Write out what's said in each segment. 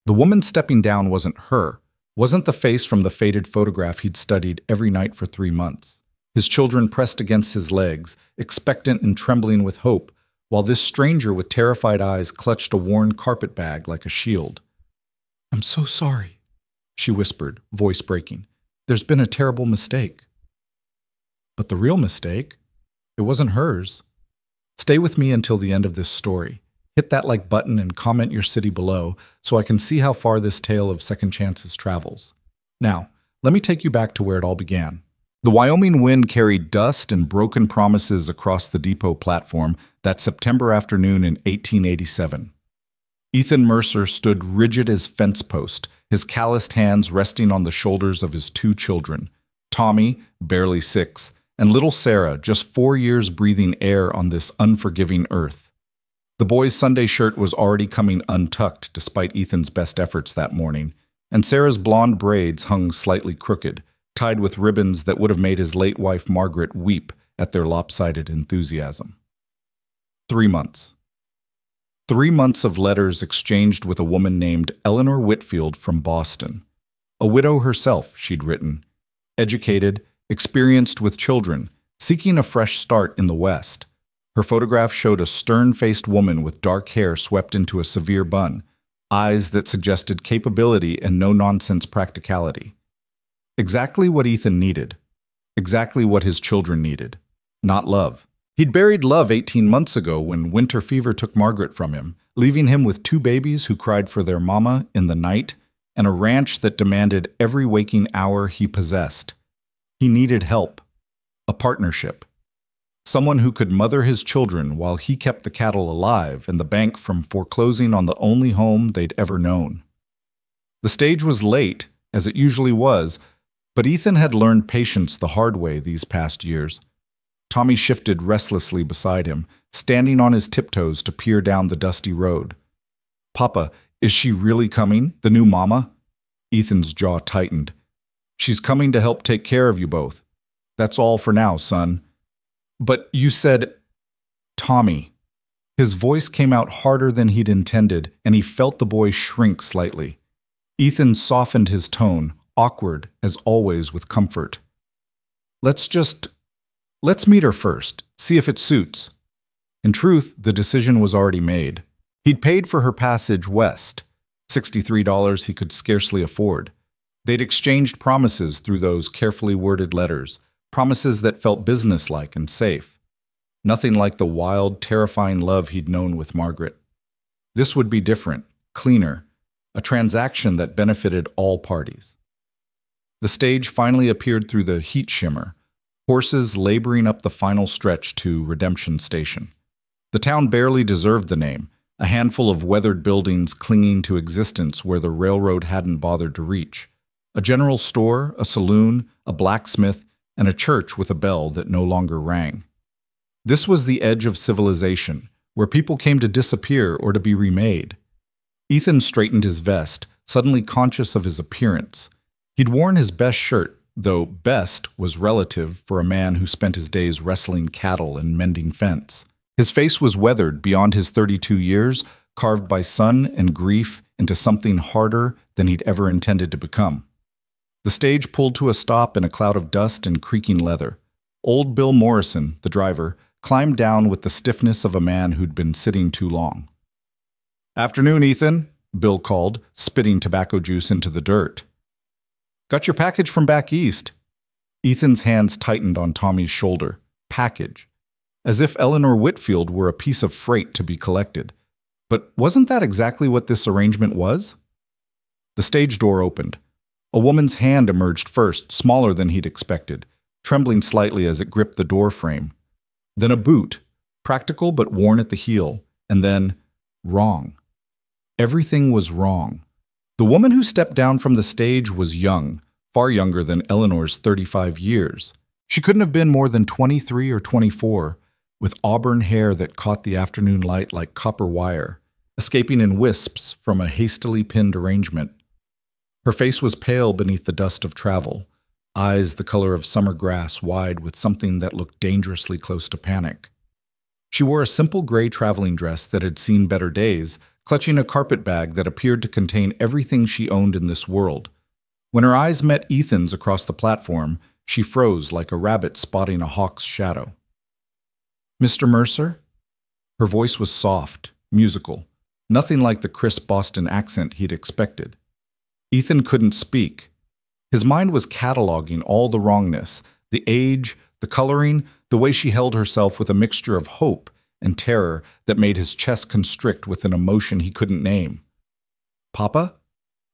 The woman stepping down wasn't her, wasn't the face from the faded photograph he'd studied every night for 3 months. His children pressed against his legs, expectant and trembling with hope, while this stranger with terrified eyes clutched a worn carpet bag like a shield. "I'm so sorry," she whispered, voice breaking. "There's been a terrible mistake." But the real mistake? It wasn't hers. Stay with me until the end of this story. Hit that like button and comment your city below so I can see how far this tale of second chances travels. Now, let me take you back to where it all began. The Wyoming wind carried dust and broken promises across the depot platform that September afternoon in 1887. Ethan Mercer stood rigid as fence post, his calloused hands resting on the shoulders of his 2 children, Tommy, barely 6, and little Sarah, just 4 years breathing air on this unforgiving earth. The boy's Sunday shirt was already coming untucked despite Ethan's best efforts that morning, and Sarah's blonde braids hung slightly crooked, tied with ribbons that would have made his late wife Margaret weep at their lopsided enthusiasm. 3 months. 3 months of letters exchanged with a woman named Eleanor Whitfield from Boston. A widow herself, she'd written. Educated, experienced with children, seeking a fresh start in the West. Her photograph showed a stern-faced woman with dark hair swept into a severe bun, eyes that suggested capability and no-nonsense practicality. Exactly what Ethan needed. Exactly what his children needed. Not love. He'd buried love 18 months ago when winter fever took Margaret from him, leaving him with 2 babies who cried for their mama in the night and a ranch that demanded every waking hour he possessed. He needed help. A partnership. Someone who could mother his children while he kept the cattle alive and the bank from foreclosing on the only home they'd ever known. The stage was late, as it usually was, but Ethan had learned patience the hard way these past years. Tommy shifted restlessly beside him, standing on his tiptoes to peer down the dusty road. "Papa, is she really coming, the new mama?" Ethan's jaw tightened. "She's coming to help take care of you both. That's all for now, son." "But you said—" "Tommy." His voice came out harder than he'd intended, and he felt the boy shrink slightly. Ethan softened his tone, awkward, as always, with comfort. Let's meet her first, see if it suits." In truth, the decision was already made. He'd paid for her passage west, $63 he could scarcely afford. They'd exchanged promises through those carefully worded letters, promises that felt businesslike and safe. Nothing like the wild, terrifying love he'd known with Margaret. This would be different, cleaner, a transaction that benefited all parties. The stage finally appeared through the heat shimmer, horses laboring up the final stretch to Redemption Station. The town barely deserved the name, a handful of weathered buildings clinging to existence where the railroad hadn't bothered to reach. A general store, a saloon, a blacksmith, and a church with a bell that no longer rang. This was the edge of civilization, where people came to disappear or to be remade. Ethan straightened his vest, suddenly conscious of his appearance. He'd worn his best shirt, though best was relative for a man who spent his days wrestling cattle and mending fence. His face was weathered beyond his 32 years, carved by sun and grief into something harder than he'd ever intended to become. The stage pulled to a stop in a cloud of dust and creaking leather. Old Bill Morrison, the driver, climbed down with the stiffness of a man who'd been sitting too long. "Afternoon, Ethan," Bill called, spitting tobacco juice into the dirt. "Got your package from back east." Ethan's hands tightened on Tommy's shoulder. Package. As if Eleanor Whitfield were a piece of freight to be collected. But wasn't that exactly what this arrangement was? The stage door opened. A woman's hand emerged first, smaller than he'd expected, trembling slightly as it gripped the door frame. Then a boot, practical but worn at the heel, and then wrong. Everything was wrong. The woman who stepped down from the stage was young, far younger than Eleanor's 35 years. She couldn't have been more than 23 or 24, with auburn hair that caught the afternoon light like copper wire, escaping in wisps from a hastily pinned arrangement. Her face was pale beneath the dust of travel, eyes the color of summer grass wide with something that looked dangerously close to panic. She wore a simple gray traveling dress that had seen better days, clutching a carpet bag that appeared to contain everything she owned in this world. When her eyes met Ethan's across the platform, she froze like a rabbit spotting a hawk's shadow. "Mr. Mercer?" Her voice was soft, musical, nothing like the crisp Boston accent he'd expected. Ethan couldn't speak. His mind was cataloging all the wrongness, the age, the coloring, the way she held herself with a mixture of hope and terror that made his chest constrict with an emotion he couldn't name. "Papa?"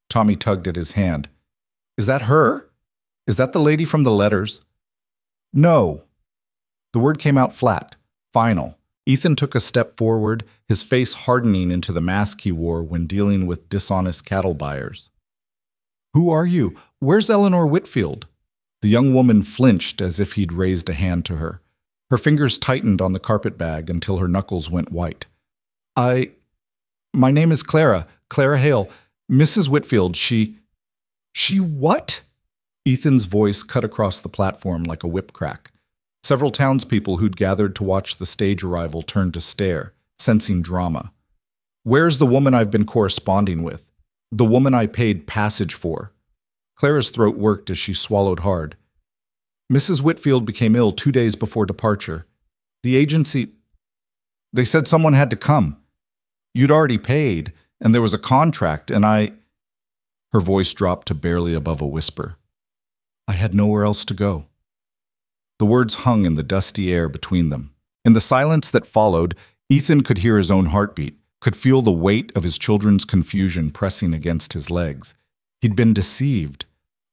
Tommy tugged at his hand. "Is that her? Is that the lady from the letters?" "No." The word came out flat, final. Ethan took a step forward, his face hardening into the mask he wore when dealing with dishonest cattle buyers. "Who are you? Where's Eleanor Whitfield?" The young woman flinched as if he'd raised a hand to her. Her fingers tightened on the carpet bag until her knuckles went white. My name is Clara Hale. Mrs. Whitfield, She what?" Ethan's voice cut across the platform like a whip crack. Several townspeople who'd gathered to watch the stage arrival turned to stare, sensing drama. "Where's the woman I've been corresponding with? The woman I paid passage for?" Clara's throat worked as she swallowed hard. "Mrs. Whitfield became ill 2 days before departure. The agency... They said someone had to come. You'd already paid, and there was a contract, and I..." Her voice dropped to barely above a whisper. "I had nowhere else to go." The words hung in the dusty air between them. In the silence that followed, Ethan could hear his own heartbeat, could feel the weight of his children's confusion pressing against his legs. He'd been deceived.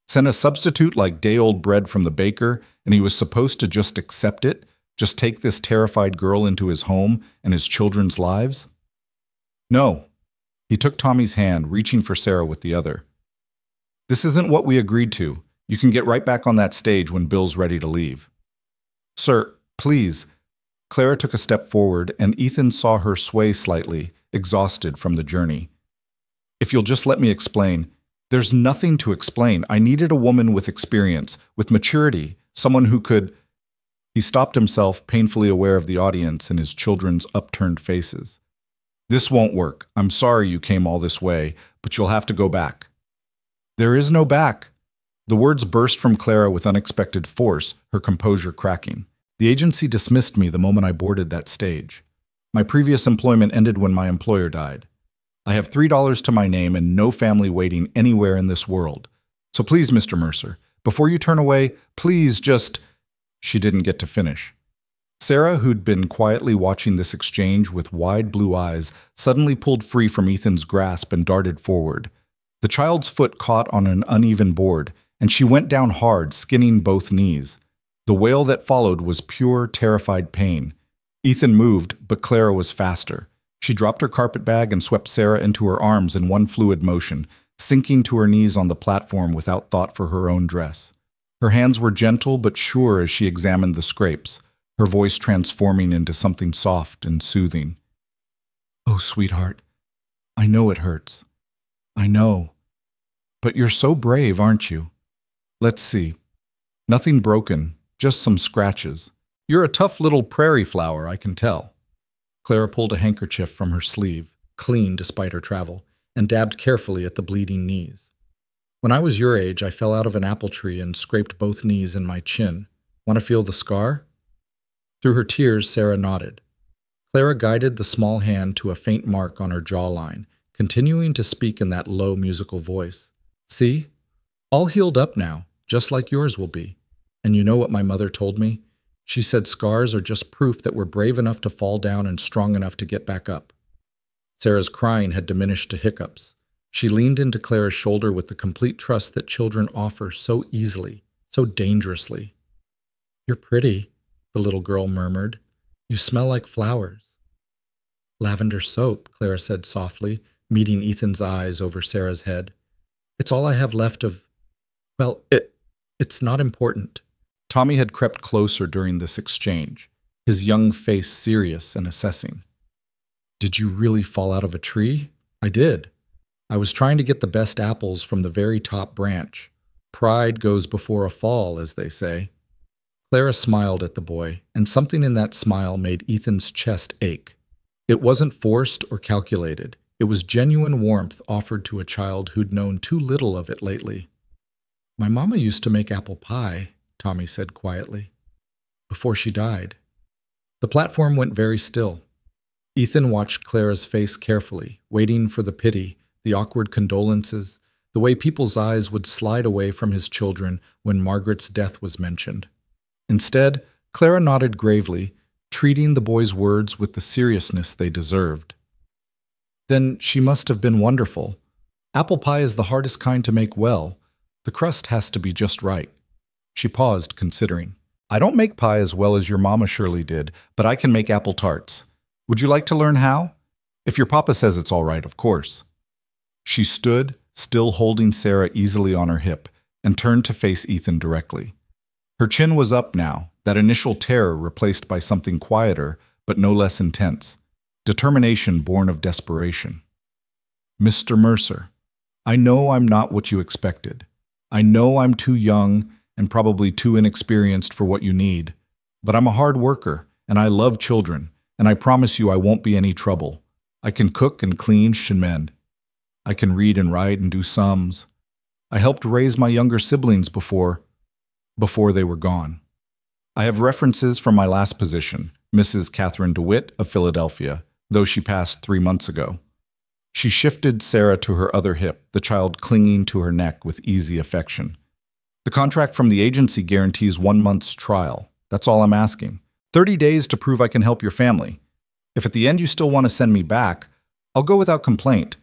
Sent a substitute like day-old bread from the baker, and he was supposed to just accept it, just take this terrified girl into his home and his children's lives? "No." He took Tommy's hand, reaching for Sarah with the other. "This isn't what we agreed to. You can get right back on that stage when Bill's ready to leave." "Sir, please." Clara took a step forward, and Ethan saw her sway slightly, exhausted from the journey. "If you'll just let me explain." "There's nothing to explain. I needed a woman with experience, with maturity, someone who could..." He stopped himself, painfully aware of the audience and his children's upturned faces. "This won't work. I'm sorry you came all this way, but you'll have to go back." "There is no back." The words burst from Clara with unexpected force, her composure cracking. "The agency dismissed me the moment I boarded that stage. My previous employment ended when my employer died. I have $3 to my name and no family waiting anywhere in this world. So please, Mr. Mercer, before you turn away, please just..." She didn't get to finish. Sarah, who'd been quietly watching this exchange with wide blue eyes, suddenly pulled free from Ethan's grasp and darted forward. The child's foot caught on an uneven board, and she went down hard, skinning both knees. The wail that followed was pure, terrified pain. Ethan moved, but Clara was faster. She dropped her carpet bag and swept Sarah into her arms in one fluid motion, sinking to her knees on the platform without thought for her own dress. Her hands were gentle but sure as she examined the scrapes, her voice transforming into something soft and soothing. "Oh, sweetheart, I know it hurts. I know. But you're so brave, aren't you? Let's see. Nothing broken, just some scratches. You're a tough little prairie flower, I can tell." Clara pulled a handkerchief from her sleeve, clean despite her travel, and dabbed carefully at the bleeding knees. "When I was your age, I fell out of an apple tree and scraped both knees and my chin. Want to feel the scar?" Through her tears, Sarah nodded. Clara guided the small hand to a faint mark on her jawline, continuing to speak in that low musical voice. "See? All healed up now, just like yours will be. And you know what my mother told me? She said scars are just proof that we're brave enough to fall down and strong enough to get back up." Sarah's crying had diminished to hiccups. She leaned into Clara's shoulder with the complete trust that children offer so easily, so dangerously. "You're pretty," the little girl murmured. "You smell like flowers." "Lavender soap," Clara said softly, meeting Ethan's eyes over Sarah's head. "It's all I have left of... well, it's not important." Tommy had crept closer during this exchange, his young face serious and assessing. "Did you really fall out of a tree?" "I did. I was trying to get the best apples from the very top branch. Pride goes before a fall, as they say." Clara smiled at the boy, and something in that smile made Ethan's chest ache. It wasn't forced or calculated. It was genuine warmth offered to a child who'd known too little of it lately. "My mama used to make apple pie," Tommy said quietly, "before she died." The platform went very still. Ethan watched Clara's face carefully, waiting for the pity, the awkward condolences, the way people's eyes would slide away from his children when Margaret's death was mentioned. Instead, Clara nodded gravely, treating the boy's words with the seriousness they deserved. "Then she must have been wonderful. Apple pie is the hardest kind to make well. The crust has to be just right." She paused, considering. "I don't make pie as well as your mama surely did, but I can make apple tarts. Would you like to learn how? If your papa says it's all right, of course." She stood, still holding Sarah easily on her hip, and turned to face Ethan directly. Her chin was up now, that initial terror replaced by something quieter, but no less intense. Determination born of desperation. "Mr. Mercer, I know I'm not what you expected. I know I'm too young and probably too inexperienced for what you need, but I'm a hard worker, and I love children, and I promise you I won't be any trouble. I can cook and clean and mend. I can read and write and do sums. I helped raise my younger siblings before they were gone. I have references from my last position, Mrs. Catherine DeWitt of Philadelphia, though she passed 3 months ago." She shifted Sarah to her other hip, the child clinging to her neck with easy affection. "The contract from the agency guarantees 1 month's trial. That's all I'm asking. 30 days to prove I can help your family. If at the end you still want to send me back, I'll go without complaint.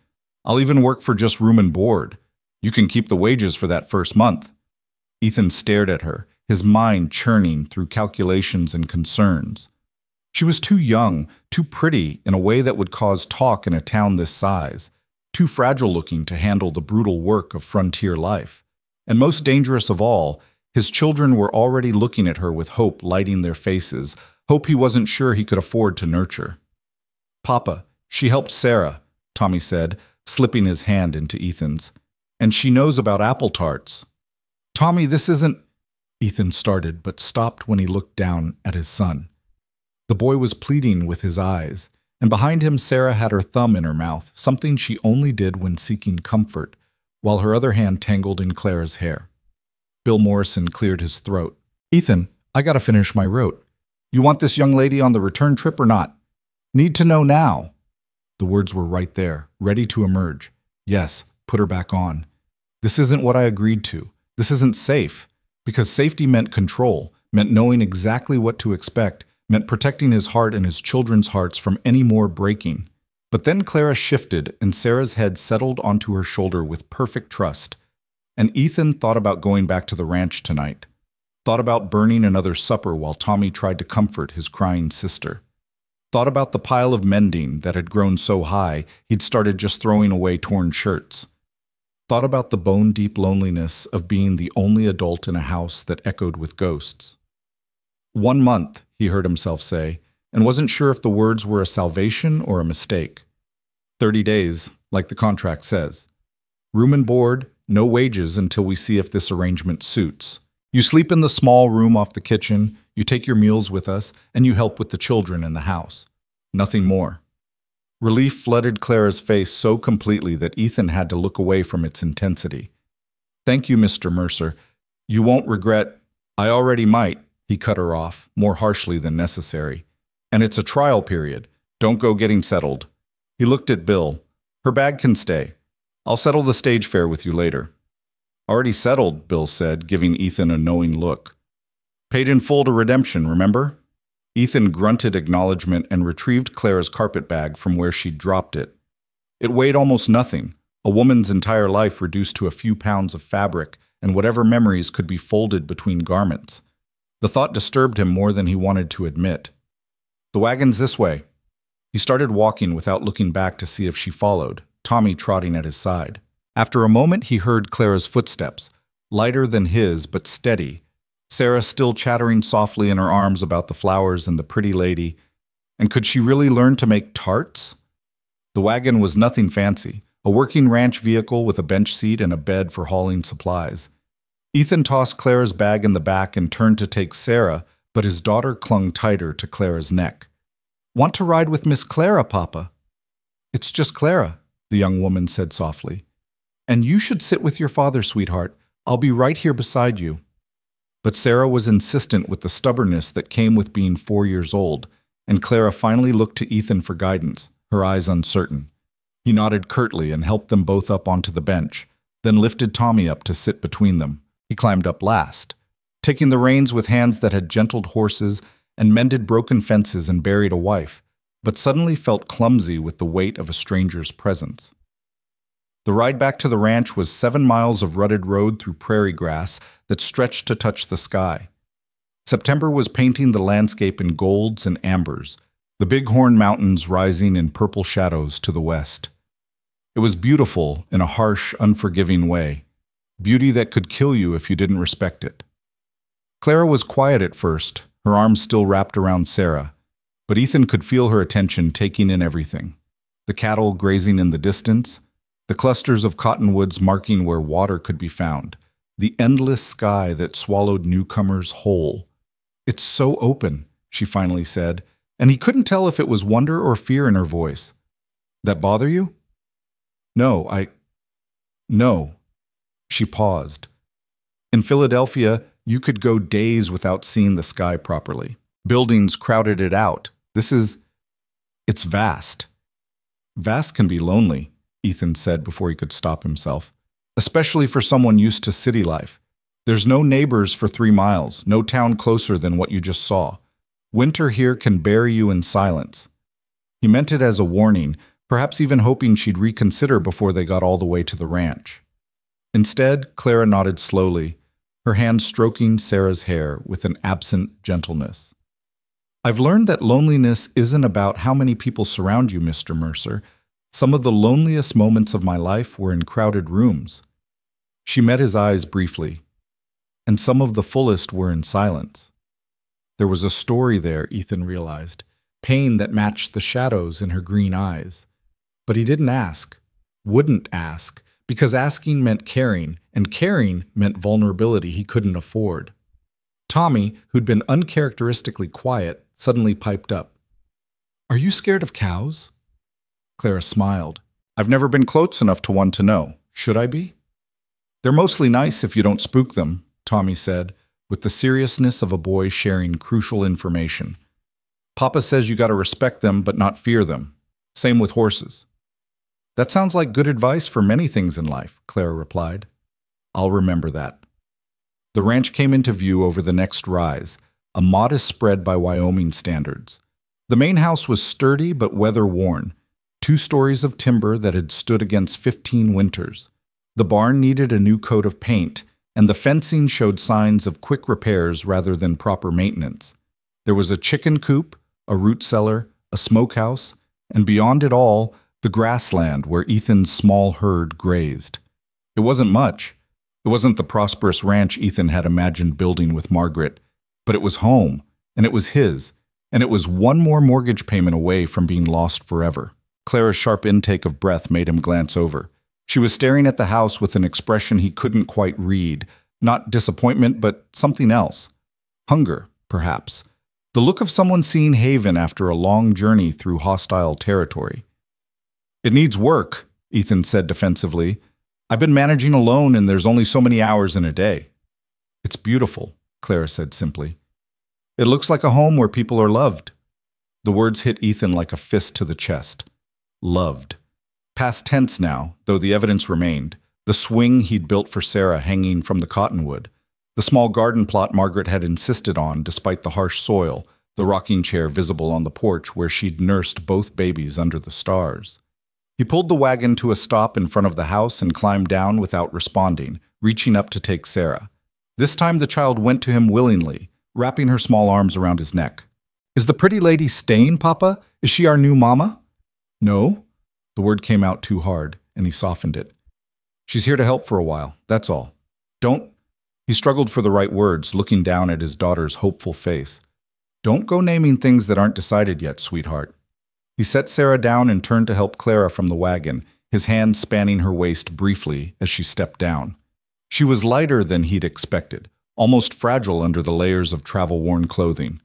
I'll even work for just room and board. You can keep the wages for that first month." Ethan stared at her, his mind churning through calculations and concerns. She was too young, too pretty in a way that would cause talk in a town this size, too fragile-looking to handle the brutal work of frontier life. And most dangerous of all, his children were already looking at her with hope lighting their faces, hope he wasn't sure he could afford to nurture. "Papa, she helped Sarah," Tommy said, slipping his hand into Ethan's. "And she knows about apple tarts." "Tommy, this isn't—" Ethan started, but stopped when he looked down at his son. The boy was pleading with his eyes, and behind him Sarah had her thumb in her mouth, something she only did when seeking comfort, while her other hand tangled in Clara's hair. Bill Morrison cleared his throat. "Ethan, I gotta finish my rote. You want this young lady on the return trip or not? Need to know now." The words were right there, ready to emerge. "Yes, put her back on. This isn't what I agreed to. This isn't safe." Because safety meant control, meant knowing exactly what to expect, meant protecting his heart and his children's hearts from any more breaking. But then Clara shifted and Sarah's head settled onto her shoulder with perfect trust. And Ethan thought about going back to the ranch tonight. Thought about burning another supper while Tommy tried to comfort his crying sister. Thought about the pile of mending that had grown so high he'd started just throwing away torn shirts. Thought about the bone-deep loneliness of being the only adult in a house that echoed with ghosts. 1 month, he heard himself say, and wasn't sure if the words were a salvation or a mistake. 30 days, like the contract says. Room and board, no wages until we see if this arrangement suits. You sleep in the small room off the kitchen, you take your meals with us, and you help with the children in the house. Nothing more. Relief flooded Clara's face so completely that Ethan had to look away from its intensity. "Thank you, Mr. Mercer. You won't regret—" "I already might," he cut her off, more harshly than necessary. "And it's a trial period. Don't go getting settled." He looked at Bill. "Her bag can stay. I'll settle the stage fare with you later." "Already settled," Bill said, giving Ethan a knowing look. "Paid in full to redemption, remember?" Ethan grunted acknowledgement and retrieved Clara's carpet bag from where she'd dropped it. It weighed almost nothing, a woman's entire life reduced to a few pounds of fabric and whatever memories could be folded between garments. The thought disturbed him more than he wanted to admit. "The wagon's this way." He started walking without looking back to see if she followed, Tommy trotting at his side. After a moment he heard Clara's footsteps, lighter than his but steady, Sarah still chattering softly in her arms about the flowers and the pretty lady. And could she really learn to make tarts? The wagon was nothing fancy, a working ranch vehicle with a bench seat and a bed for hauling supplies. Ethan tossed Clara's bag in the back and turned to take Sarah, but his daughter clung tighter to Clara's neck. "Want to ride with Miss Clara, Papa?" "It's just Clara." the young woman said softly. "And you should sit with your father, sweetheart. I'll be right here beside you." But Sarah was insistent with the stubbornness that came with being 4 years old, and Clara finally looked to Ethan for guidance, her eyes uncertain. He nodded curtly and helped them both up onto the bench, then lifted Tommy up to sit between them. He climbed up last, taking the reins with hands that had gentled horses and mended broken fences and buried a wife, but suddenly felt clumsy with the weight of a stranger's presence. The ride back to the ranch was 7 miles of rutted road through prairie grass that stretched to touch the sky. September was painting the landscape in golds and ambers, the Bighorn Mountains rising in purple shadows to the west. It was beautiful in a harsh, unforgiving way, beauty that could kill you if you didn't respect it. Clara was quiet at first, her arms still wrapped around Sarah, but Ethan could feel her attention taking in everything. The cattle grazing in the distance, the clusters of cottonwoods marking where water could be found, the endless sky that swallowed newcomers whole. "It's so open," she finally said, and he couldn't tell if it was wonder or fear in her voice. "That bother you?" No. She paused. "In Philadelphia, you could go days without seeing the sky properly. Buildings crowded it out. It's vast." "Vast can be lonely," Ethan said before he could stop himself, "especially for someone used to city life. There's no neighbors for 3 miles, no town closer than what you just saw. Winter here can bury you in silence." He meant it as a warning, perhaps even hoping she'd reconsider before they got all the way to the ranch. Instead, Clara nodded slowly, her hand stroking Sarah's hair with an absent gentleness. "I've learned that loneliness isn't about how many people surround you, Mr. Mercer. Some of the loneliest moments of my life were in crowded rooms." She met his eyes briefly, and some of the fullest were in silence. There was a story there, Ethan realized, pain that matched the shadows in her green eyes. But he didn't ask, wouldn't ask, because asking meant caring, and caring meant vulnerability he couldn't afford. Tommy, who'd been uncharacteristically quiet, suddenly piped up. "Are you scared of cows?" Clara smiled. "I've never been close enough to one to know. Should I be?" "They're mostly nice if you don't spook them," Tommy said, with the seriousness of a boy sharing crucial information. "Papa says you gotta respect them but not fear them. Same with horses." "That sounds like good advice for many things in life," Clara replied. "I'll remember that." The ranch came into view over the next rise, a modest spread by Wyoming standards. The main house was sturdy but weather-worn, 2 stories of timber that had stood against 15 winters. The barn needed a new coat of paint, and the fencing showed signs of quick repairs rather than proper maintenance. There was a chicken coop, a root cellar, a smokehouse, and beyond it all, the grassland where Ethan's small herd grazed. It wasn't much. It wasn't the prosperous ranch Ethan had imagined building with Margaret, but it was home, and it was his, and it was one more mortgage payment away from being lost forever. Clara's sharp intake of breath made him glance over. She was staring at the house with an expression he couldn't quite read, not disappointment, but something else. Hunger, perhaps. The look of someone seeing haven after a long journey through hostile territory. "It needs work," Ethan said defensively. "I've been managing alone and there's only so many hours in a day." "It's beautiful," Clara said simply. "It looks like a home where people are loved." The words hit Ethan like a fist to the chest. Loved. Past tense now, though the evidence remained. The swing he'd built for Sarah hanging from the cottonwood. The small garden plot Margaret had insisted on despite the harsh soil. The rocking chair visible on the porch where she'd nursed both babies under the stars. He pulled the wagon to a stop in front of the house and climbed down without responding, reaching up to take Sarah. This time the child went to him willingly, wrapping her small arms around his neck. "Is the pretty lady staying, Papa? Is she our new mama?" "No." The word came out too hard, and he softened it. "She's here to help for a while, that's all. Don't—" He struggled for the right words, looking down at his daughter's hopeful face. "Don't go naming things that aren't decided yet, sweetheart." He set Sarah down and turned to help Clara from the wagon, his hand spanning her waist briefly as she stepped down. She was lighter than he'd expected, almost fragile under the layers of travel-worn clothing.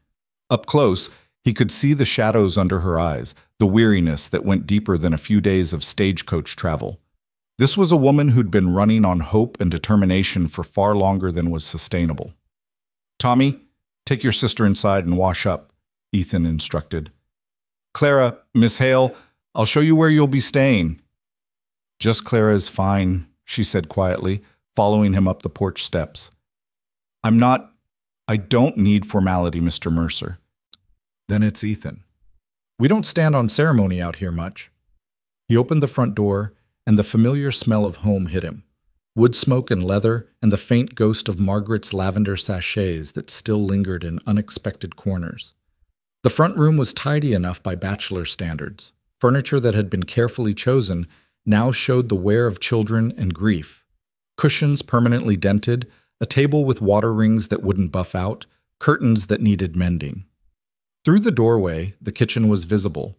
Up close, He could see the shadows under her eyes, the weariness that went deeper than a few days of stagecoach travel. This was a woman who'd been running on hope and determination for far longer than was sustainable. "Tommy, take your sister inside and wash up," Ethan instructed. "Clara, Miss Hale, I'll show you where you'll be staying." "Just Clara is fine," she said quietly, following him up the porch steps. I don't need formality, Mr. Mercer." "Then it's Ethan. We don't stand on ceremony out here much." He opened the front door, and the familiar smell of home hit him. Wood smoke and leather, and the faint ghost of Margaret's lavender sachets that still lingered in unexpected corners. The front room was tidy enough by bachelor standards. Furniture that had been carefully chosen now showed the wear of children and grief. Cushions permanently dented, a table with water rings that wouldn't buff out, curtains that needed mending. Through the doorway, the kitchen was visible,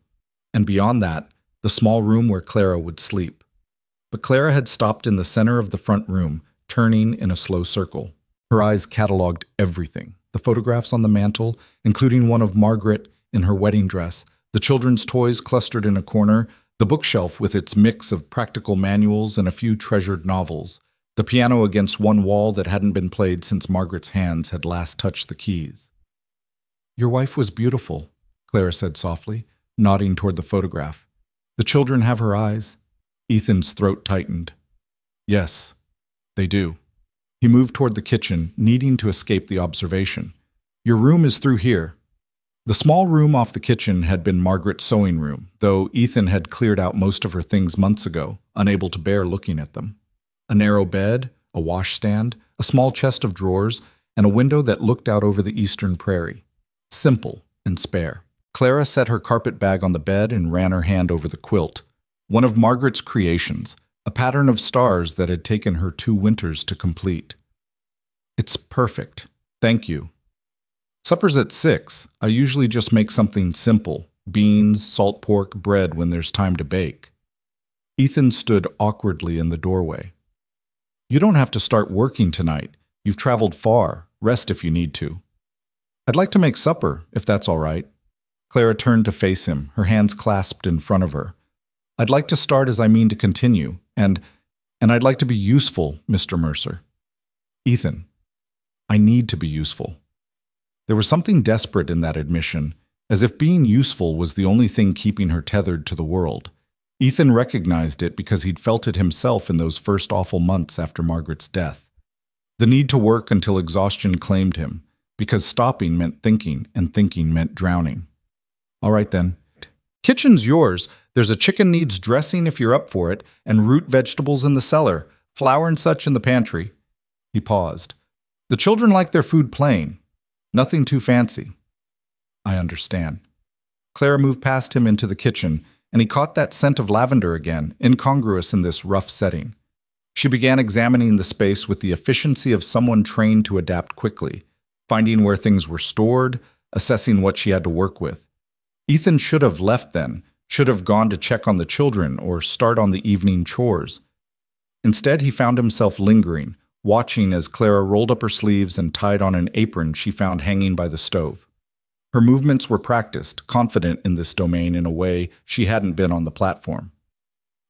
and beyond that, the small room where Clara would sleep. But Clara had stopped in the center of the front room, turning in a slow circle. Her eyes cataloged everything. The photographs on the mantel, including one of Margaret in her wedding dress, the children's toys clustered in a corner, the bookshelf with its mix of practical manuals and a few treasured novels, the piano against one wall that hadn't been played since Margaret's hands had last touched the keys. "Your wife was beautiful," Clara said softly, nodding toward the photograph. "The children have her eyes." Ethan's throat tightened. "Yes, they do." He moved toward the kitchen, needing to escape the observation. "Your room is through here." The small room off the kitchen had been Margaret's sewing room, though Ethan had cleared out most of her things months ago, unable to bear looking at them. A narrow bed, a washstand, a small chest of drawers, and a window that looked out over the eastern prairie. Simple and spare. Clara set her carpet bag on the bed and ran her hand over the quilt. One of Margaret's creations, a pattern of stars that had taken her 2 winters to complete. "It's perfect. Thank you." "Supper's at 6. I usually just make something simple. Beans, salt pork, bread when there's time to bake." Ethan stood awkwardly in the doorway. "You don't have to start working tonight. You've traveled far. Rest if you need to." "I'd like to make supper, if that's all right." Clara turned to face him, her hands clasped in front of her. "I'd like to start as I mean to continue, and I'd like to be useful, Mr. Mercer." "Ethan, I need to be useful." There was something desperate in that admission, as if being useful was the only thing keeping her tethered to the world. Ethan recognized it because he'd felt it himself in those first awful months after Margaret's death. The need to work until exhaustion claimed him, because stopping meant thinking, and thinking meant drowning. "All right then. Kitchen's yours. There's a chicken needs dressing if you're up for it, and root vegetables in the cellar, flour and such in the pantry." He paused. "The children like their food plain. Nothing too fancy." "I understand." Clara moved past him into the kitchen, and he caught that scent of lavender again, incongruous in this rough setting. She began examining the space with the efficiency of someone trained to adapt quickly, finding where things were stored, assessing what she had to work with. Ethan should have left then, should have gone to check on the children or start on the evening chores. Instead, he found himself lingering, watching as Clara rolled up her sleeves and tied on an apron she found hanging by the stove. Her movements were practiced, confident in this domain in a way she hadn't been on the platform.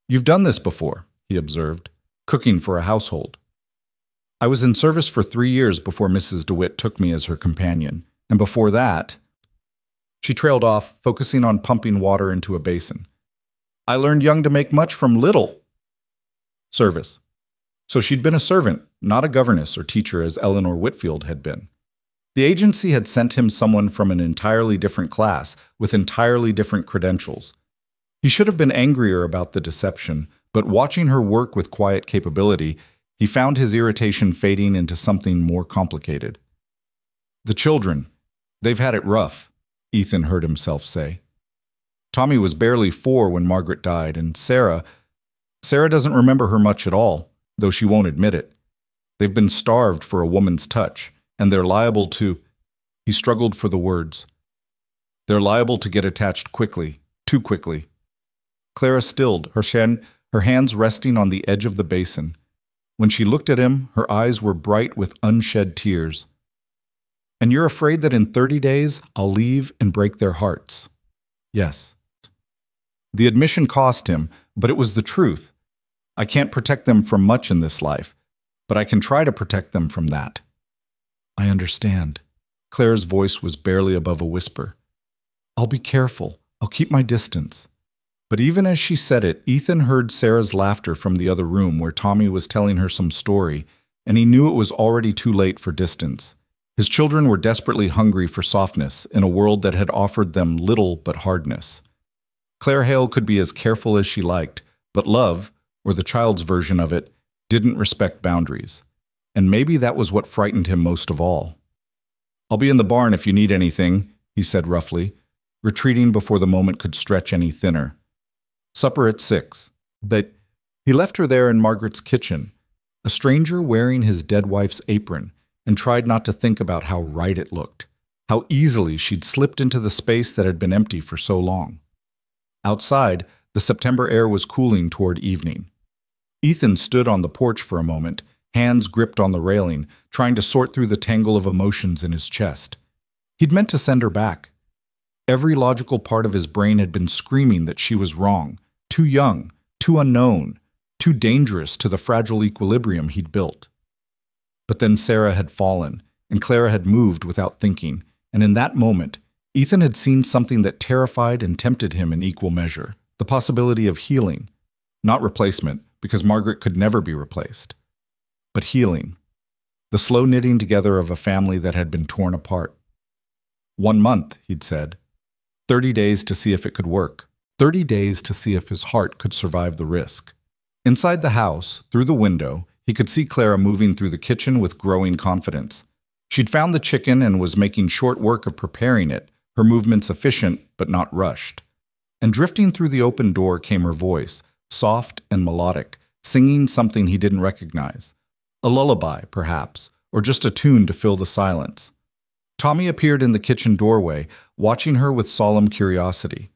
"You've done this before," he observed, "cooking for a household." "I was in service for 3 years before Mrs. DeWitt took me as her companion, and before that—" She trailed off, focusing on pumping water into a basin. "I learned young to make much from little." Service. So she'd been a servant, not a governess or teacher as Eleanor Whitfield had been. The agency had sent him someone from an entirely different class, with entirely different credentials. He should have been angrier about the deception, but watching her work with quiet capability, he found his irritation fading into something more complicated. "The children, they've had it rough," Ethan heard himself say. "Tommy was barely 4 when Margaret died, and Sarah doesn't remember her much at all, though she won't admit it. They've been starved for a woman's touch, and they're liable to—" He struggled for the words. "They're liable to get attached quickly, too quickly." Clara stilled, her hands resting on the edge of the basin. When she looked at him, her eyes were bright with unshed tears. And you're afraid that in 30 days, I'll leave and break their hearts. Yes. The admission cost him, but it was the truth. I can't protect them from much in this life, but I can try to protect them from that. I understand. Claire's voice was barely above a whisper. I'll be careful. I'll keep my distance. But even as she said it, Ethan heard Sarah's laughter from the other room where Tommy was telling her some story, and he knew it was already too late for distance. His children were desperately hungry for softness in a world that had offered them little but hardness. Claire Hale could be as careful as she liked, but love, or the child's version of it, didn't respect boundaries. And maybe that was what frightened him most of all. I'll be in the barn if you need anything, he said roughly, retreating before the moment could stretch any thinner. Supper at 6. But he left her there in Margaret's kitchen, a stranger wearing his dead wife's apron, and tried not to think about how right it looked, how easily she'd slipped into the space that had been empty for so long. Outside, the September air was cooling toward evening. Ethan stood on the porch for a moment, hands gripped on the railing, trying to sort through the tangle of emotions in his chest. He'd meant to send her back. Every logical part of his brain had been screaming that she was wrong, too young, too unknown, too dangerous to the fragile equilibrium he'd built. But then Sarah had fallen, and Clara had moved without thinking, and in that moment, Ethan had seen something that terrified and tempted him in equal measure, the possibility of healing, not replacement, because Margaret could never be replaced, but healing, the slow knitting together of a family that had been torn apart. 1 month, he'd said. 30 days to see if it could work. 30 days to see if his heart could survive the risk. Inside the house, through the window, he could see Clara moving through the kitchen with growing confidence. She'd found the chicken and was making short work of preparing it, her movements efficient but not rushed. And drifting through the open door came her voice, soft and melodic, singing something he didn't recognize. A lullaby, perhaps, or just a tune to fill the silence. Tommy appeared in the kitchen doorway, watching her with solemn curiosity.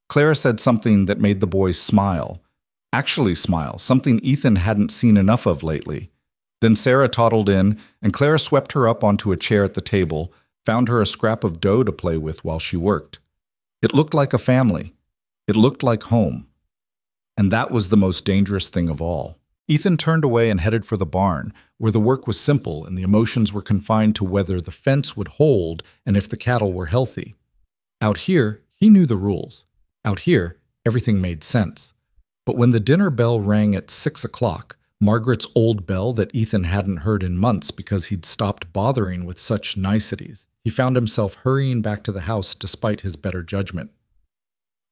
Clara said something that made the boys smile. Actually smile, something Ethan hadn't seen enough of lately. Then Sarah toddled in, and Clara swept her up onto a chair at the table, found her a scrap of dough to play with while she worked. It looked like a family. It looked like home. And that was the most dangerous thing of all. Ethan turned away and headed for the barn, where the work was simple and the emotions were confined to whether the fence would hold and if the cattle were healthy. Out here, he knew the rules. Out here, everything made sense. But when the dinner bell rang at 6 o'clock, Margaret's old bell that Ethan hadn't heard in months because he'd stopped bothering with such niceties, he found himself hurrying back to the house despite his better judgment.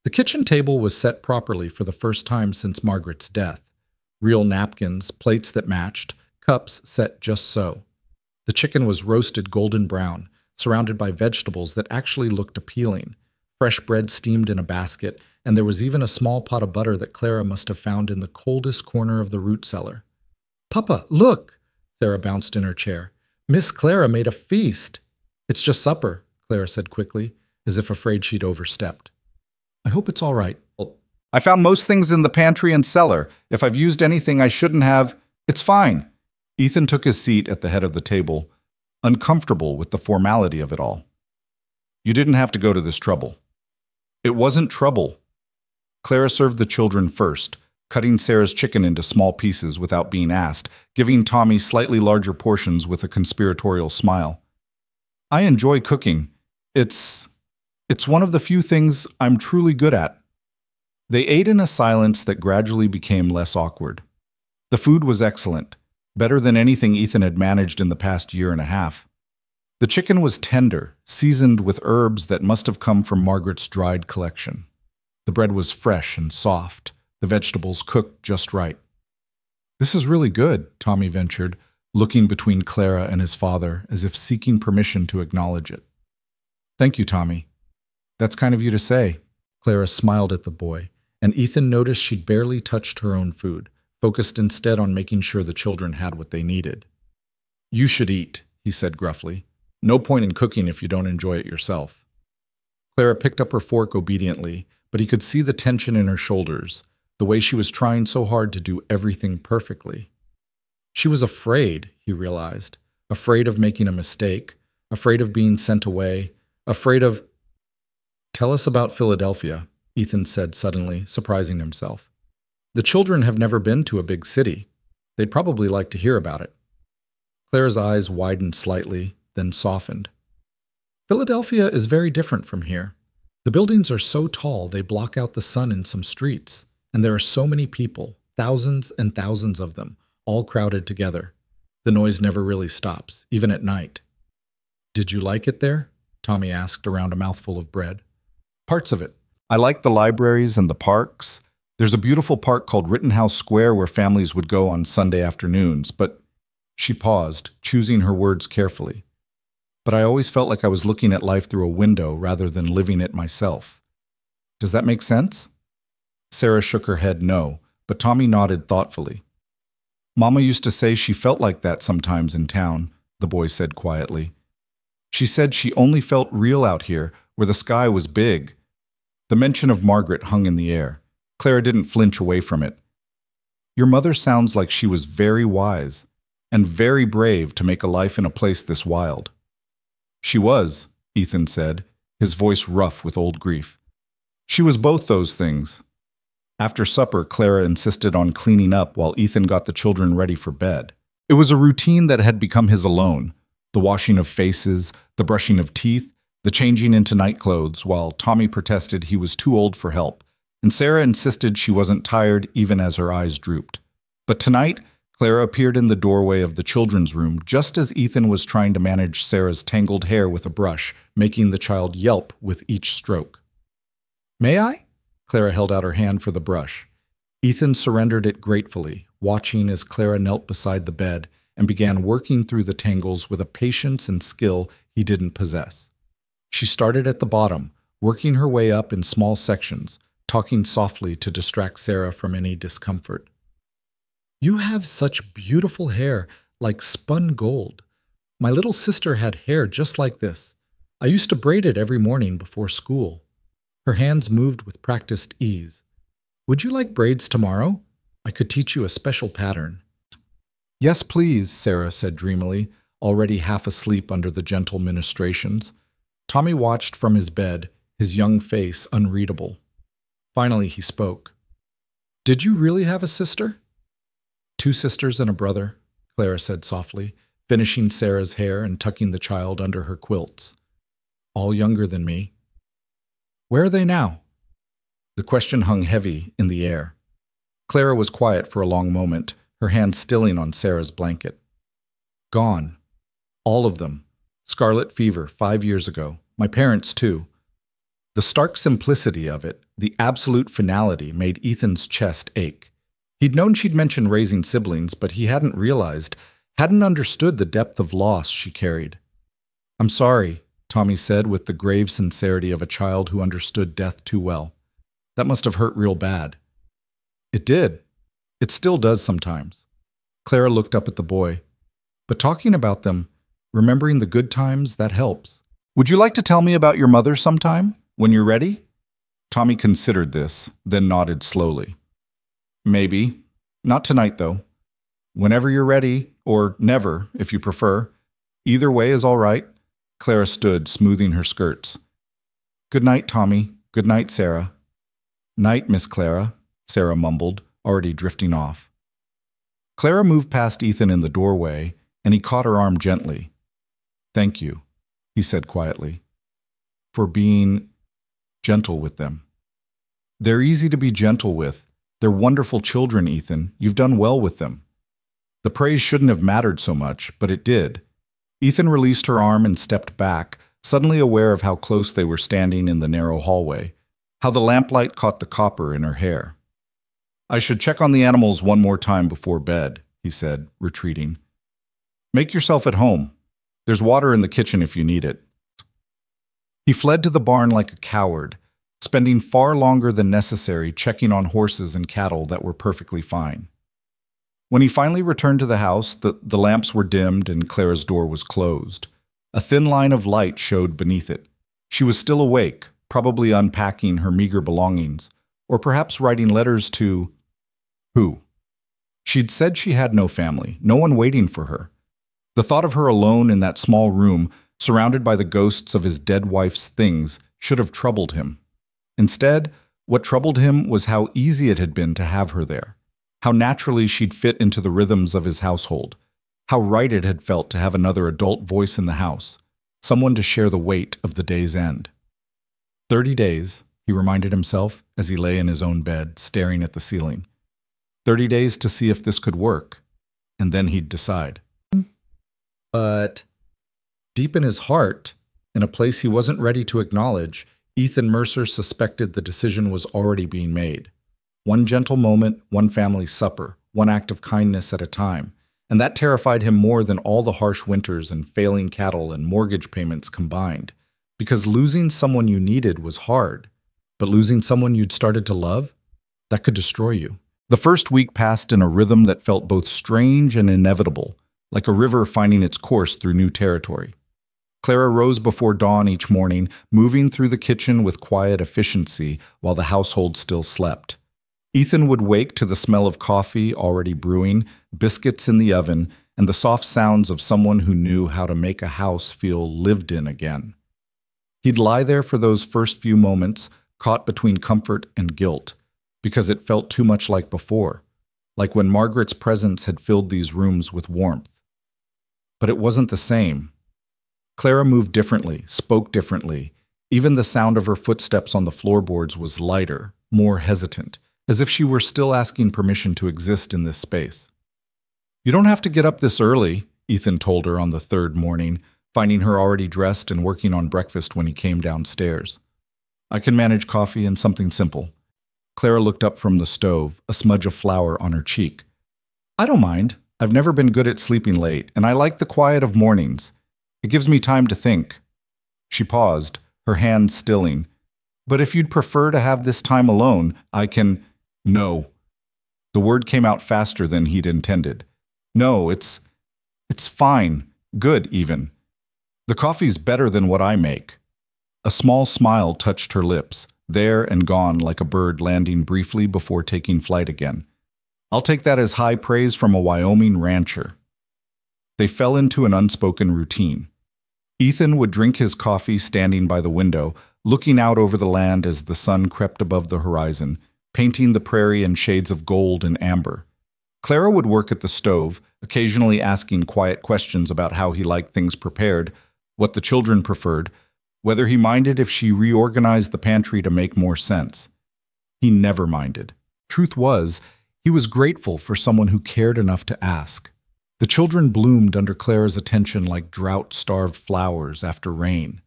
The kitchen table was set properly for the first time since Margaret's death. Real napkins, plates that matched, cups set just so. The chicken was roasted golden brown, surrounded by vegetables that actually looked appealing. Fresh bread steamed in a basket, and there was even a small pot of butter that Clara must have found in the coldest corner of the root cellar. "Papa, look!" Sarah bounced in her chair. "Miss Clara made a feast." "It's just supper," Clara said quickly, as if afraid she'd overstepped. "I hope it's all right." "I found most things in the pantry and cellar. If I've used anything I shouldn't have, it's fine." Ethan took his seat at the head of the table, uncomfortable with the formality of it all. "You didn't have to go to this trouble." "It wasn't trouble." Clara served the children first, cutting Sarah's chicken into small pieces without being asked, giving Tommy slightly larger portions with a conspiratorial smile. "I enjoy cooking. It's one of the few things I'm truly good at." They ate in a silence that gradually became less awkward. The food was excellent, better than anything Ethan had managed in the past year and a half. The chicken was tender, seasoned with herbs that must have come from Margaret's dried collection. The bread was fresh and soft, the vegetables cooked just right. "This is really good," Tommy ventured, looking between Clara and his father as if seeking permission to acknowledge it. "Thank you, Tommy. That's kind of you to say." Clara smiled at the boy, and Ethan noticed she'd barely touched her own food, focused instead on making sure the children had what they needed. "You should eat," he said gruffly. "No point in cooking if you don't enjoy it yourself." Clara picked up her fork obediently, but he could see the tension in her shoulders, the way she was trying so hard to do everything perfectly. She was afraid, he realized, afraid of making a mistake, afraid of being sent away, afraid of... "Tell us about Philadelphia," Ethan said suddenly, surprising himself. "The children have never been to a big city. They'd probably like to hear about it." Clara's eyes widened slightly, then softened. "Philadelphia is very different from here. The buildings are so tall they block out the sun in some streets, and there are so many people, thousands and thousands of them, all crowded together. The noise never really stops, even at night." "Did you like it there?" Tommy asked around a mouthful of bread. "Parts of it. I liked the libraries and the parks. There's a beautiful park called Rittenhouse Square where families would go on Sunday afternoons, but..." She paused, choosing her words carefully. "But I always felt like I was looking at life through a window rather than living it myself. Does that make sense?" Sarah shook her head no, but Tommy nodded thoughtfully. "Mama used to say she felt like that sometimes in town," the boy said quietly. "She said she only felt real out here, where the sky was big." The mention of Margaret hung in the air. Clara didn't flinch away from it. "Your mother sounds like she was very wise and very brave to make a life in a place this wild." "She was," Ethan said, his voice rough with old grief. "She was both those things." After supper, Clara insisted on cleaning up while Ethan got the children ready for bed. It was a routine that had become his alone. The washing of faces, the brushing of teeth, the changing into nightclothes, while Tommy protested he was too old for help, and Sarah insisted she wasn't tired even as her eyes drooped. But tonight, Clara appeared in the doorway of the children's room just as Ethan was trying to manage Sarah's tangled hair with a brush, making the child yelp with each stroke. "May I?" Clara held out her hand for the brush. Ethan surrendered it gratefully, watching as Clara knelt beside the bed and began working through the tangles with a patience and skill he didn't possess. She started at the bottom, working her way up in small sections, talking softly to distract Sarah from any discomfort. "You have such beautiful hair, like spun gold. My little sister had hair just like this. I used to braid it every morning before school." Her hands moved with practiced ease. "Would you like braids tomorrow? I could teach you a special pattern." "Yes, please," Sarah said dreamily, already half asleep under the gentle ministrations. Tommy watched from his bed, his young face unreadable. Finally he spoke. "Did you really have a sister?" "Two sisters and a brother," Clara said softly, finishing Sarah's hair and tucking the child under her quilts. "All younger than me." "Where are they now?" The question hung heavy in the air. Clara was quiet for a long moment, her hand stilling on Sarah's blanket. "Gone. All of them. Scarlet fever 5 years ago. My parents, too." The stark simplicity of it, the absolute finality, made Ethan's chest ache. He'd known she'd mentioned raising siblings, but he hadn't understood the depth of loss she carried. "I'm sorry," Tommy said with the grave sincerity of a child who understood death too well. "That must have hurt real bad." "It did. It still does sometimes." Clara looked up at the boy. "But talking about them, remembering the good times, that helps. Would you like to tell me about your mother sometime, when you're ready?" Tommy considered this, then nodded slowly. "Maybe. Not tonight, though. Whenever you're ready, or never, if you prefer. Either way is all right." Clara stood, smoothing her skirts. "Good night, Tommy. Good night, Sarah." "Night, Miss Clara," Sarah mumbled, already drifting off. Clara moved past Ethan in the doorway, and he caught her arm gently. "Thank you," he said quietly, "for being gentle with them. They're easy to be gentle with. They're wonderful children, Ethan. You've done well with them." The praise shouldn't have mattered so much, but it did. Ethan released her arm and stepped back, suddenly aware of how close they were standing in the narrow hallway, how the lamplight caught the copper in her hair. "I should check on the animals one more time before bed," he said, retreating. "Make yourself at home. There's water in the kitchen if you need it." He fled to the barn like a coward, spending far longer than necessary checking on horses and cattle that were perfectly fine. When he finally returned to the house, the lamps were dimmed and Clara's door was closed. A thin line of light showed beneath it. She was still awake, probably unpacking her meager belongings, or perhaps writing letters to... who? She'd said she had no family, no one waiting for her. The thought of her alone in that small room surrounded by the ghosts of his dead wife's things, should have troubled him. Instead, what troubled him was how easy it had been to have her there, how naturally she'd fit into the rhythms of his household, how right it had felt to have another adult voice in the house, someone to share the weight of the day's end. 30 days, he reminded himself as he lay in his own bed, staring at the ceiling. 30 days to see if this could work, and then he'd decide. But deep in his heart, in a place he wasn't ready to acknowledge, Ethan Mercer suspected the decision was already being made. One gentle moment, one family supper, one act of kindness at a time, and that terrified him more than all the harsh winters and failing cattle and mortgage payments combined, because losing someone you needed was hard, but losing someone you'd started to love, that could destroy you. The first week passed in a rhythm that felt both strange and inevitable, like a river finding its course through new territory. Clara rose before dawn each morning, moving through the kitchen with quiet efficiency while the household still slept. Ethan would wake to the smell of coffee already brewing, biscuits in the oven, and the soft sounds of someone who knew how to make a house feel lived in again. He'd lie there for those first few moments, caught between comfort and guilt, because it felt too much like before, like when Margaret's presence had filled these rooms with warmth. But it wasn't the same. Clara moved differently, spoke differently. Even the sound of her footsteps on the floorboards was lighter, more hesitant, as if she were still asking permission to exist in this space. "You don't have to get up this early," Ethan told her on the third morning, finding her already dressed and working on breakfast when he came downstairs. "I can manage coffee and something simple." Clara looked up from the stove, a smudge of flour on her cheek. "I don't mind. I've never been good at sleeping late, and I like the quiet of mornings. It gives me time to think." She paused, her hand stilling. "But if you'd prefer to have this time alone, I can—" "No." The word came out faster than he'd intended. "No, it's fine. Good, even. The coffee's better than what I make." A small smile touched her lips, there and gone like a bird landing briefly before taking flight again. "I'll take that as high praise from a Wyoming rancher." They fell into an unspoken routine. Ethan would drink his coffee standing by the window, looking out over the land as the sun crept above the horizon, painting the prairie in shades of gold and amber. Clara would work at the stove, occasionally asking quiet questions about how he liked things prepared, what the children preferred, whether he minded if she reorganized the pantry to make more sense. He never minded. Truth was, he was grateful for someone who cared enough to ask. The children bloomed under Clara's attention like drought-starved flowers after rain.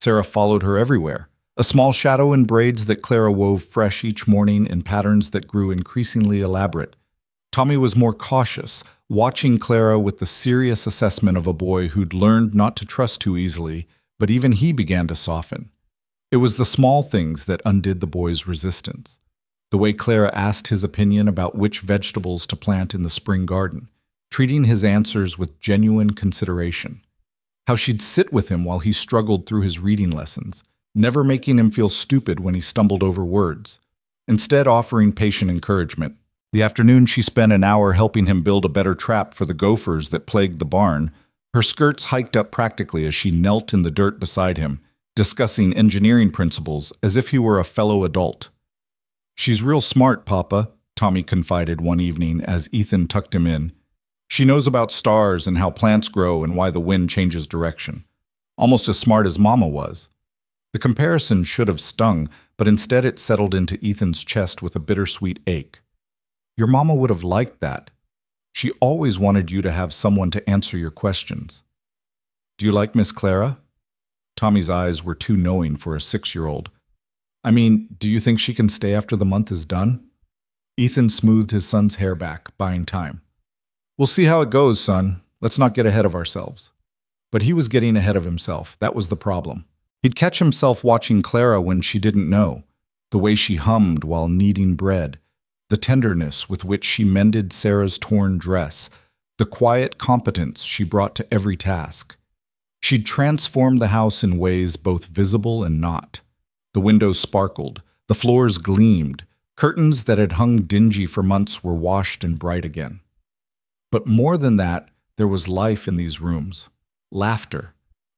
Sarah followed her everywhere, a small shadow in braids that Clara wove fresh each morning in patterns that grew increasingly elaborate. Tommy was more cautious, watching Clara with the serious assessment of a boy who'd learned not to trust too easily, but even he began to soften. It was the small things that undid the boy's resistance. The way Clara asked his opinion about which vegetables to plant in the spring garden, treating his answers with genuine consideration. How she'd sit with him while he struggled through his reading lessons, never making him feel stupid when he stumbled over words, instead offering patient encouragement. The afternoon she spent an hour helping him build a better trap for the gophers that plagued the barn, her skirts hiked up practically as she knelt in the dirt beside him, discussing engineering principles as if he were a fellow adult. "She's real smart, Papa," Tommy confided one evening as Ethan tucked him in. "She knows about stars and how plants grow and why the wind changes direction. Almost as smart as Mama was." The comparison should have stung, but instead it settled into Ethan's chest with a bittersweet ache. Your mama would have liked that. She always wanted you to have someone to answer your questions. "Do you like Miss Clara?" Tommy's eyes were too knowing for a 6-year-old. "I mean, do you think she can stay after the month is done?" Ethan smoothed his son's hair back, buying time. "We'll see how it goes, son. Let's not get ahead of ourselves." But he was getting ahead of himself. That was the problem. He'd catch himself watching Clara when she didn't know, the way she hummed while kneading bread, the tenderness with which she mended Sarah's torn dress, the quiet competence she brought to every task. She'd transformed the house in ways both visible and not. The windows sparkled, the floors gleamed, curtains that had hung dingy for months were washed and bright again. But more than that, there was life in these rooms. Laughter.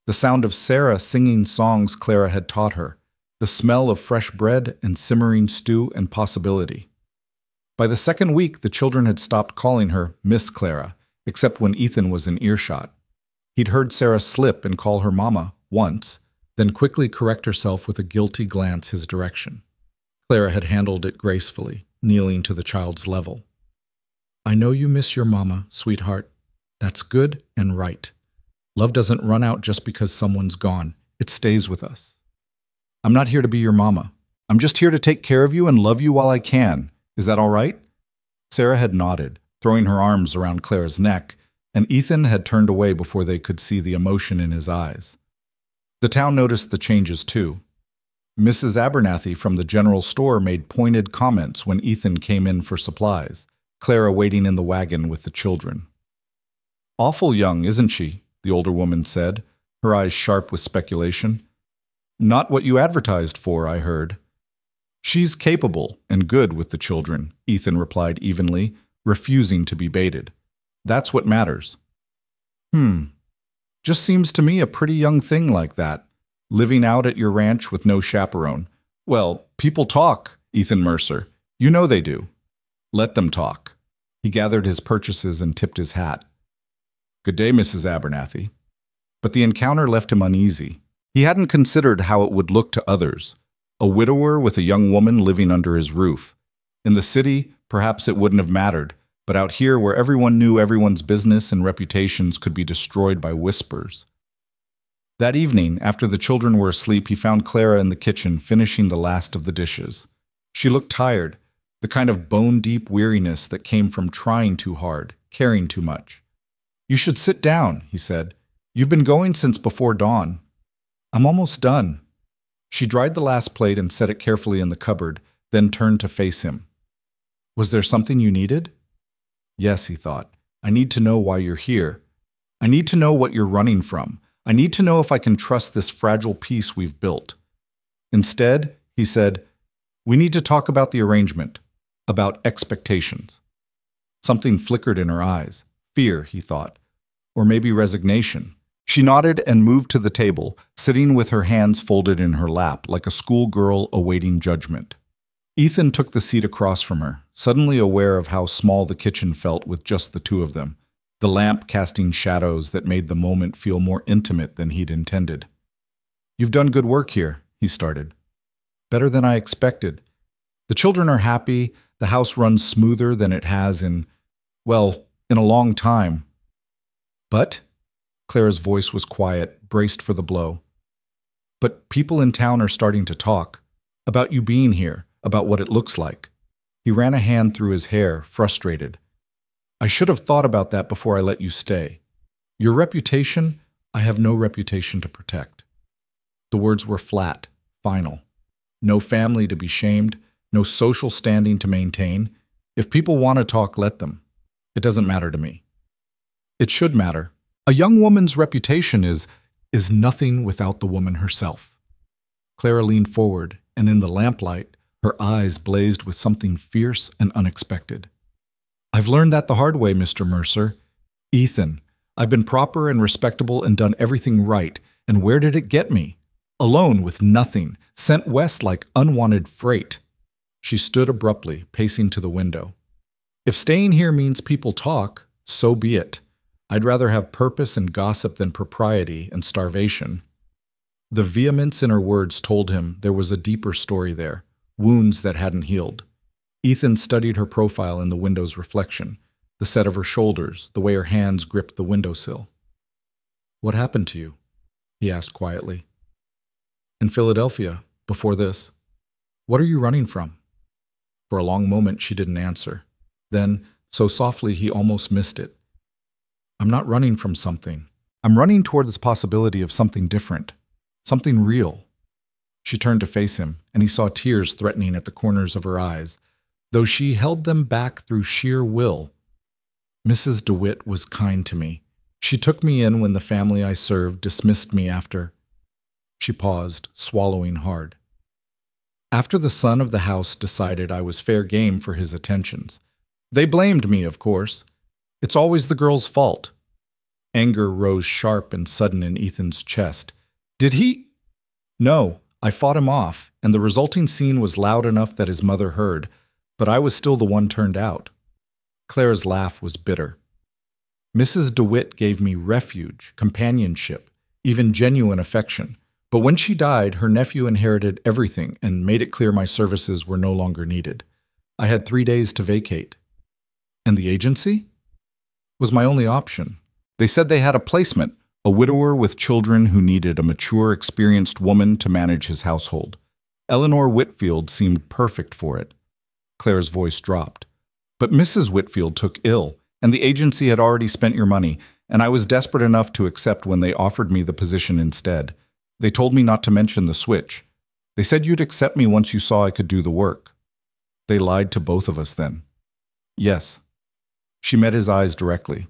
The sound of Sarah singing songs Clara had taught her, the smell of fresh bread and simmering stew and possibility. By the second week, the children had stopped calling her Miss Clara, except when Ethan was in earshot. He'd heard Sarah slip and call her Mama once, then quickly correct herself with a guilty glance his direction. Clara had handled it gracefully, kneeling to the child's level. "I know you miss your Mama, sweetheart. That's good and right. Love doesn't run out just because someone's gone. It stays with us. I'm not here to be your Mama. I'm just here to take care of you and love you while I can. Is that all right?" Sarah had nodded, throwing her arms around Clara's neck, and Ethan had turned away before they could see the emotion in his eyes. The town noticed the changes too. Mrs. Abernathy from the general store made pointed comments when Ethan came in for supplies, Clara waiting in the wagon with the children. "Awful young, isn't she?" the older woman said, her eyes sharp with speculation. "Not what you advertised for, I heard." "She's capable and good with the children," Ethan replied evenly, refusing to be baited. "That's what matters." Just seems to me a pretty young thing like that, living out at your ranch with no chaperone. Well, people talk, Ethan Mercer. You know they do. Let them talk." He gathered his purchases and tipped his hat. "Good day, Mrs. Abernathy." But the encounter left him uneasy. He hadn't considered how it would look to others. A widower with a young woman living under his roof. In the city, perhaps it wouldn't have mattered, but out here where everyone knew everyone's business and reputations could be destroyed by whispers. That evening, after the children were asleep, he found Clara in the kitchen finishing the last of the dishes. She looked tired, the kind of bone-deep weariness that came from trying too hard, caring too much. "You should sit down," he said. "You've been going since before dawn." "I'm almost done." She dried the last plate and set it carefully in the cupboard, then turned to face him. "Was there something you needed?" "Yes," he thought. "I need to know why you're here. I need to know what you're running from. I need to know if I can trust this fragile peace we've built." Instead, he said, "We need to talk about the arrangement, about expectations." Something flickered in her eyes. Fear, he thought, or maybe resignation. She nodded and moved to the table, sitting with her hands folded in her lap like a schoolgirl awaiting judgment. Ethan took the seat across from her, suddenly aware of how small the kitchen felt with just the two of them, the lamp casting shadows that made the moment feel more intimate than he'd intended. "You've done good work here," he started. "Better than I expected. The children are happy, the house runs smoother than it has in a long time." "But?" Clara's voice was quiet, braced for the blow. "But people in town are starting to talk. About you being here, about what it looks like." He ran a hand through his hair, frustrated. "I should have thought about that before I let you stay. Your reputation, I have no reputation to protect." The words were flat, final. No family to be shamed, no social standing to maintain. If people want to talk, let them. It doesn't matter to me. It should matter. A young woman's reputation is nothing without the woman herself. Clara leaned forward, and in the lamplight, her eyes blazed with something fierce and unexpected. "I've learned that the hard way, Mr. Mercer. Ethan, I've been proper and respectable and done everything right, and where did it get me? Alone with nothing, sent west like unwanted freight." She stood abruptly, pacing to the window. "If staying here means people talk, so be it. I'd rather have purpose and gossip than propriety and starvation." The vehemence in her words told him there was a deeper story there, wounds that hadn't healed. Ethan studied her profile in the window's reflection, the set of her shoulders, the way her hands gripped the windowsill. "What happened to you?" he asked quietly. "In Philadelphia, before this. What are you running from?" For a long moment she didn't answer. Then, so softly he almost missed it. "I'm not running from something. I'm running toward this possibility of something different, something real." She turned to face him, and he saw tears threatening at the corners of her eyes, though she held them back through sheer will. "Mrs. DeWitt was kind to me. She took me in when the family I served dismissed me after—" She paused, swallowing hard. "After the son of the house decided I was fair game for his attentions. They blamed me, of course. It's always the girl's fault. Anger rose sharp and sudden in Ethan's chest. Did he? No, I fought him off, and the resulting scene was loud enough that his mother heard, but I was still the one turned out. Clara's laugh was bitter. Mrs. DeWitt gave me refuge, companionship, even genuine affection. But when she died, her nephew inherited everything and made it clear my services were no longer needed. I had 3 days to vacate. And the agency? Was my only option. They said they had a placement, a widower with children who needed a mature, experienced woman to manage his household. Eleanor Whitfield seemed perfect for it. Clara's voice dropped. But Mrs. Whitfield took ill, and the agency had already spent your money, and I was desperate enough to accept when they offered me the position instead. They told me not to mention the switch. They said you'd accept me once you saw I could do the work. They lied to both of us then. Yes. She met his eyes directly.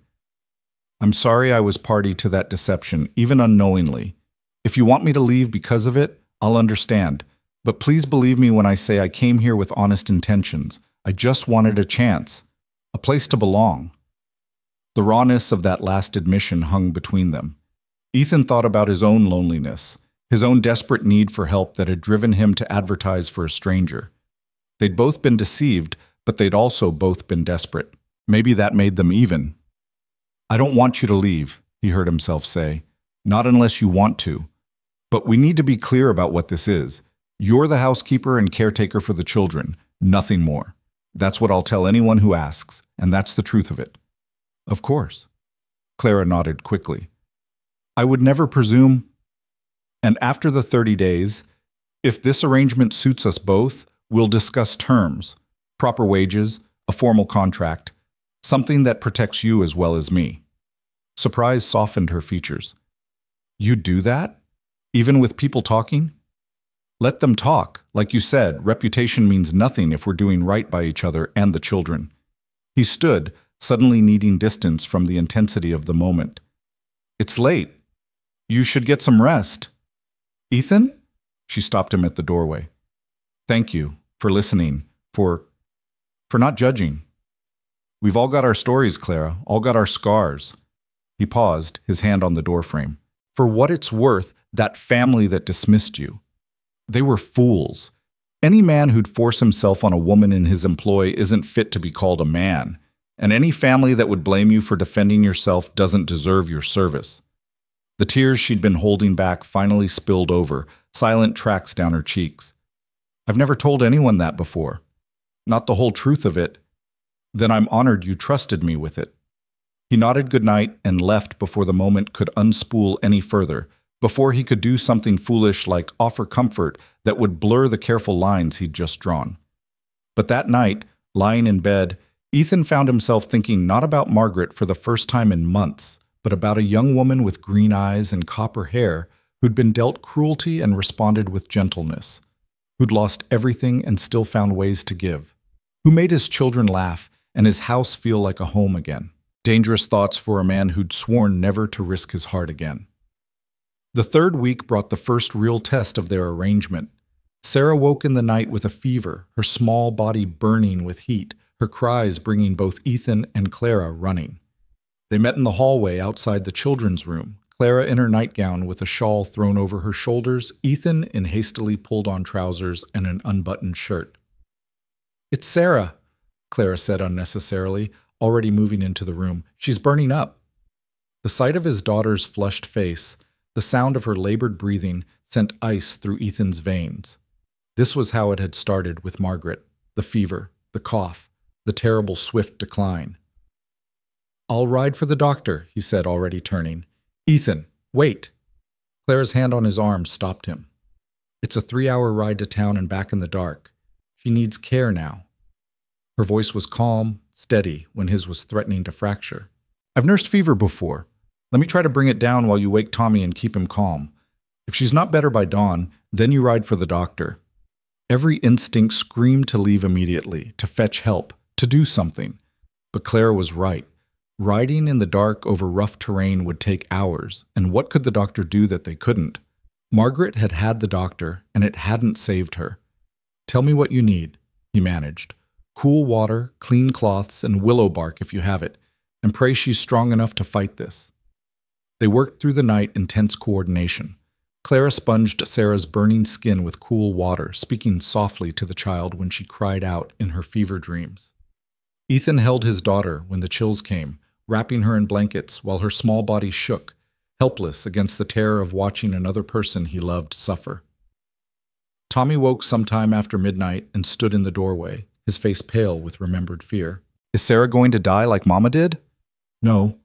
I'm sorry I was party to that deception, even unknowingly. If you want me to leave because of it, I'll understand. But please believe me when I say I came here with honest intentions. I just wanted a chance, a place to belong. The rawness of that last admission hung between them. Ethan thought about his own loneliness, his own desperate need for help that had driven him to advertise for a stranger. They'd both been deceived, but they'd also both been desperate. Maybe that made them even. I don't want you to leave, he heard himself say. Not unless you want to. But we need to be clear about what this is. You're the housekeeper and caretaker for the children, nothing more. That's what I'll tell anyone who asks, and that's the truth of it. Of course. Clara nodded quickly. I would never presume. And after the 30 days, if this arrangement suits us both, we'll discuss terms, proper wages, a formal contract, something that protects you as well as me. Surprise softened her features. You do that? Even with people talking? Let them talk. Like you said, reputation means nothing if we're doing right by each other and the children. He stood, suddenly needing distance from the intensity of the moment. It's late. You should get some rest. Ethan? She stopped him at the doorway. Thank you for listening, for not judging. We've all got our stories, Clara, all got our scars. He paused, his hand on the doorframe. For what it's worth, that family that dismissed you. They were fools. Any man who'd force himself on a woman in his employ isn't fit to be called a man. And any family that would blame you for defending yourself doesn't deserve your service. The tears she'd been holding back finally spilled over, silent tracks down her cheeks. I've never told anyone that before. Not the whole truth of it. Then I'm honored you trusted me with it. He nodded goodnight and left before the moment could unspool any further, before he could do something foolish like offer comfort that would blur the careful lines he'd just drawn. But that night, lying in bed, Ethan found himself thinking not about Margaret for the first time in months, but about a young woman with green eyes and copper hair who'd been dealt cruelty and responded with gentleness, who'd lost everything and still found ways to give, who made his children laugh and his house feel like a home again. Dangerous thoughts for a man who'd sworn never to risk his heart again. The third week brought the first real test of their arrangement. Sarah woke in the night with a fever, her small body burning with heat, her cries bringing both Ethan and Clara running. They met in the hallway outside the children's room, Clara in her nightgown with a shawl thrown over her shoulders, Ethan in hastily pulled-on trousers and an unbuttoned shirt. It's Sarah, Clara said unnecessarily, already moving into the room. She's burning up. The sight of his daughter's flushed face, the sound of her labored breathing, sent ice through Ethan's veins. This was how it had started with Margaret, the fever, the cough, the terrible swift decline. I'll ride for the doctor, he said, already turning. Ethan, wait. Clara's hand on his arm stopped him. It's a 3-hour ride to town and back in the dark. She needs care now. Her voice was calm, steady, when his was threatening to fracture. I've nursed fever before. Let me try to bring it down while you wake Tommy and keep him calm. If she's not better by dawn, then you ride for the doctor. Every instinct screamed to leave immediately, to fetch help, to do something. But Clara was right. Riding in the dark over rough terrain would take hours, and what could the doctor do that they couldn't? Margaret had had the doctor, and it hadn't saved her. Tell me what you need, he managed. Cool water, clean cloths, and willow bark if you have it, and pray she's strong enough to fight this. They worked through the night in tense coordination. Clara sponged Sarah's burning skin with cool water, speaking softly to the child when she cried out in her fever dreams. Ethan held his daughter when the chills came, wrapping her in blankets while her small body shook, helpless against the terror of watching another person he loved suffer. Tommy woke sometime after midnight and stood in the doorway, his face pale with remembered fear. "Is Sarah going to die like Mama did?" "No,"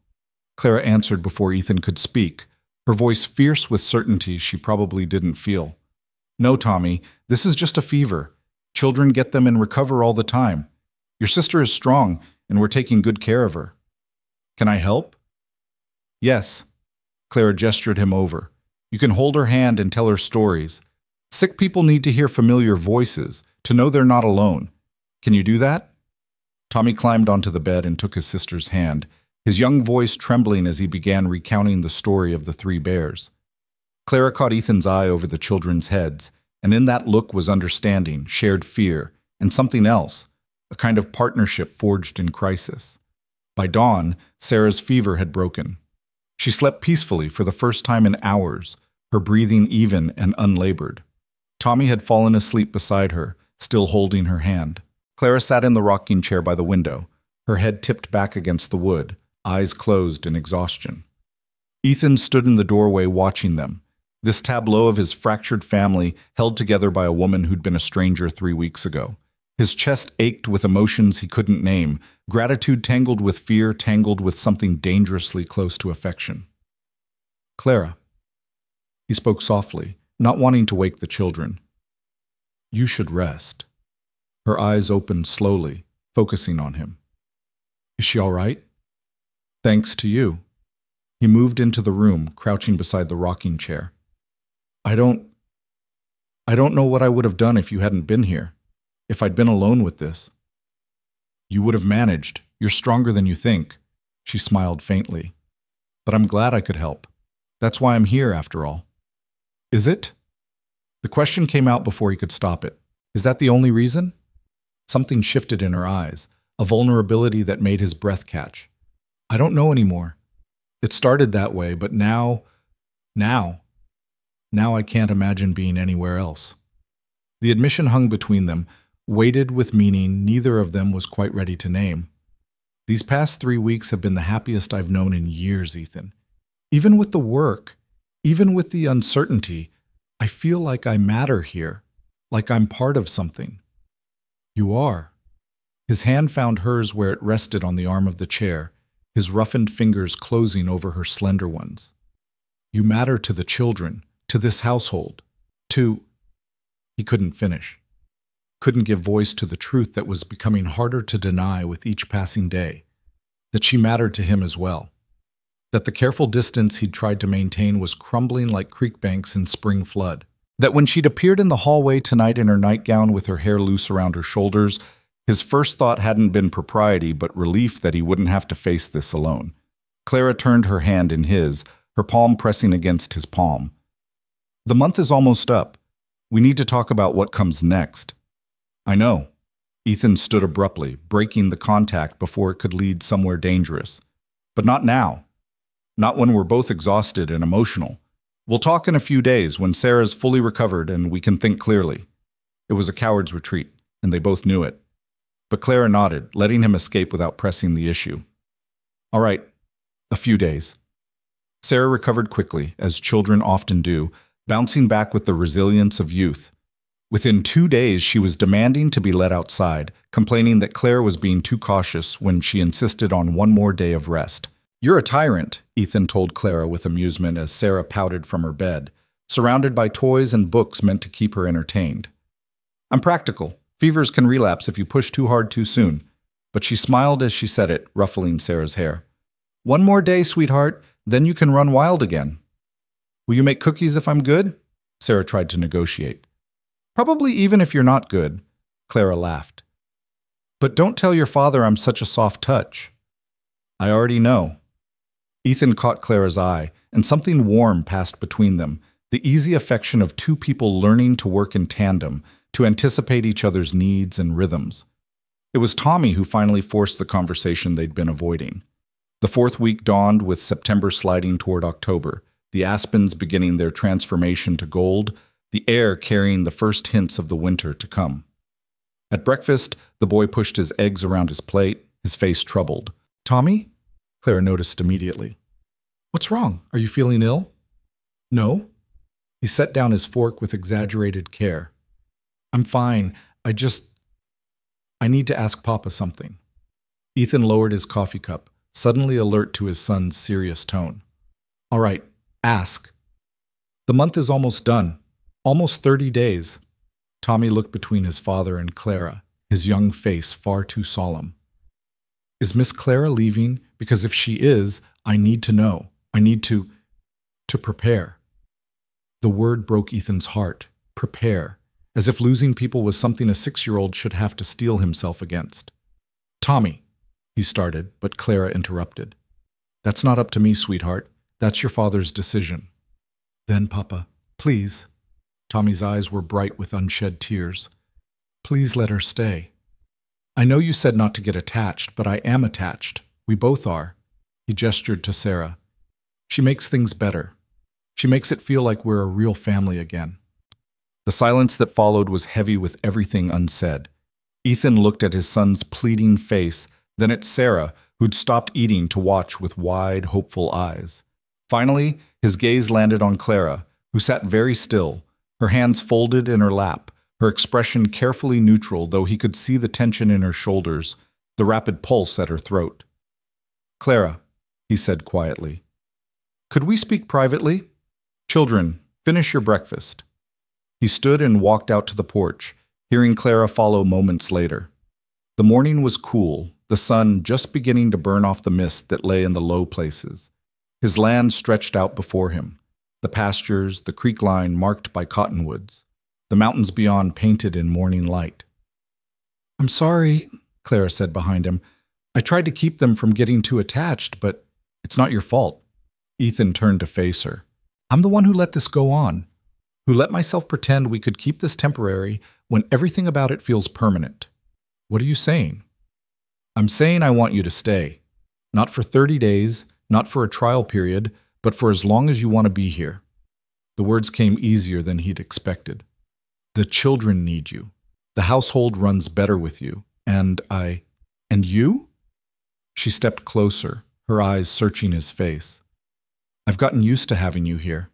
Clara answered before Ethan could speak, her voice fierce with certainty she probably didn't feel. "No, Tommy, this is just a fever. Children get them and recover all the time. Your sister is strong, and we're taking good care of her. Can I help?" "Yes." Clara gestured him over. "You can hold her hand and tell her stories. Sick people need to hear familiar voices, to know they're not alone. Can you do that?" Tommy climbed onto the bed and took his sister's hand, his young voice trembling as he began recounting the story of the three bears. Clara caught Ethan's eye over the children's heads, and in that look was understanding, shared fear, and something else, a kind of partnership forged in crisis. By dawn, Sarah's fever had broken. She slept peacefully for the first time in hours, her breathing even and unlabored. Tommy had fallen asleep beside her, still holding her hand. Clara sat in the rocking chair by the window, her head tipped back against the wood, eyes closed in exhaustion. Ethan stood in the doorway watching them, this tableau of his fractured family held together by a woman who'd been a stranger 3 weeks ago. His chest ached with emotions he couldn't name, gratitude tangled with fear, tangled with something dangerously close to affection. "Clara," he spoke softly, not wanting to wake the children. "You should rest." Her eyes opened slowly, focusing on him. "Is she all right?" "Thanks to you." He moved into the room, crouching beside the rocking chair. I don't know what I would have done if you hadn't been here, if I'd been alone with this." "You would have managed. You're stronger than you think." She smiled faintly. "But I'm glad I could help. That's why I'm here, after all." "Is it?" The question came out before he could stop it. "Is that the only reason?" Something shifted in her eyes, a vulnerability that made his breath catch. "I don't know anymore. It started that way, but now I can't imagine being anywhere else." The admission hung between them, weighted with meaning neither of them was quite ready to name. "These past 3 weeks have been the happiest I've known in years, Ethan. Even with the work, even with the uncertainty, I feel like I matter here, like I'm part of something." "You are." His hand found hers where it rested on the arm of the chair, his roughened fingers closing over her slender ones. "You matter to the children, to this household, to—" He couldn't finish. Couldn't give voice to the truth that was becoming harder to deny with each passing day, that she mattered to him as well, that the careful distance he'd tried to maintain was crumbling like creek banks in spring flood, that when she'd appeared in the hallway tonight in her nightgown with her hair loose around her shoulders, his first thought hadn't been propriety but relief that he wouldn't have to face this alone. Clara turned her hand in his, her palm pressing against his palm. "The month is almost up. We need to talk about what comes next." "I know." Ethan stood abruptly, breaking the contact before it could lead somewhere dangerous. "But not now. Not when we're both exhausted and emotional. We'll talk in a few days when Sarah's fully recovered and we can think clearly." It was a coward's retreat, and they both knew it. But Clara nodded, letting him escape without pressing the issue. "All right, a few days." Sarah recovered quickly, as children often do, bouncing back with the resilience of youth. Within 2 days, she was demanding to be let outside, complaining that Claire was being too cautious when she insisted on one more day of rest. "You're a tyrant," Ethan told Clara with amusement as Sarah pouted from her bed, surrounded by toys and books meant to keep her entertained. "I'm practical. Fevers can relapse if you push too hard too soon." But she smiled as she said it, ruffling Sarah's hair. "One more day, sweetheart, then you can run wild again." "Will you make cookies if I'm good?" Sarah tried to negotiate. "Probably even if you're not good," Clara laughed. "But don't tell your father I'm such a soft touch." "I already know." Ethan caught Clara's eye, and something warm passed between them, the easy affection of two people learning to work in tandem, to anticipate each other's needs and rhythms. It was Tommy who finally forced the conversation they'd been avoiding. The fourth week dawned with September sliding toward October, the aspens beginning their transformation to gold, the air carrying the first hints of the winter to come. At breakfast, the boy pushed his eggs around his plate, his face troubled. "Tommy?" Clara noticed immediately. "What's wrong? Are you feeling ill?" "No." He set down his fork with exaggerated care. "I'm fine. I need to ask Papa something." Ethan lowered his coffee cup, suddenly alert to his son's serious tone. "All right, ask." "The month is almost done. Almost 30 days. Tommy looked between his father and Clara, his young face far too solemn. "Is Miss Clara leaving? Because if she is, I need to know. I need to prepare." The word broke Ethan's heart. Prepare. As if losing people was something a 6-year-old should have to steel himself against. "Tommy," he started, but Clara interrupted. "That's not up to me, sweetheart. That's your father's decision." "Then, Papa, please." Tommy's eyes were bright with unshed tears. "Please let her stay. I know you said not to get attached, but I am attached. We both are." He gestured to Sarah. "She makes things better. She makes it feel like we're a real family again." The silence that followed was heavy with everything unsaid. Ethan looked at his son's pleading face, then at Sarah, who'd stopped eating to watch with wide, hopeful eyes. Finally, his gaze landed on Clara, who sat very still, her hands folded in her lap, her expression carefully neutral, though he could see the tension in her shoulders, the rapid pulse at her throat. "Clara," he said quietly, "could we speak privately? Children, finish your breakfast." He stood and walked out to the porch, hearing Clara follow moments later. The morning was cool, the sun just beginning to burn off the mist that lay in the low places. His land stretched out before him, the pastures, the creek line marked by cottonwoods, the mountains beyond painted in morning light. "I'm sorry," Clara said behind him. "I tried to keep them from getting too attached, but it's not your fault." Ethan turned to face her. "I'm the one who let this go on, who let myself pretend we could keep this temporary when everything about it feels permanent." "What are you saying?" "I'm saying I want you to stay. Not for 30 days, not for a trial period, but for as long as you want to be here." The words came easier than he'd expected. "The children need you. The household runs better with you. And you?" She stepped closer, her eyes searching his face. "I've gotten used to having you here,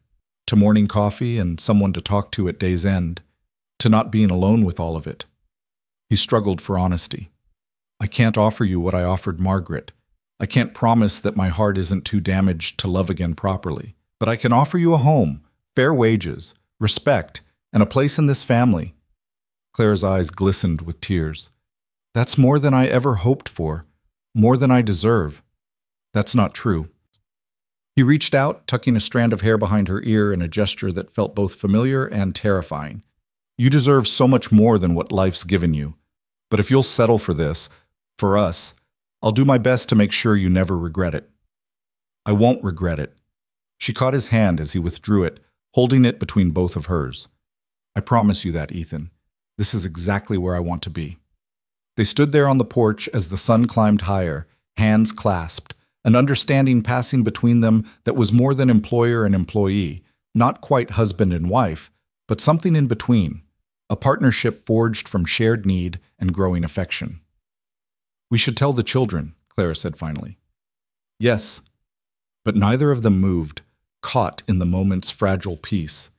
to morning coffee and someone to talk to at day's end, to not being alone with all of it." He struggled for honesty. "I can't offer you what I offered Margaret. I can't promise that my heart isn't too damaged to love again properly. But I can offer you a home, fair wages, respect, and a place in this family." Clara's eyes glistened with tears. "That's more than I ever hoped for, more than I deserve." "That's not true." He reached out, tucking a strand of hair behind her ear in a gesture that felt both familiar and terrifying. "You deserve so much more than what life's given you. But if you'll settle for this, for us, I'll do my best to make sure you never regret it." "I won't regret it." She caught his hand as he withdrew it, holding it between both of hers. "I promise you that, Ethan. This is exactly where I want to be." They stood there on the porch as the sun climbed higher, hands clasped, an understanding passing between them that was more than employer and employee, not quite husband and wife, but something in between, a partnership forged from shared need and growing affection. "We should tell the children," Clara said finally. "Yes." But neither of them moved, caught in the moment's fragile peace.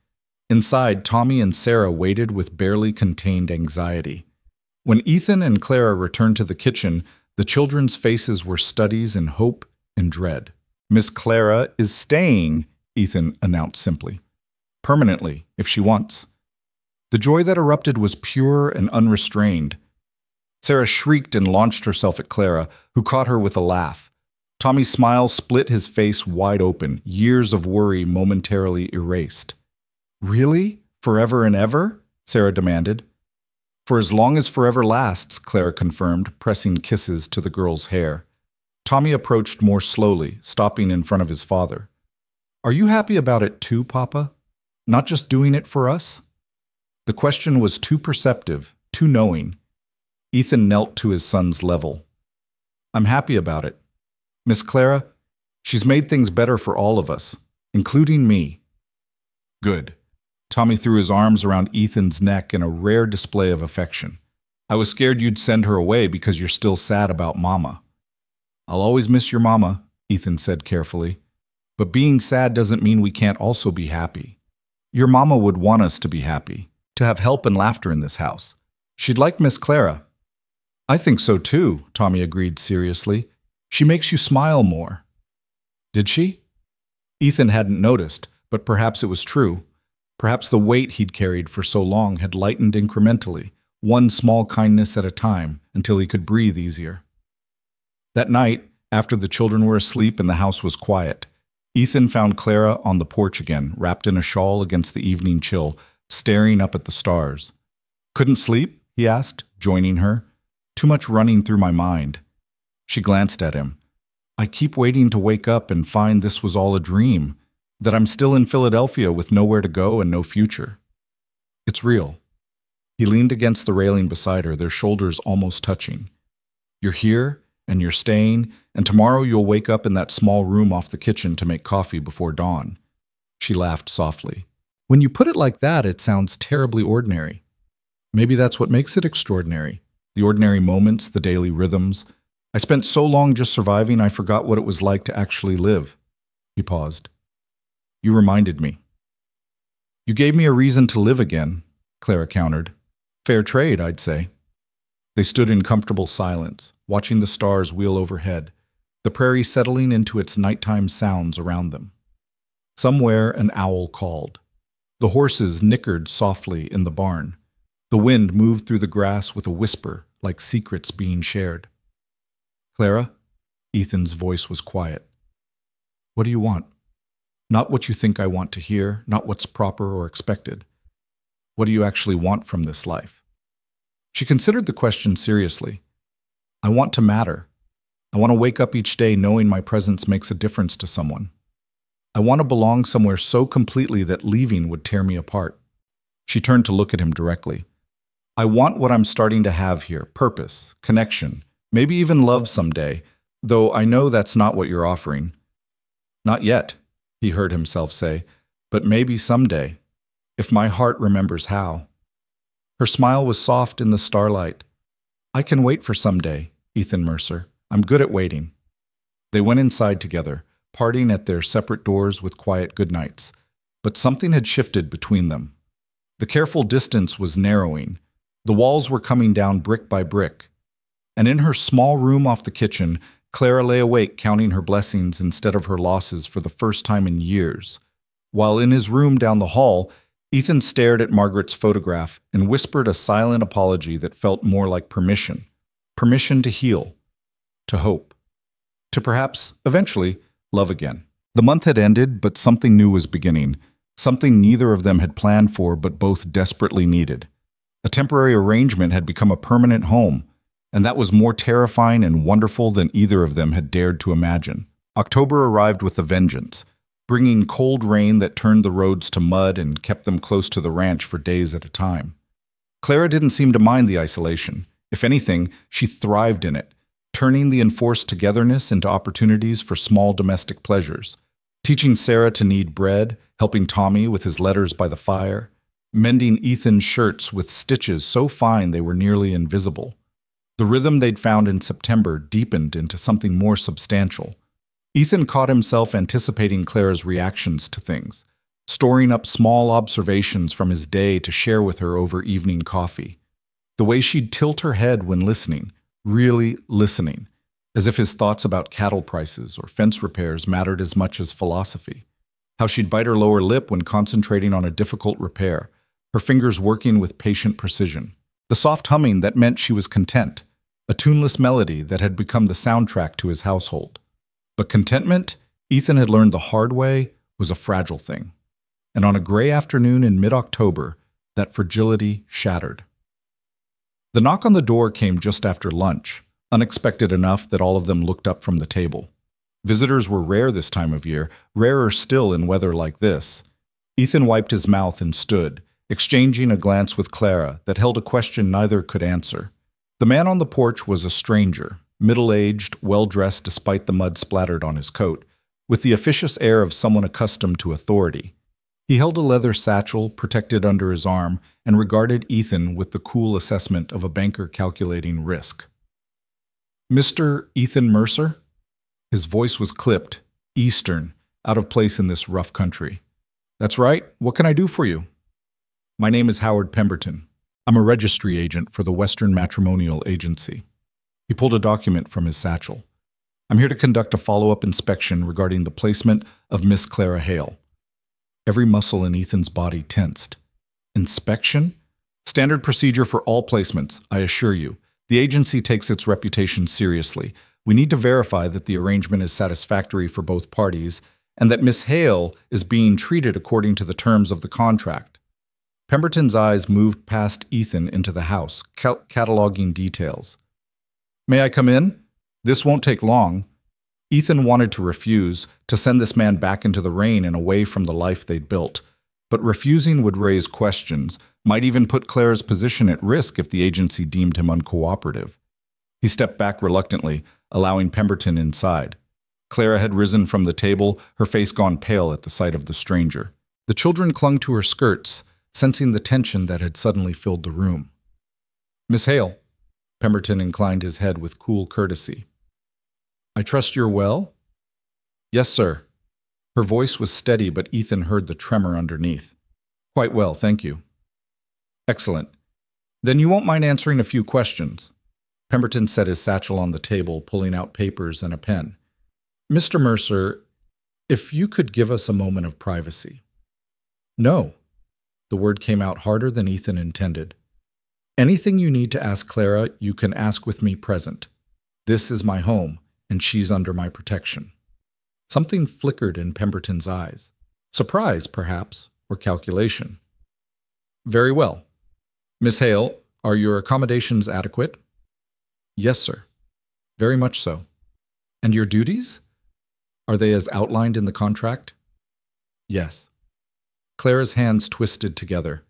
Inside, Tommy and Sarah waited with barely contained anxiety. When Ethan and Clara returned to the kitchen, the children's faces were studies in hope and dread. "Miss Clara is staying," Ethan announced simply. "Permanently, if she wants." The joy that erupted was pure and unrestrained. Sarah shrieked and launched herself at Clara, who caught her with a laugh. Tommy's smile split his face wide open, years of worry momentarily erased. "Really? Forever and ever?" Sarah demanded. "For as long as forever lasts," Clara confirmed, pressing kisses to the girl's hair. Tommy approached more slowly, stopping in front of his father. "Are you happy about it too, Papa? Not just doing it for us?" The question was too perceptive, too knowing. Ethan knelt to his son's level. "I'm happy about it. Miss Clara, she's made things better for all of us, including me. Good. Tommy threw his arms around Ethan's neck in a rare display of affection. I was scared you'd send her away because you're still sad about Mama. I'll always miss your Mama, Ethan said carefully. But being sad doesn't mean we can't also be happy. Your Mama would want us to be happy, to have help and laughter in this house. She'd like Miss Clara. I think so too, Tommy agreed seriously. She makes you smile more. Did she? Ethan hadn't noticed, but perhaps it was true. Perhaps the weight he'd carried for so long had lightened incrementally, one small kindness at a time, until he could breathe easier. That night, after the children were asleep and the house was quiet, Ethan found Clara on the porch again, wrapped in a shawl against the evening chill, staring up at the stars. Couldn't sleep? He asked, joining her. Too much running through my mind. She glanced at him. I keep waiting to wake up and find this was all a dream, that I'm still in Philadelphia with nowhere to go and no future. It's real. He leaned against the railing beside her, their shoulders almost touching. You're here, and you're staying, and tomorrow you'll wake up in that small room off the kitchen to make coffee before dawn. She laughed softly. When you put it like that, it sounds terribly ordinary. Maybe that's what makes it extraordinary. The ordinary moments, the daily rhythms. I spent so long just surviving, I forgot what it was like to actually live. He paused. You reminded me. You gave me a reason to live again, Clara countered. Fair trade, I'd say. They stood in comfortable silence, watching the stars wheel overhead, the prairie settling into its nighttime sounds around them. Somewhere an owl called. The horses nickered softly in the barn. The wind moved through the grass with a whisper, like secrets being shared. Clara? Ethan's voice was quiet. What do you want? Not what you think I want to hear, not what's proper or expected. What do you actually want from this life? She considered the question seriously. I want to matter. I want to wake up each day knowing my presence makes a difference to someone. I want to belong somewhere so completely that leaving would tear me apart. She turned to look at him directly. I want what I'm starting to have here, purpose, connection, maybe even love someday, though I know that's not what you're offering. Not yet, he heard himself say, but maybe someday, if my heart remembers how. Her smile was soft in the starlight. I can wait for someday, Ethan Mercer. I'm good at waiting. They went inside together, parting at their separate doors with quiet goodnights. But something had shifted between them. The careful distance was narrowing. The walls were coming down brick by brick. And in her small room off the kitchen, Clara lay awake counting her blessings instead of her losses for the first time in years. While in his room down the hall, Ethan stared at Margaret's photograph and whispered a silent apology that felt more like permission. Permission to heal, to hope, to perhaps, eventually, love again. The month had ended, but something new was beginning, something neither of them had planned for but both desperately needed. A temporary arrangement had become a permanent home, and that was more terrifying and wonderful than either of them had dared to imagine. October arrived with a vengeance, bringing cold rain that turned the roads to mud and kept them close to the ranch for days at a time. Clara didn't seem to mind the isolation. If anything, she thrived in it, turning the enforced togetherness into opportunities for small domestic pleasures, teaching Sarah to knead bread, helping Tommy with his letters by the fire, mending Ethan's shirts with stitches so fine they were nearly invisible. The rhythm they'd found in September deepened into something more substantial. Ethan caught himself anticipating Clara's reactions to things, storing up small observations from his day to share with her over evening coffee. The way she'd tilt her head when listening, really listening, as if his thoughts about cattle prices or fence repairs mattered as much as philosophy. How she'd bite her lower lip when concentrating on a difficult repair, her fingers working with patient precision. The soft humming that meant she was content, a tuneless melody that had become the soundtrack to his household. But contentment, Ethan had learned the hard way, was a fragile thing. And on a gray afternoon in mid-October, that fragility shattered. The knock on the door came just after lunch, unexpected enough that all of them looked up from the table. Visitors were rare this time of year, rarer still in weather like this. Ethan wiped his mouth and stood, exchanging a glance with Clara that held a question neither could answer. The man on the porch was a stranger, middle-aged, well-dressed despite the mud splattered on his coat, with the officious air of someone accustomed to authority. He held a leather satchel protected under his arm and regarded Ethan with the cool assessment of a banker calculating risk. "Mr. Ethan Mercer?" His voice was clipped, Eastern, out of place in this rough country. "That's right. What can I do for you?" "My name is Howard Pemberton. I'm a registry agent for the Western Matrimonial Agency." He pulled a document from his satchel. "I'm here to conduct a follow-up inspection regarding the placement of Miss Clara Hale." Every muscle in Ethan's body tensed. "Inspection? Standard procedure for all placements, I assure you. The agency takes its reputation seriously. We need to verify that the arrangement is satisfactory for both parties and that Miss Hale is being treated according to the terms of the contract." Pemberton's eyes moved past Ethan into the house, cataloging details. "May I come in? This won't take long." Ethan wanted to refuse, to send this man back into the rain and away from the life they'd built. But refusing would raise questions, might even put Clara's position at risk if the agency deemed him uncooperative. He stepped back reluctantly, allowing Pemberton inside. Clara had risen from the table, her face gone pale at the sight of the stranger. The children clung to her skirts, sensing the tension that had suddenly filled the room. "Miss Hale," Pemberton inclined his head with cool courtesy. "I trust you're well?" "Yes, sir." Her voice was steady, but Ethan heard the tremor underneath. "Quite well, thank you." "Excellent. Then you won't mind answering a few questions." Pemberton set his satchel on the table, pulling out papers and a pen. "Mr. Mercer, if you could give us a moment of privacy." "No." The word came out harder than Ethan intended. "Anything you need to ask Clara, you can ask with me present. This is my home, and she's under my protection." Something flickered in Pemberton's eyes. Surprise, perhaps, or calculation. "Very well. Miss Hale, are your accommodations adequate?" "Yes, sir. Very much so." "And your duties? Are they as outlined in the contract?" "Yes." Clara's hands twisted together.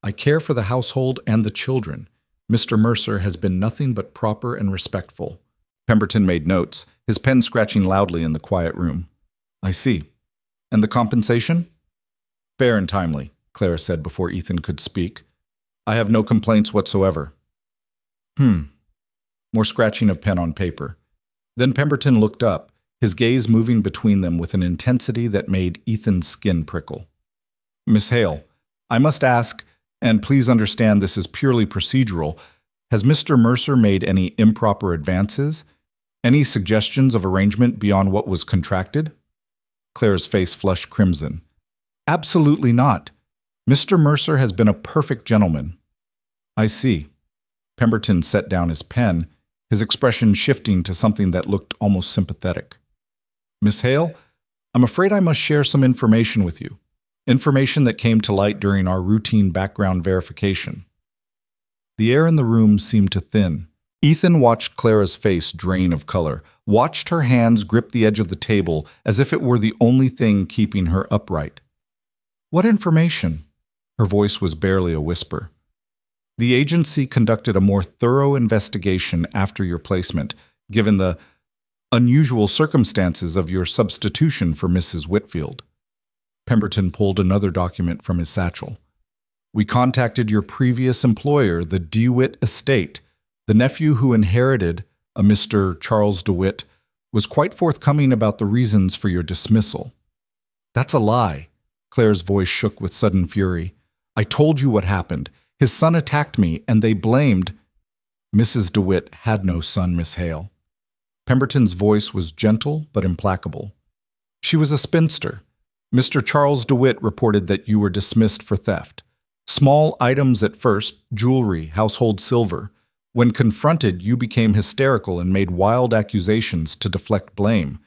"I care for the household and the children. Mr. Mercer has been nothing but proper and respectful." Pemberton made notes, his pen scratching loudly in the quiet room. "I see. And the compensation?" "Fair and timely," Clara said before Ethan could speak. "I have no complaints whatsoever." More scratching of pen on paper. Then Pemberton looked up, his gaze moving between them with an intensity that made Ethan's skin prickle. "Miss Hale, I must ask, and please understand this is purely procedural, has Mr. Mercer made any improper advances? Any suggestions of arrangement beyond what was contracted?" Clara's face flushed crimson. "Absolutely not. Mr. Mercer has been a perfect gentleman." "I see." Pemberton set down his pen, his expression shifting to something that looked almost sympathetic. "Miss Hale, I'm afraid I must share some information with you. Information that came to light during our routine background verification." The air in the room seemed to thin. Ethan watched Clara's face drain of color, watched her hands grip the edge of the table as if it were the only thing keeping her upright. "What information?" Her voice was barely a whisper. "The agency conducted a more thorough investigation after your placement, given the unusual circumstances of your substitution for Mrs. Whitfield." Pemberton pulled another document from his satchel. "We contacted your previous employer, the DeWitt estate. The nephew who inherited, a Mr. Charles DeWitt, was quite forthcoming about the reasons for your dismissal." "That's a lie." Clara's voice shook with sudden fury. "I told you what happened. His son attacked me, and they blamed—" "Mrs. DeWitt had no son, Miss Hale." Pemberton's voice was gentle but implacable. "She was a spinster. Mr. Charles DeWitt reported that you were dismissed for theft. Small items at first, jewelry, household silver. When confronted, you became hysterical and made wild accusations to deflect blame."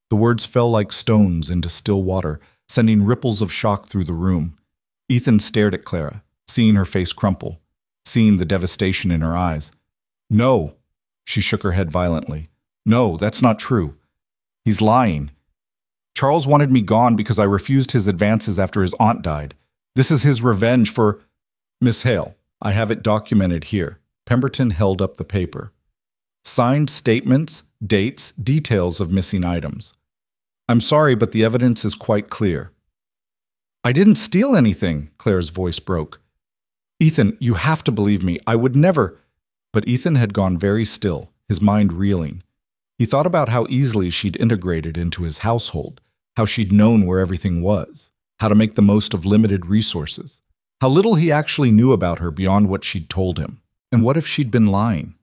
The words fell like stones into still water, sending ripples of shock through the room. Ethan stared at Clara, seeing her face crumple, seeing the devastation in her eyes. "No," she shook her head violently. "No, that's not true. He's lying. Charles wanted me gone because I refused his advances after his aunt died. This is his revenge for—" "Miss Hale, I have it documented here." Pemberton held up the paper. Signed statements, dates, details of missing items. I'm sorry, but the evidence is quite clear. I didn't steal anything, Claire's voice broke. Ethan, you have to believe me. I would never. But Ethan had gone very still, his mind reeling. He thought about how easily she'd integrated into his household, how she'd known where everything was, how to make the most of limited resources, how little he actually knew about her beyond what she'd told him. And what if she'd been lying?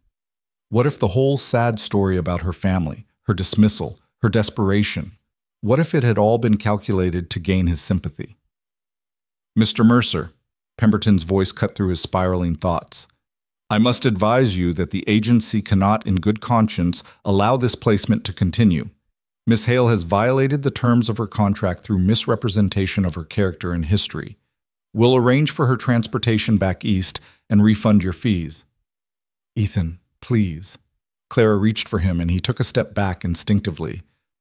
What if the whole sad story about her family, her dismissal, her desperation, what if it had all been calculated to gain his sympathy? Mr. Mercer, Pemberton's voice cut through his spiraling thoughts. I must advise you that the agency cannot, in good conscience, allow this placement to continue. Miss Hale has violated the terms of her contract through misrepresentation of her character and history. We'll arrange for her transportation back east and refund your fees. Ethan, please. Clara reached for him and he took a step back instinctively.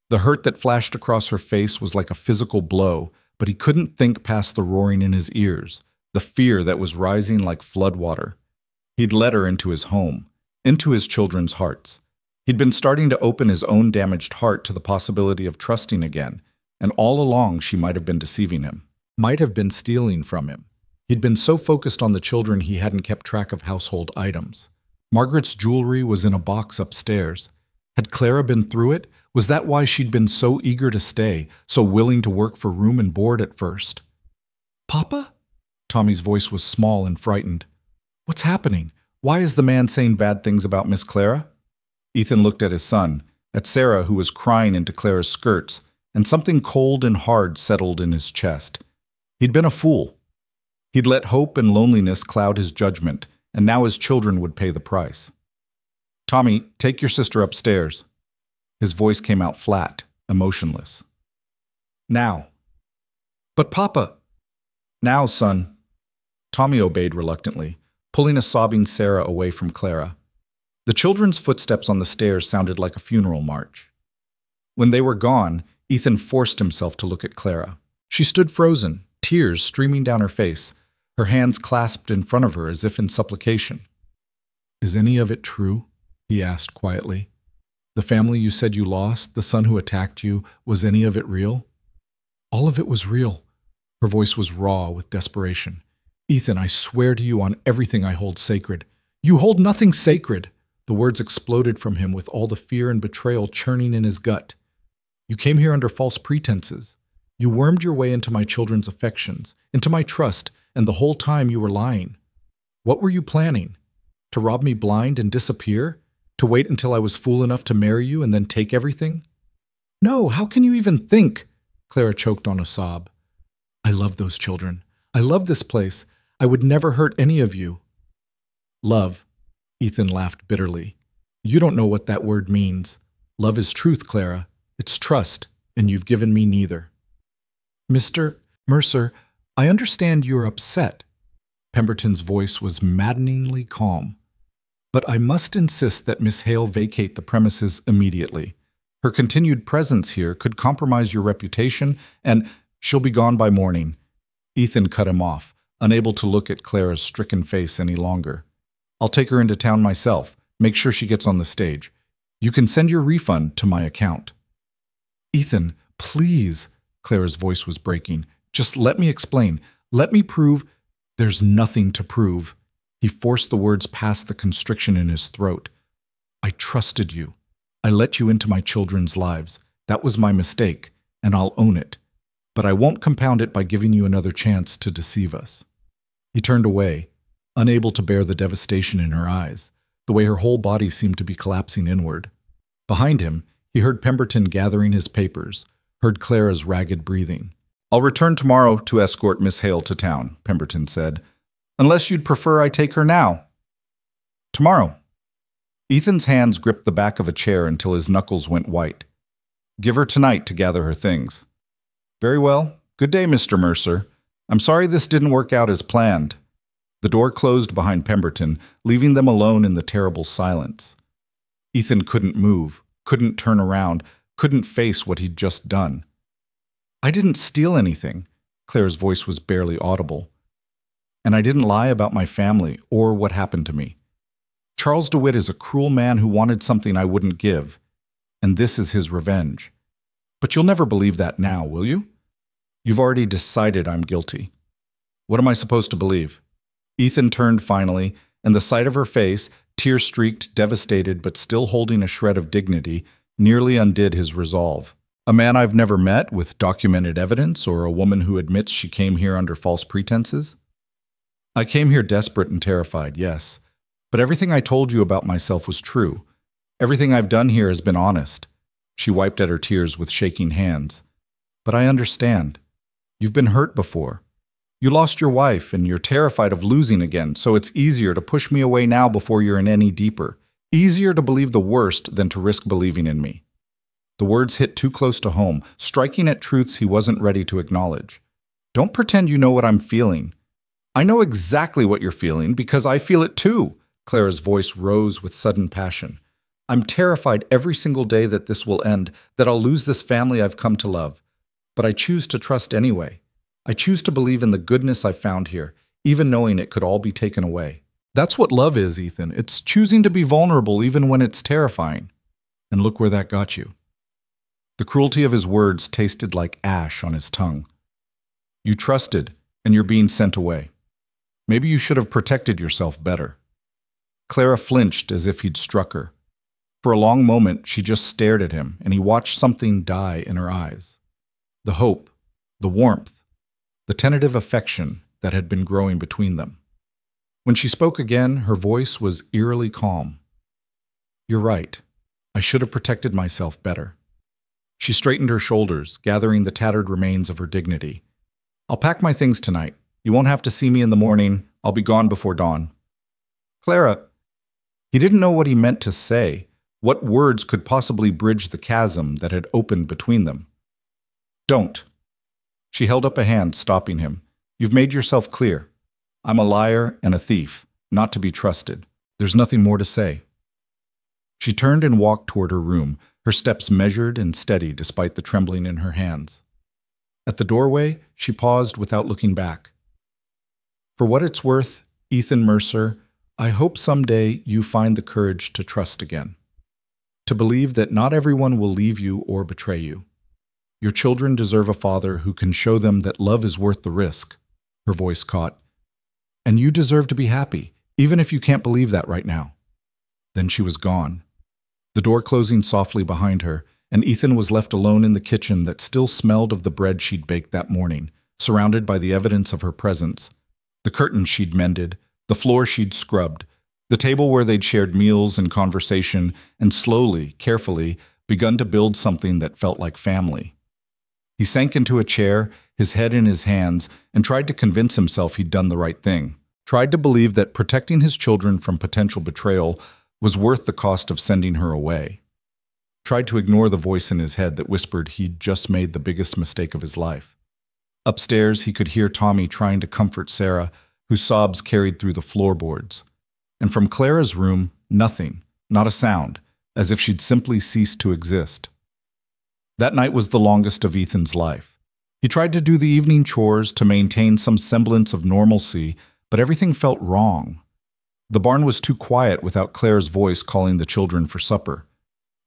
The hurt that flashed across her face was like a physical blow, but he couldn't think past the roaring in his ears, the fear that was rising like floodwater. He'd let her into his home, into his children's hearts. He'd been starting to open his own damaged heart to the possibility of trusting again, and all along she might have been deceiving him, might have been stealing from him. He'd been so focused on the children he hadn't kept track of household items. Margaret's jewelry was in a box upstairs. Had Clara been through it? Was that why she'd been so eager to stay, so willing to work for room and board at first? Papa? Tommy's voice was small and frightened. What's happening? Why is the man saying bad things about Miss Clara? Ethan looked at his son, at Sarah who was crying into Clara's skirts, and something cold and hard settled in his chest. He'd been a fool. He'd let hope and loneliness cloud his judgment, and now his children would pay the price. Tommy, take your sister upstairs. His voice came out flat, emotionless. Now. But Papa. Now, son. Tommy obeyed reluctantly, pulling a sobbing Sarah away from Clara. The children's footsteps on the stairs sounded like a funeral march. When they were gone, Ethan forced himself to look at Clara. She stood frozen, tears streaming down her face, her hands clasped in front of her as if in supplication. Is any of it true? He asked quietly. The family you said you lost, the son who attacked you, was any of it real? All of it was real. Her voice was raw with desperation. Ethan, I swear to you on everything I hold sacred. You hold nothing sacred. The words exploded from him with all the fear and betrayal churning in his gut. You came here under false pretenses. You wormed your way into my children's affections, into my trust, and the whole time you were lying. What were you planning? To rob me blind and disappear? To wait until I was fool enough to marry you and then take everything? No, how can you even think? Clara choked on a sob. I love those children. I love this place. I would never hurt any of you. Love, Ethan laughed bitterly. You don't know what that word means. Love is truth, Clara. It's trust, and you've given me neither. Mr. Mercer, I understand you're upset. Pemberton's voice was maddeningly calm. But I must insist that Miss Hale vacate the premises immediately. Her continued presence here could compromise your reputation, and she'll be gone by morning. Ethan cut him off, unable to look at Clara's stricken face any longer. I'll take her into town myself, make sure she gets on the stage. You can send your refund to my account. Ethan, please, Clara's voice was breaking. Just let me explain. Let me prove. There's nothing to prove. He forced the words past the constriction in his throat. I trusted you. I let you into my children's lives. That was my mistake, and I'll own it. But I won't compound it by giving you another chance to deceive us. He turned away, unable to bear the devastation in her eyes, the way her whole body seemed to be collapsing inward. Behind him, he heard Pemberton gathering his papers, heard Clara's ragged breathing. I'll return tomorrow to escort Miss Hale to town, Pemberton said. Unless you'd prefer I take her now. Tomorrow. Ethan's hands gripped the back of a chair until his knuckles went white. Give her tonight to gather her things. Very well. Good day, Mr. Mercer. I'm sorry this didn't work out as planned. The door closed behind Pemberton, leaving them alone in the terrible silence. Ethan couldn't move, couldn't turn around, couldn't face what he'd just done. I didn't steal anything. Clara's voice was barely audible. And I didn't lie about my family or what happened to me. Charles DeWitt is a cruel man who wanted something I wouldn't give, and this is his revenge. But you'll never believe that now, will you? You've already decided I'm guilty. What am I supposed to believe? Ethan turned finally, and the sight of her face, tear-streaked, devastated, but still holding a shred of dignity, nearly undid his resolve. A man I've never met with documented evidence, or a woman who admits she came here under false pretenses? I came here desperate and terrified, yes. But everything I told you about myself was true. Everything I've done here has been honest. She wiped at her tears with shaking hands. But I understand. You've been hurt before. You lost your wife, and you're terrified of losing again, so it's easier to push me away now before you're in any deeper. Easier to believe the worst than to risk believing in me. The words hit too close to home, striking at truths he wasn't ready to acknowledge. Don't pretend you know what I'm feeling. I know exactly what you're feeling because I feel it too. Clara's voice rose with sudden passion. I'm terrified every single day that this will end, that I'll lose this family I've come to love. But I choose to trust anyway. I choose to believe in the goodness I've found here, even knowing it could all be taken away. That's what love is, Ethan. It's choosing to be vulnerable even when it's terrifying. And look where that got you. The cruelty of his words tasted like ash on his tongue. You trusted, and you're being sent away. Maybe you should have protected yourself better. Clara flinched as if he'd struck her. For a long moment, she just stared at him, and he watched something die in her eyes. The hope, the warmth, the tentative affection that had been growing between them. When she spoke again, her voice was eerily calm. You're right. I should have protected myself better. She straightened her shoulders, gathering the tattered remains of her dignity. I'll pack my things tonight. You won't have to see me in the morning. I'll be gone before dawn. Clara, he didn't know what he meant to say. What words could possibly bridge the chasm that had opened between them? Don't. She held up a hand, stopping him. You've made yourself clear. I'm a liar and a thief, not to be trusted. There's nothing more to say. She turned and walked toward her room, her steps measured and steady despite the trembling in her hands. At the doorway, she paused without looking back. For what it's worth, Ethan Mercer, I hope someday you find the courage to trust again. To believe that not everyone will leave you or betray you. Your children deserve a father who can show them that love is worth the risk. Her voice caught. And you deserve to be happy, even if you can't believe that right now. Then she was gone. The door closing softly behind her, and Ethan was left alone in the kitchen that still smelled of the bread she'd baked that morning, surrounded by the evidence of her presence. The curtains she'd mended, the floor she'd scrubbed, the table where they'd shared meals and conversation, and slowly, carefully, begun to build something that felt like family. He sank into a chair, his head in his hands, and tried to convince himself he'd done the right thing. Tried to believe that protecting his children from potential betrayal was worth the cost of sending her away. Tried to ignore the voice in his head that whispered he'd just made the biggest mistake of his life. Upstairs, he could hear Tommy trying to comfort Sarah, whose sobs carried through the floorboards. And from Clara's room, nothing, not a sound, as if she'd simply ceased to exist. That night was the longest of Ethan's life. He tried to do the evening chores to maintain some semblance of normalcy, but everything felt wrong. The barn was too quiet without Clara's voice calling the children for supper.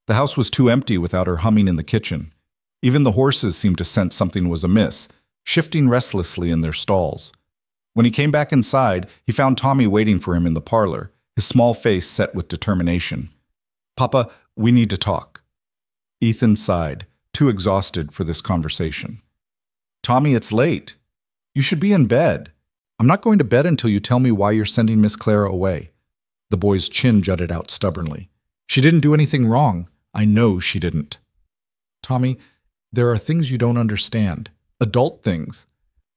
The house was too empty without her humming in the kitchen. Even the horses seemed to sense something was amiss, shifting restlessly in their stalls. When he came back inside, he found Tommy waiting for him in the parlor, his small face set with determination. "Papa, we need to talk." Ethan sighed, too exhausted for this conversation. "Tommy, it's late. You should be in bed. I'm not going to bed until you tell me why you're sending Miss Clara away." The boy's chin jutted out stubbornly. "She didn't do anything wrong. I know she didn't." "Tommy, there are things you don't understand. Adult things.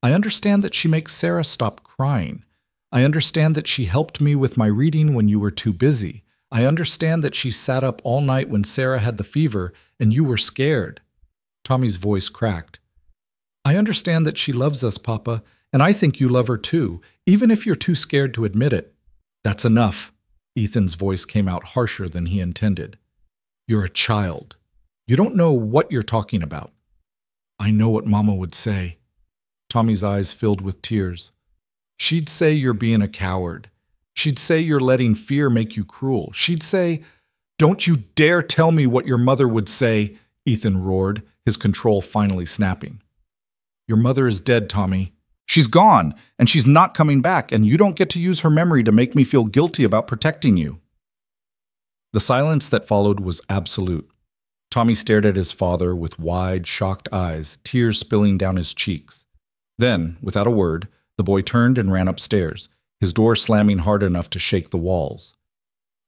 I understand that she makes Sarah stop crying. I understand that she helped me with my reading when you were too busy. I understand that she sat up all night when Sarah had the fever and you were scared." Tommy's voice cracked. "I understand that she loves us, Papa, and I think you love her too, even if you're too scared to admit it." "That's enough." Ethan's voice came out harsher than he intended. "You're a child. You don't know what you're talking about." "I know what Mama would say." Tommy's eyes filled with tears. "She'd say you're being a coward. She'd say you're letting fear make you cruel. She'd say, "Don't you dare tell me what your mother would say," Ethan roared, his control finally snapping. "Your mother is dead, Tommy. She's gone, and she's not coming back, and you don't get to use her memory to make me feel guilty about protecting you." The silence that followed was absolute. Tommy stared at his father with wide, shocked eyes, tears spilling down his cheeks. Then, without a word, the boy turned and ran upstairs, his door slamming hard enough to shake the walls.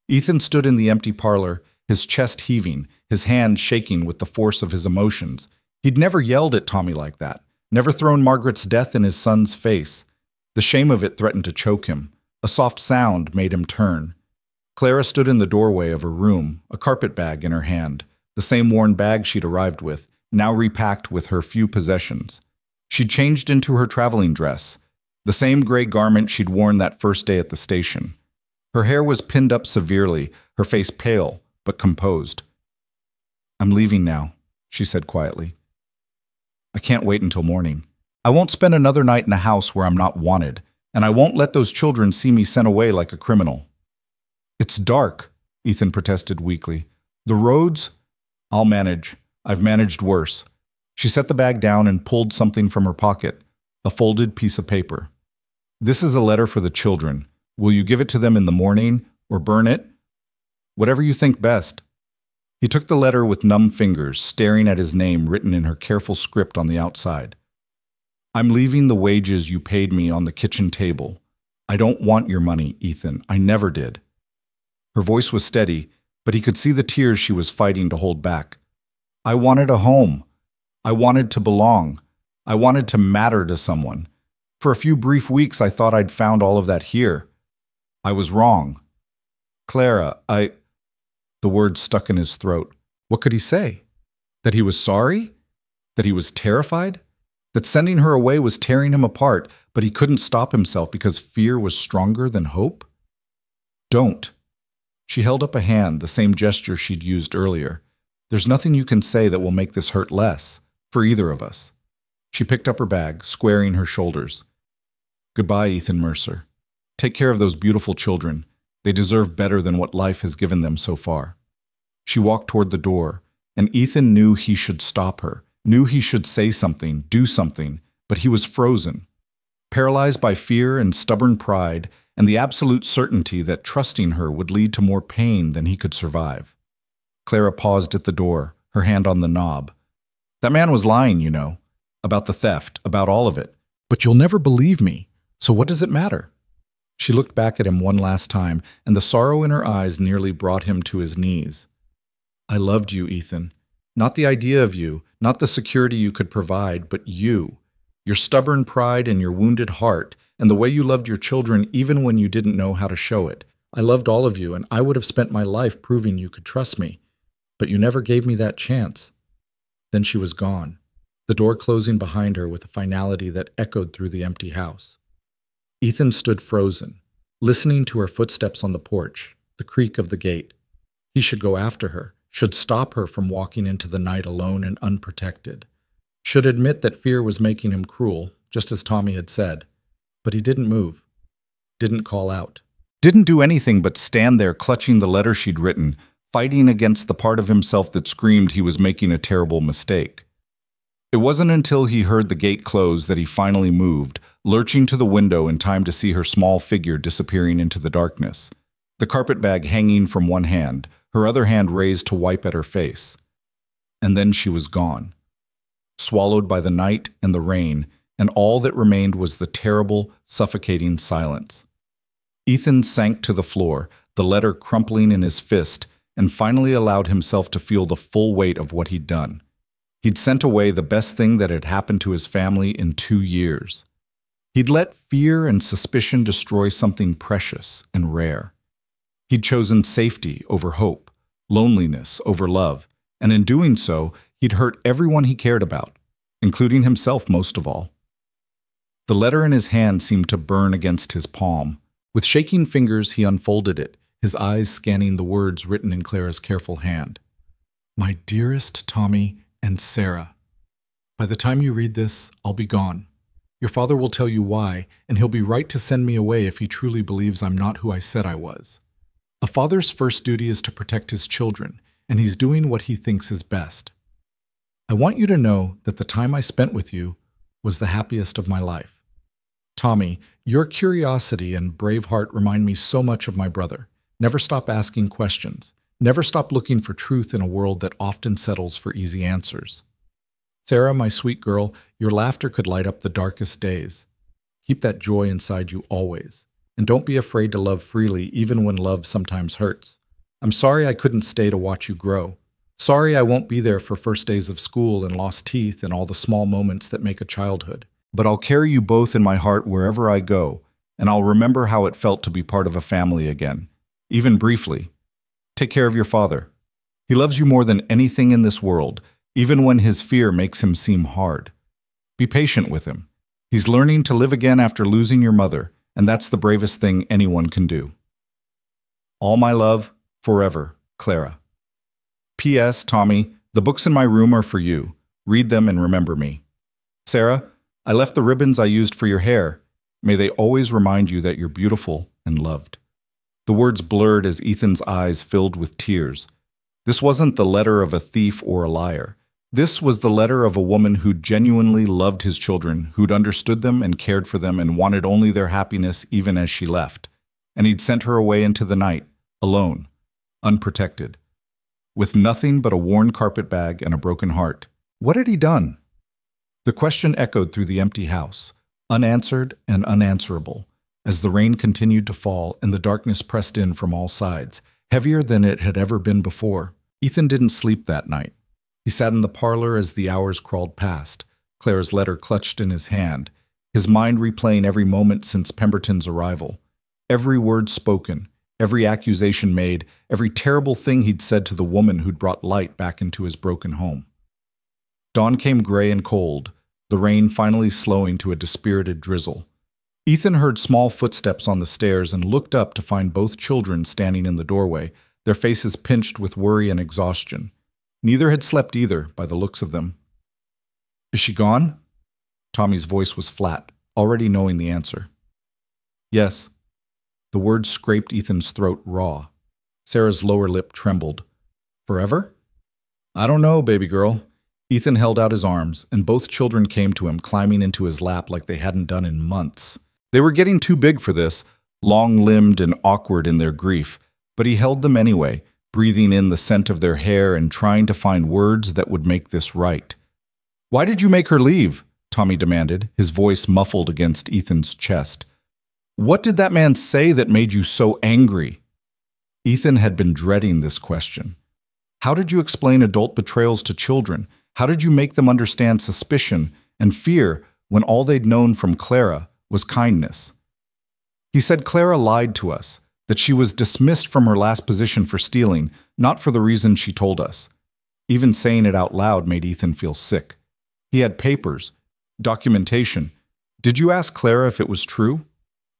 Ethan stood in the empty parlor, his chest heaving, his hands shaking with the force of his emotions. He'd never yelled at Tommy like that, never thrown Margaret's death in his son's face. The shame of it threatened to choke him. A soft sound made him turn. Clara stood in the doorway of her room, a carpet bag in her hand, the same worn bag she'd arrived with, now repacked with her few possessions. She'd changed into her traveling dress, the same gray garment she'd worn that first day at the station. Her hair was pinned up severely, her face pale, but composed. "I'm leaving now," she said quietly. "I can't wait until morning. I won't spend another night in a house where I'm not wanted, and I won't let those children see me sent away like a criminal." "It's dark," Ethan protested weakly. "The roads—" "I'll manage. I've managed worse." She set the bag down and pulled something from her pocket, a folded piece of paper. "This is a letter for the children. Will you give it to them in the morning, or burn it? Whatever you think best." He took the letter with numb fingers, staring at his name written in her careful script on the outside. "I'm leaving the wages you paid me on the kitchen table. I don't want your money, Ethan. I never did." Her voice was steady, but he could see the tears she was fighting to hold back. "I wanted a home. I wanted to belong. I wanted to matter to someone. For a few brief weeks, I thought I'd found all of that here. I was wrong. Clara, The words stuck in his throat. What could he say? That he was sorry? That he was terrified? That sending her away was tearing him apart, but he couldn't stop himself because fear was stronger than hope? "Don't." She held up a hand, the same gesture she'd used earlier. "There's nothing you can say that will make this hurt less, for either of us." She picked up her bag, squaring her shoulders. "Goodbye, Ethan Mercer. Take care of those beautiful children. They deserve better than what life has given them so far." She walked toward the door, and Ethan knew he should stop her, knew he should say something, do something, but he was frozen. Paralyzed by fear and stubborn pride, and the absolute certainty that trusting her would lead to more pain than he could survive. Clara paused at the door, her hand on the knob. "That man was lying, you know, about the theft, about all of it. But you'll never believe me, so what does it matter?" She looked back at him one last time, and the sorrow in her eyes nearly brought him to his knees. "I loved you, Ethan. Not the idea of you, not the security you could provide, but you. Your stubborn pride and your wounded heart, and the way you loved your children even when you didn't know how to show it. I loved all of you, and I would have spent my life proving you could trust me. But you never gave me that chance." Then she was gone, the door closing behind her with a finality that echoed through the empty house. Ethan stood frozen, listening to her footsteps on the porch, the creak of the gate. He should go after her, should stop her from walking into the night alone and unprotected. Should admit that fear was making him cruel, just as Tommy had said. But he didn't move, didn't call out, didn't do anything but stand there clutching the letter she'd written, fighting against the part of himself that screamed he was making a terrible mistake. It wasn't until he heard the gate close that he finally moved, lurching to the window in time to see her small figure disappearing into the darkness, the carpet bag hanging from one hand, her other hand raised to wipe at her face. And then she was gone, swallowed by the night and the rain, and all that remained was the terrible, suffocating silence. Ethan sank to the floor, the letter crumpling in his fist, and finally allowed himself to feel the full weight of what he'd done. He'd sent away the best thing that had happened to his family in 2 years. He'd let fear and suspicion destroy something precious and rare. He'd chosen safety over hope, loneliness over love, and in doing so, he'd hurt everyone he cared about, including himself most of all. The letter in his hand seemed to burn against his palm. With shaking fingers, he unfolded it, his eyes scanning the words written in Clara's careful hand. "My dearest Tommy and Sarah, by the time you read this, I'll be gone. Your father will tell you why, and he'll be right to send me away if he truly believes I'm not who I said I was. A father's first duty is to protect his children, and he's doing what he thinks is best. I want you to know that the time I spent with you was the happiest of my life. Tommy, your curiosity and brave heart remind me so much of my brother. Never stop asking questions. Never stop looking for truth in a world that often settles for easy answers. Sarah, my sweet girl, your laughter could light up the darkest days. Keep that joy inside you always. And don't be afraid to love freely, even when love sometimes hurts. I'm sorry I couldn't stay to watch you grow. Sorry I won't be there for first days of school and lost teeth and all the small moments that make a childhood. But I'll carry you both in my heart wherever I go, and I'll remember how it felt to be part of a family again, even briefly. Take care of your father. He loves you more than anything in this world, even when his fear makes him seem hard. Be patient with him. He's learning to live again after losing your mother, and that's the bravest thing anyone can do. All my love, forever, Clara. P.S. Tommy, the books in my room are for you. Read them and remember me. Sarah, I left the ribbons I used for your hair. May they always remind you that you're beautiful and loved. The words blurred as Ethan's eyes filled with tears. This wasn't the letter of a thief or a liar. This was the letter of a woman who genuinely loved his children, who'd understood them and cared for them and wanted only their happiness even as she left. And he'd sent her away into the night, alone, unprotected, with nothing but a worn carpet bag and a broken heart. What had he done? The question echoed through the empty house, unanswered and unanswerable, as the rain continued to fall and the darkness pressed in from all sides, heavier than it had ever been before. Ethan didn't sleep that night. He sat in the parlor as the hours crawled past, Clara's letter clutched in his hand, his mind replaying every moment since Pemberton's arrival. Every word spoken, every accusation made, every terrible thing he'd said to the woman who'd brought light back into his broken home. Dawn came gray and cold, the rain finally slowing to a dispirited drizzle. Ethan heard small footsteps on the stairs and looked up to find both children standing in the doorway, their faces pinched with worry and exhaustion. Neither had slept either, by the looks of them. Is she gone? Tommy's voice was flat, already knowing the answer. Yes. The words scraped Ethan's throat raw. Sarah's lower lip trembled. Forever? I don't know, baby girl. Ethan held out his arms, and both children came to him, climbing into his lap like they hadn't done in months. They were getting too big for this, long-limbed and awkward in their grief, but he held them anyway, breathing in the scent of their hair and trying to find words that would make this right. Why did you make her leave? Tommy demanded, his voice muffled against Ethan's chest. What did that man say that made you so angry? Ethan had been dreading this question. How did you explain adult betrayals to children? How did you make them understand suspicion and fear when all they'd known from Clara was kindness? He said Clara lied to us, that she was dismissed from her last position for stealing, not for the reason she told us. Even saying it out loud made Ethan feel sick. He had papers, documentation. Did you ask Clara if it was true?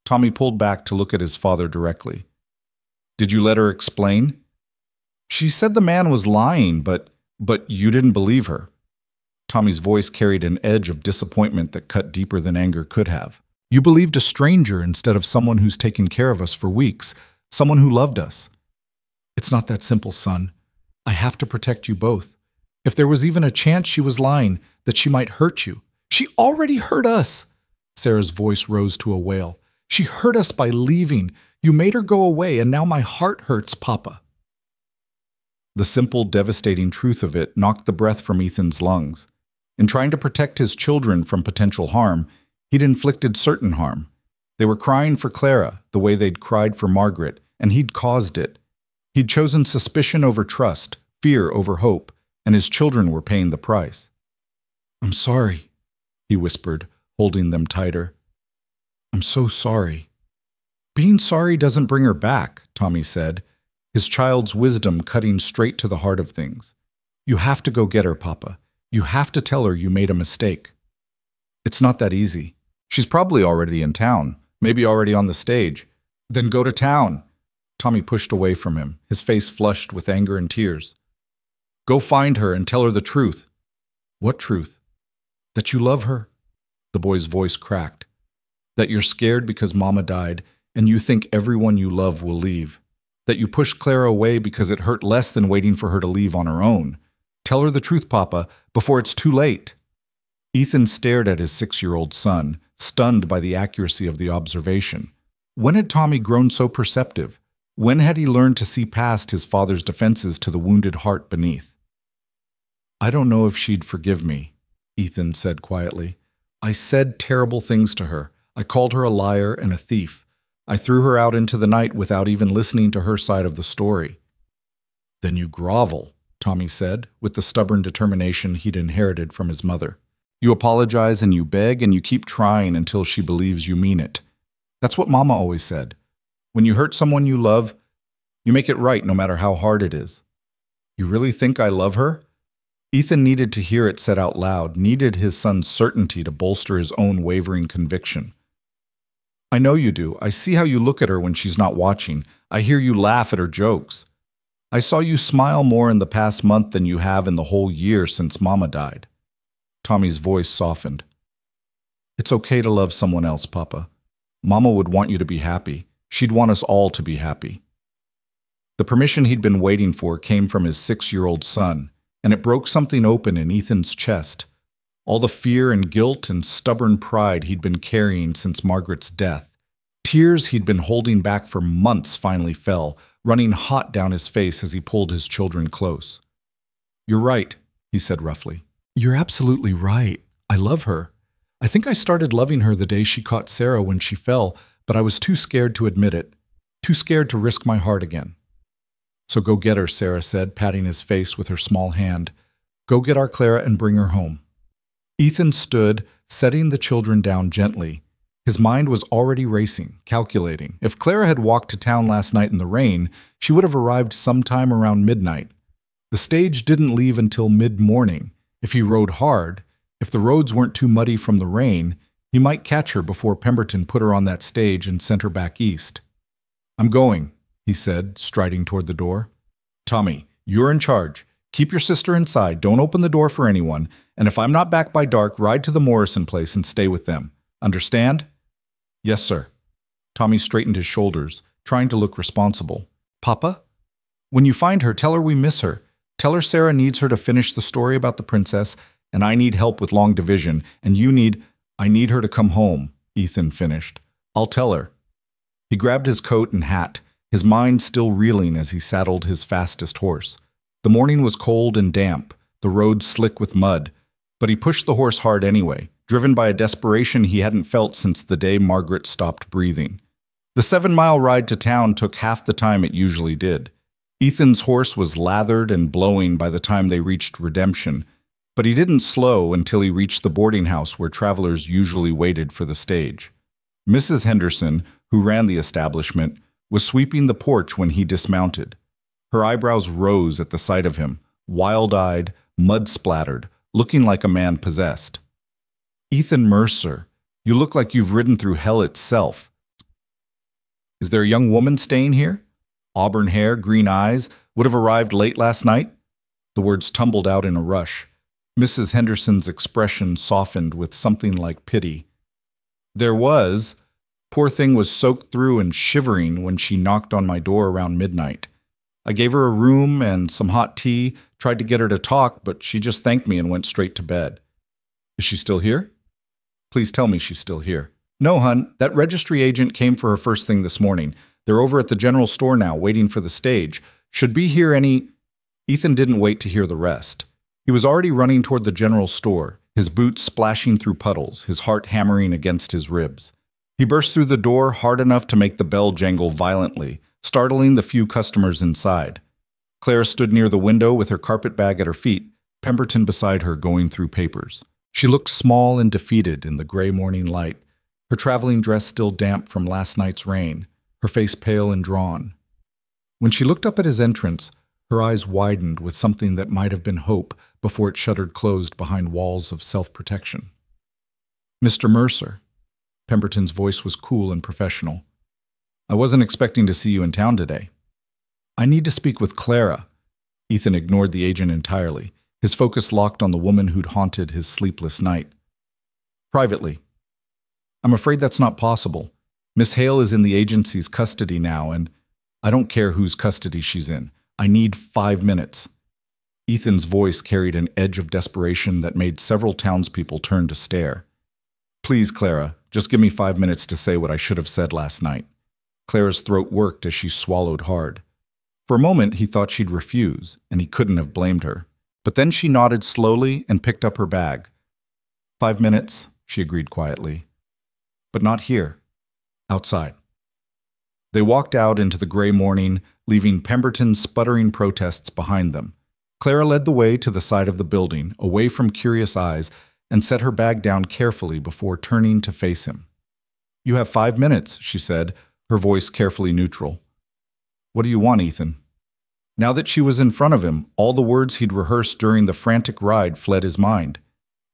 Tommy pulled back to look at his father directly. Did you let her explain? She said the man was lying, but you didn't believe her. Tommy's voice carried an edge of disappointment that cut deeper than anger could have. You believed a stranger instead of someone who's taken care of us for weeks, someone who loved us. It's not that simple, son. I have to protect you both. If there was even a chance she was lying, that she might hurt you. She already hurt us. Sarah's voice rose to a wail. She hurt us by leaving. You made her go away, and now my heart hurts, Papa. The simple, devastating truth of it knocked the breath from Ethan's lungs. In trying to protect his children from potential harm, he'd inflicted certain harm. They were crying for Clara, the way they'd cried for Margaret, and he'd caused it. He'd chosen suspicion over trust, fear over hope, and his children were paying the price. I'm sorry, he whispered, holding them tighter. I'm so sorry. Being sorry doesn't bring her back, Tommy said, his child's wisdom cutting straight to the heart of things. You have to go get her, Papa. You have to tell her you made a mistake. It's not that easy. She's probably already in town, maybe already on the stage. Then go to town. Tommy pushed away from him, his face flushed with anger and tears. Go find her and tell her the truth. What truth? That you love her? The boy's voice cracked. That you're scared because Mama died, and you think everyone you love will leave. That you pushed Clara away because it hurt less than waiting for her to leave on her own. Tell her the truth, Papa, before it's too late. Ethan stared at his 6-year-old son, stunned by the accuracy of the observation. When had Tommy grown so perceptive? When had he learned to see past his father's defenses to the wounded heart beneath? I don't know if she'd forgive me, Ethan said quietly. I said terrible things to her. I called her a liar and a thief. I threw her out into the night without even listening to her side of the story. Then you grovel, Tommy said, with the stubborn determination he'd inherited from his mother. You apologize and you beg and you keep trying until she believes you mean it. That's what Mama always said. When you hurt someone you love, you make it right no matter how hard it is. You really think I love her? Ethan needed to hear it said out loud, needed his son's certainty to bolster his own wavering conviction. I know you do. I see how you look at her when she's not watching. I hear you laugh at her jokes. I saw you smile more in the past month than you have in the whole year since Mama died. Tommy's voice softened. It's okay to love someone else, Papa. Mama would want you to be happy. She'd want us all to be happy. The permission he'd been waiting for came from his 6-year-old son, and it broke something open in Ethan's chest. All the fear and guilt and stubborn pride he'd been carrying since Margaret's death. Tears he'd been holding back for months finally fell, running hot down his face as he pulled his children close. You're right, he said roughly. You're absolutely right. I love her. I think I started loving her the day she caught Sarah when she fell, but I was too scared to admit it, too scared to risk my heart again. So go get her, Sarah said, patting his face with her small hand. Go get our Clara and bring her home. Ethan stood, setting the children down gently. His mind was already racing, calculating. If Clara had walked to town last night in the rain, she would have arrived sometime around midnight. The stage didn't leave until mid-morning. If he rode hard, if the roads weren't too muddy from the rain, he might catch her before Pemberton put her on that stage and sent her back east. I'm going, he said, striding toward the door. Tommy, you're in charge. Keep your sister inside, don't open the door for anyone, and if I'm not back by dark, ride to the Morrison place and stay with them. Understand? Yes, sir. Tommy straightened his shoulders, trying to look responsible. Papa? When you find her, tell her we miss her. Tell her Sarah needs her to finish the story about the princess, and I need help with long division, and I need her to come home, Ethan finished. I'll tell her. He grabbed his coat and hat, his mind still reeling as he saddled his fastest horse. The morning was cold and damp, the road slick with mud, but he pushed the horse hard anyway, driven by a desperation he hadn't felt since the day Margaret stopped breathing. The 7-mile ride to town took half the time it usually did. Ethan's horse was lathered and blowing by the time they reached Redemption, but he didn't slow until he reached the boarding house where travelers usually waited for the stage. Mrs. Henderson, who ran the establishment, was sweeping the porch when he dismounted. Her eyebrows rose at the sight of him, wild-eyed, mud-splattered, looking like a man possessed. Ethan Mercer, you look like you've ridden through hell itself. Is there a young woman staying here? Auburn hair, green eyes, would have arrived late last night? The words tumbled out in a rush. Mrs. Henderson's expression softened with something like pity. There was. Poor thing was soaked through and shivering when she knocked on my door around midnight. I gave her a room and some hot tea, tried to get her to talk, but she just thanked me and went straight to bed. Is she still here? Please tell me she's still here. No, hun, that registry agent came for her first thing this morning. They're over at the general store now, waiting for the stage. Should be here any... Ethan didn't wait to hear the rest. He was already running toward the general store, his boots splashing through puddles, his heart hammering against his ribs. He burst through the door hard enough to make the bell jangle violently, startling the few customers inside. Clara stood near the window with her carpet bag at her feet, Pemberton beside her going through papers. She looked small and defeated in the gray morning light, her traveling dress still damp from last night's rain, her face pale and drawn. When she looked up at his entrance, her eyes widened with something that might have been hope before it shuttered closed behind walls of self-protection. Mr. Mercer. Pemberton's voice was cool and professional. I wasn't expecting to see you in town today. I need to speak with Clara. Ethan ignored the agent entirely, his focus locked on the woman who'd haunted his sleepless night. Privately, I'm afraid that's not possible. Miss Hale is in the agency's custody now, and I don't care whose custody she's in. I need 5 minutes. Ethan's voice carried an edge of desperation that made several townspeople turn to stare. Please, Clara, just give me 5 minutes to say what I should have said last night. Clara's throat worked as she swallowed hard. For a moment, he thought she'd refuse, and he couldn't have blamed her. But then she nodded slowly and picked up her bag. 5 minutes, she agreed quietly. But not here. Outside. They walked out into the gray morning, leaving Pemberton's sputtering protests behind them. Clara led the way to the side of the building, away from curious eyes, and set her bag down carefully before turning to face him. You have 5 minutes, she said, her voice carefully neutral. What do you want, Ethan? Now that she was in front of him, all the words he'd rehearsed during the frantic ride fled his mind.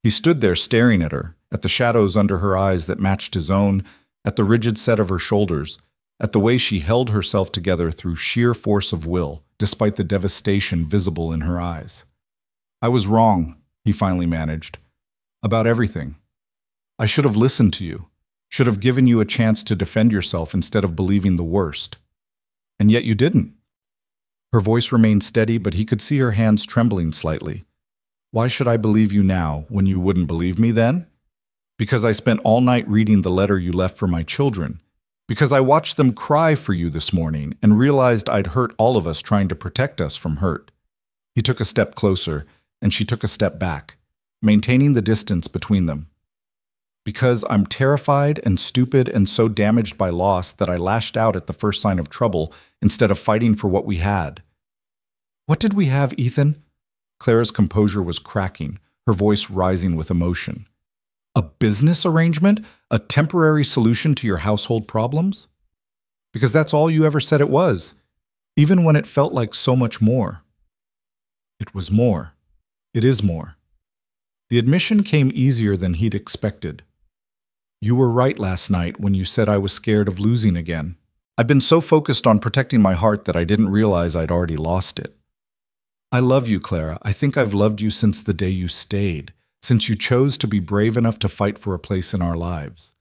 He stood there staring at her, at the shadows under her eyes that matched his own, at the rigid set of her shoulders, at the way she held herself together through sheer force of will, despite the devastation visible in her eyes. I was wrong, he finally managed, about everything. I should have listened to you, should have given you a chance to defend yourself instead of believing the worst. And yet you didn't. Her voice remained steady, but he could see her hands trembling slightly. Why should I believe you now when you wouldn't believe me then? Because I spent all night reading the letter you left for my children. Because I watched them cry for you this morning and realized I'd hurt all of us trying to protect us from hurt. He took a step closer, and she took a step back, maintaining the distance between them. Because I'm terrified and stupid and so damaged by loss that I lashed out at the first sign of trouble instead of fighting for what we had. What did we have, Ethan? Clara's composure was cracking, her voice rising with emotion. A business arrangement? A temporary solution to your household problems? Because that's all you ever said it was, even when it felt like so much more. It was more. It is more. The admission came easier than he'd expected. You were right last night when you said I was scared of losing again. I've been so focused on protecting my heart that I didn't realize I'd already lost it. I love you, Clara. I think I've loved you since the day you stayed, since you chose to be brave enough to fight for a place in our lives.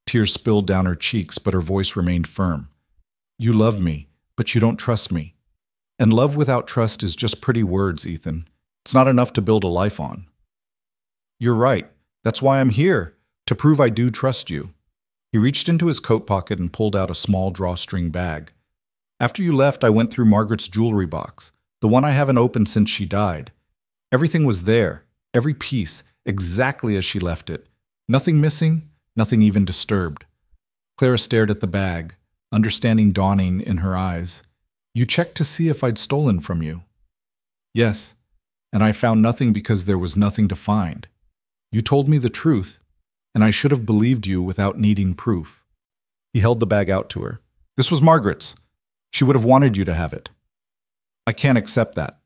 Tears spilled down her cheeks, but her voice remained firm. You love me, but you don't trust me. And love without trust is just pretty words, Ethan. It's not enough to build a life on. You're right. That's why I'm here, to prove I do trust you. He reached into his coat pocket and pulled out a small drawstring bag. After you left, I went through Margaret's jewelry box, the one I haven't opened since she died. Everything was there, every piece, exactly as she left it. Nothing missing, nothing even disturbed. Clara stared at the bag, understanding dawning in her eyes. You checked to see if I'd stolen from you. Yes, and I found nothing because there was nothing to find. You told me the truth, and I should have believed you without needing proof. He held the bag out to her. This was Margaret's. She would have wanted you to have it. I can't accept that.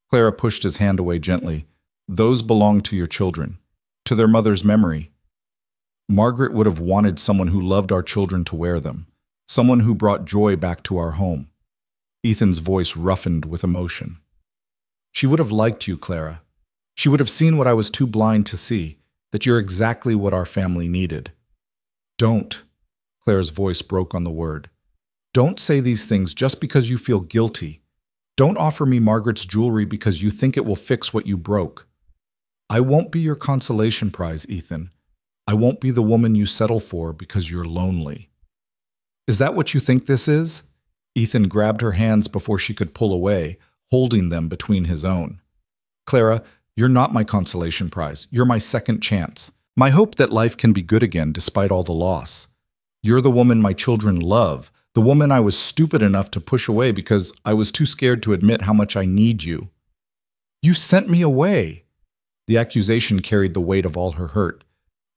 Clara pushed his hand away gently. Those belong to your children, to their mother's memory. Margaret would have wanted someone who loved our children to wear them, someone who brought joy back to our home. Ethan's voice roughened with emotion. She would have liked you, Clara. She would have seen what I was too blind to see, that you're exactly what our family needed. Don't. Clara's voice broke on the word. Don't say these things just because you feel guilty. Don't offer me Margaret's jewelry because you think it will fix what you broke. I won't be your consolation prize, Ethan. I won't be the woman you settle for because you're lonely. Is that what you think this is? Ethan grabbed her hands before she could pull away, holding them between his own. Clara, you're not my consolation prize. You're my second chance. My hope that life can be good again despite all the loss. You're the woman my children love, the woman I was stupid enough to push away because I was too scared to admit how much I need you. You sent me away. The accusation carried the weight of all her hurt.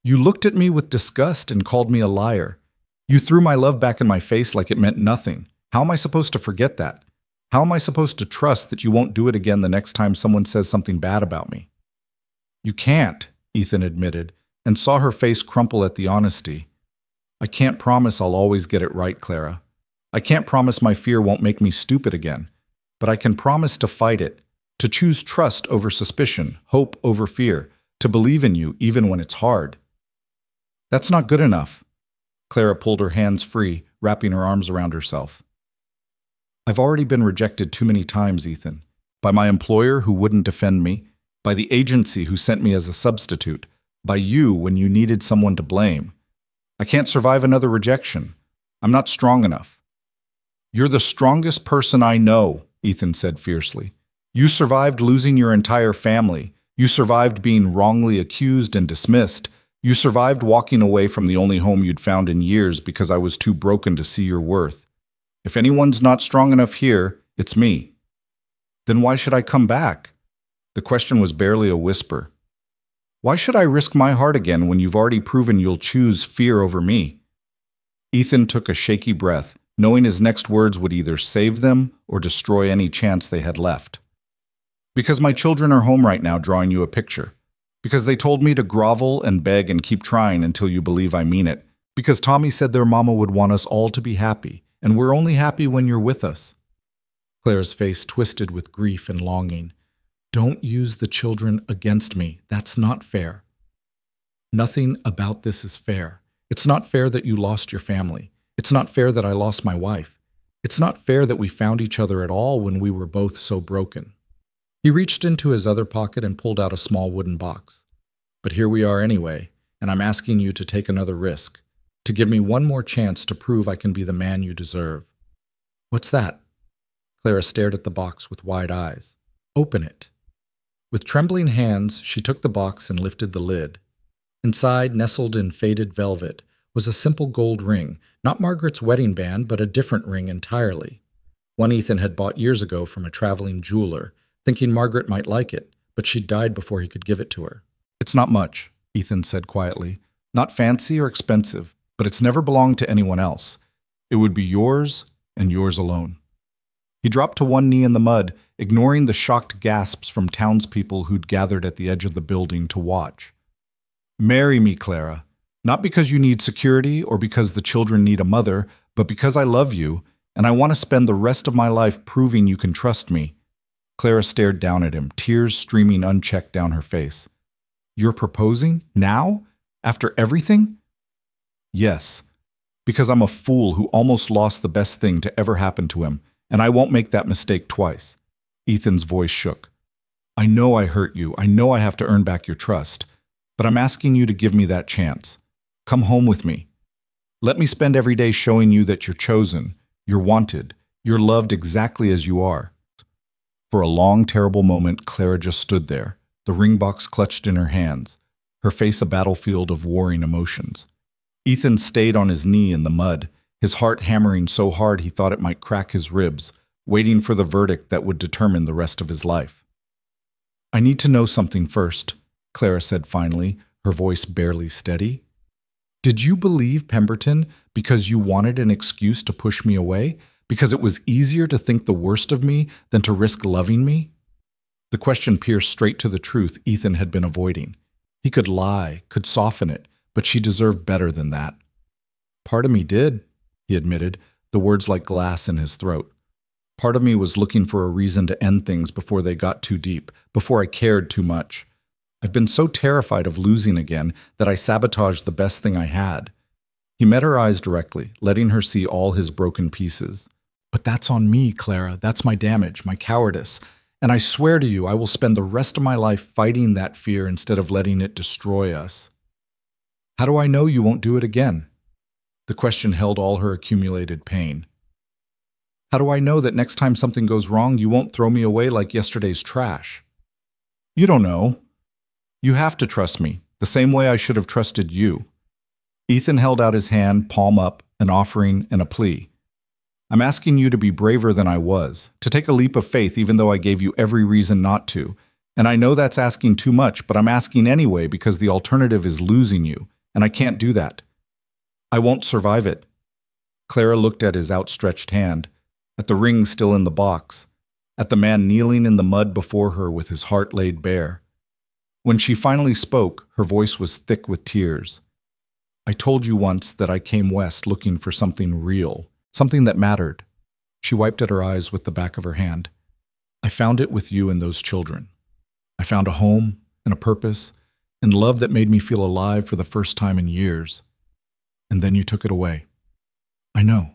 You looked at me with disgust and called me a liar. You threw my love back in my face like it meant nothing. How am I supposed to forget that? How am I supposed to trust that you won't do it again the next time someone says something bad about me? You can't, Ethan admitted, and saw her face crumple at the honesty. I can't promise I'll always get it right, Clara. I can't promise my fear won't make me stupid again, but I can promise to fight it, to choose trust over suspicion, hope over fear, to believe in you even when it's hard. That's not good enough. Clara pulled her hands free, wrapping her arms around herself. I've already been rejected too many times, Ethan. By my employer who wouldn't defend me, by the agency who sent me as a substitute, by you when you needed someone to blame. I can't survive another rejection. I'm not strong enough. You're the strongest person I know, Ethan said fiercely. You survived losing your entire family. You survived being wrongly accused and dismissed. You survived walking away from the only home you'd found in years because I was too broken to see your worth. If anyone's not strong enough here, it's me. Then why should I come back? The question was barely a whisper. Why should I risk my heart again when you've already proven you'll choose fear over me? Ethan took a shaky breath, knowing his next words would either save them or destroy any chance they had left. Because my children are home right now drawing you a picture. Because they told me to grovel and beg and keep trying until you believe I mean it. Because Tommy said their mama would want us all to be happy, and we're only happy when you're with us. Claire's face twisted with grief and longing. Don't use the children against me. That's not fair. Nothing about this is fair. It's not fair that you lost your family. It's not fair that I lost my wife. It's not fair that we found each other at all when we were both so broken. He reached into his other pocket and pulled out a small wooden box. But here we are anyway, and I'm asking you to take another risk, to give me one more chance to prove I can be the man you deserve. What's that? Clara stared at the box with wide eyes. Open it. With trembling hands, she took the box and lifted the lid. Inside, nestled in faded velvet, was a simple gold ring, not Margaret's wedding band, but a different ring entirely. One Ethan had bought years ago from a traveling jeweler, thinking Margaret might like it, but she'd died before he could give it to her. It's not much, Ethan said quietly. Not fancy or expensive, but it's never belonged to anyone else. It would be yours and yours alone. He dropped to one knee in the mud, ignoring the shocked gasps from townspeople who'd gathered at the edge of the building to watch. Marry me, Clara. Not because you need security or because the children need a mother, but because I love you, and I want to spend the rest of my life proving you can trust me. Clara stared down at him, tears streaming unchecked down her face. You're proposing? Now? After everything? Yes, because I'm a fool who almost lost the best thing to ever happen to him, and I won't make that mistake twice. Ethan's voice shook. I know I hurt you. I know I have to earn back your trust, but I'm asking you to give me that chance. Come home with me. Let me spend every day showing you that you're chosen, you're wanted, you're loved exactly as you are. For a long, terrible moment, Clara just stood there, the ring box clutched in her hands, her face a battlefield of warring emotions. Ethan stayed on his knee in the mud, his heart hammering so hard he thought it might crack his ribs, waiting for the verdict that would determine the rest of his life. I need to know something first, Clara said finally, her voice barely steady. Did you believe Pemberton because you wanted an excuse to push me away? Because it was easier to think the worst of me than to risk loving me? The question pierced straight to the truth Ethan had been avoiding. He could lie, could soften it, but she deserved better than that. Part of me did, he admitted, the words like glass in his throat. Part of me was looking for a reason to end things before they got too deep, before I cared too much. I've been so terrified of losing again that I sabotaged the best thing I had. He met her eyes directly, letting her see all his broken pieces. But that's on me, Clara. That's my damage, my cowardice. And I swear to you, I will spend the rest of my life fighting that fear instead of letting it destroy us. How do I know you won't do it again? The question held all her accumulated pain. How do I know that next time something goes wrong, you won't throw me away like yesterday's trash? You don't know. You have to trust me, the same way I should have trusted you. Ethan held out his hand, palm up, an offering and a plea. I'm asking you to be braver than I was, to take a leap of faith even though I gave you every reason not to. And I know that's asking too much, but I'm asking anyway because the alternative is losing you, and I can't do that. I won't survive it. Clara looked at his outstretched hand, at the ring still in the box, at the man kneeling in the mud before her with his heart laid bare. When she finally spoke, her voice was thick with tears. I told you once that I came west looking for something real, something that mattered. She wiped at her eyes with the back of her hand. I found it with you and those children. I found a home and a purpose, and love that made me feel alive for the first time in years. And then you took it away. I know.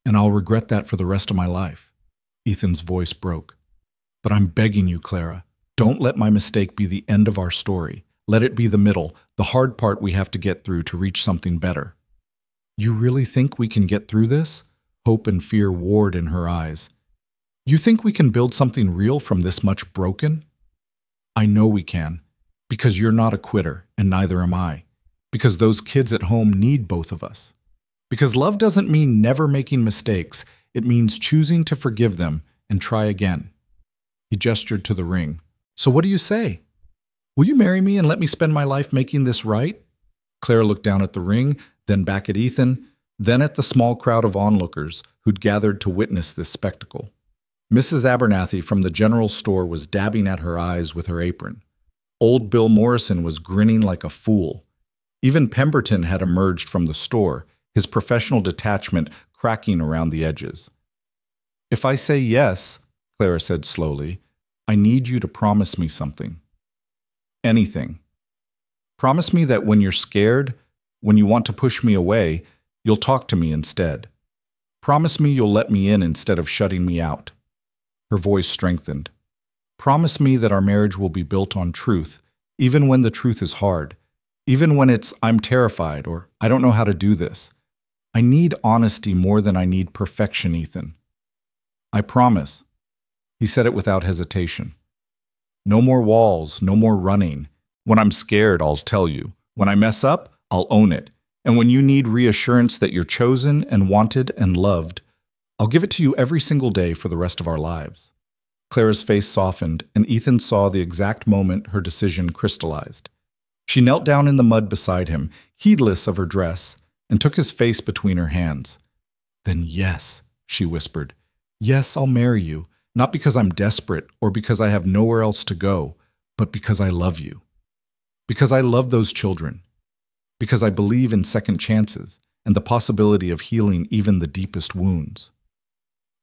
And I'll regret that for the rest of my life. Ethan's voice broke. But I'm begging you, Clara, don't let my mistake be the end of our story. Let it be the middle, the hard part we have to get through to reach something better. You really think we can get through this? Hope and fear warred in her eyes. You think we can build something real from this much broken? I know we can, because you're not a quitter, and neither am I. Because those kids at home need both of us. Because love doesn't mean never making mistakes. It means choosing to forgive them and try again. He gestured to the ring. So what do you say? Will you marry me and let me spend my life making this right? Clara looked down at the ring, then back at Ethan, then at the small crowd of onlookers who'd gathered to witness this spectacle. Mrs. Abernathy from the general store was dabbing at her eyes with her apron. Old Bill Morrison was grinning like a fool. Even Pemberton had emerged from the store, his professional detachment cracking around the edges. If I say yes, Clara said slowly, I need you to promise me something. Anything. Promise me that when you're scared, when you want to push me away, you'll talk to me instead. Promise me you'll let me in instead of shutting me out. Her voice strengthened. Promise me that our marriage will be built on truth, even when the truth is hard, even when it's I'm terrified or I don't know how to do this. I need honesty more than I need perfection, Ethan. I promise. He said it without hesitation. No more walls, no more running. When I'm scared, I'll tell you. When I mess up, I'll own it. And when you need reassurance that you're chosen and wanted and loved, I'll give it to you every single day for the rest of our lives. Clara's face softened, and Ethan saw the exact moment her decision crystallized. She knelt down in the mud beside him, heedless of her dress, and took his face between her hands. Then yes, she whispered. Yes, I'll marry you, not because I'm desperate or because I have nowhere else to go, but because I love you. Because I love those children. Because I believe in second chances and the possibility of healing even the deepest wounds.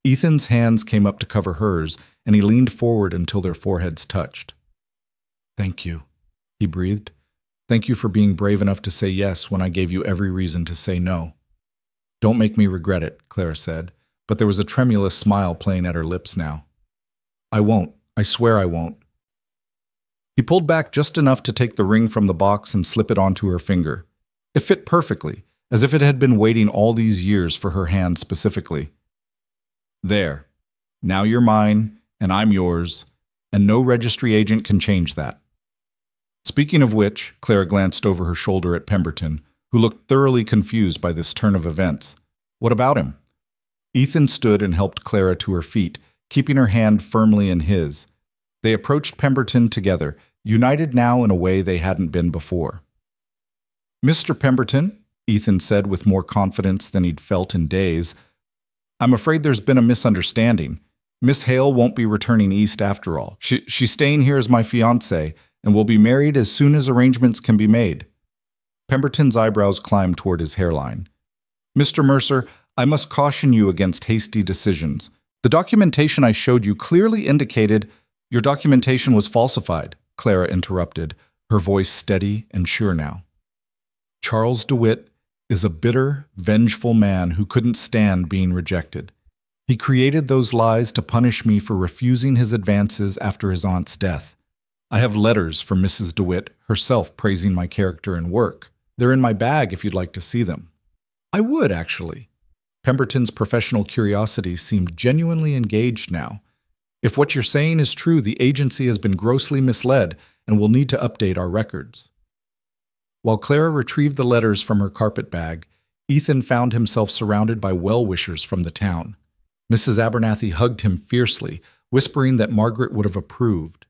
Ethan's hands came up to cover hers, and he leaned forward until their foreheads touched. Thank you, he breathed. Thank you for being brave enough to say yes when I gave you every reason to say no. Don't make me regret it, Clara said, but there was a tremulous smile playing at her lips now. I won't. I swear I won't. He pulled back just enough to take the ring from the box and slip it onto her finger. It fit perfectly, as if it had been waiting all these years for her hand specifically. There. Now you're mine, and I'm yours, and no registry agent can change that. Speaking of which, Clara glanced over her shoulder at Pemberton, who looked thoroughly confused by this turn of events. What about him? Ethan stood and helped Clara to her feet, keeping her hand firmly in his. They approached Pemberton together, united now in a way they hadn't been before. Mr. Pemberton, Ethan said with more confidence than he'd felt in days, I'm afraid there's been a misunderstanding. Miss Hale won't be returning east after all. She's staying here as my fiancée, and will be married as soon as arrangements can be made. Pemberton's eyebrows climbed toward his hairline. Mr. Mercer, I must caution you against hasty decisions. The documentation I showed you clearly indicated your documentation was falsified, Clara interrupted, her voice steady and sure now. Charles DeWitt is a bitter, vengeful man who couldn't stand being rejected. He created those lies to punish me for refusing his advances after his aunt's death. I have letters from Mrs. DeWitt herself praising my character and work. They're in my bag if you'd like to see them. I would, actually. Pemberton's professional curiosity seemed genuinely engaged now. If what you're saying is true, the agency has been grossly misled and will need to update our records. While Clara retrieved the letters from her carpet bag, Ethan found himself surrounded by well-wishers from the town. Mrs. Abernathy hugged him fiercely, whispering that Margaret would have approved.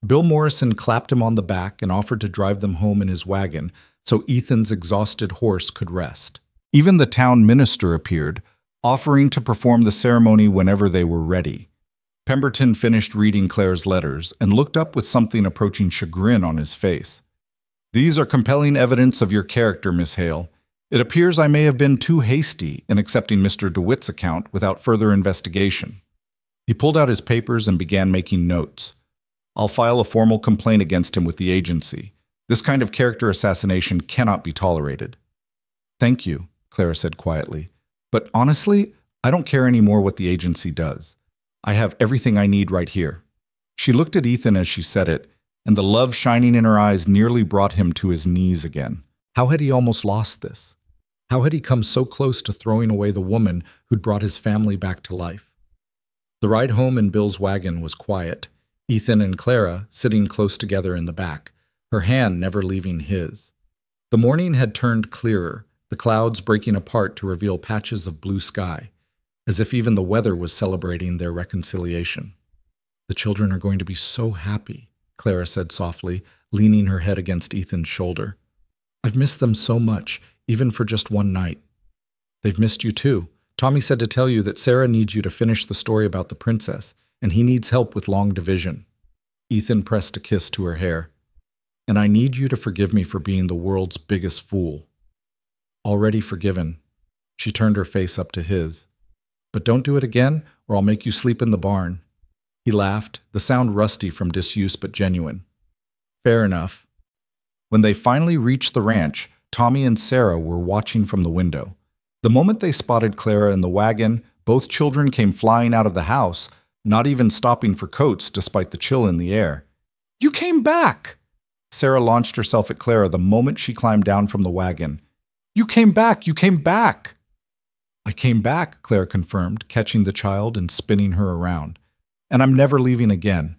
Bill Morrison clapped him on the back and offered to drive them home in his wagon so Ethan's exhausted horse could rest. Even the town minister appeared, offering to perform the ceremony whenever they were ready. Pemberton finished reading Clara's letters and looked up with something approaching chagrin on his face. These are compelling evidence of your character, Miss Hale. It appears I may have been too hasty in accepting Mr. DeWitt's account without further investigation. He pulled out his papers and began making notes. I'll file a formal complaint against him with the agency. This kind of character assassination cannot be tolerated. Thank you, Clara said quietly. But honestly, I don't care anymore what the agency does. I have everything I need right here. She looked at Ethan as she said it, and the love shining in her eyes nearly brought him to his knees again. How had he almost lost this? How had he come so close to throwing away the woman who'd brought his family back to life? The ride home in Bill's wagon was quiet, Ethan and Clara sitting close together in the back, her hand never leaving his. The morning had turned clearer, the clouds breaking apart to reveal patches of blue sky, as if even the weather was celebrating their reconciliation. The children are going to be so happy, Clara said softly, leaning her head against Ethan's shoulder. I've missed them so much, even for just one night. They've missed you too. Tommy said to tell you that Sarah needs you to finish the story about the princess, and he needs help with long division. Ethan pressed a kiss to her hair. And I need you to forgive me for being the world's biggest fool. Already forgiven. She turned her face up to his. But don't do it again, or I'll make you sleep in the barn. He laughed, the sound rusty from disuse but genuine. Fair enough. When they finally reached the ranch, Tommy and Sarah were watching from the window. The moment they spotted Clara in the wagon, both children came flying out of the house, not even stopping for coats despite the chill in the air. You came back! Sarah launched herself at Clara the moment she climbed down from the wagon. You came back! You came back! I came back, Clara confirmed, catching the child and spinning her around. And I'm never leaving again.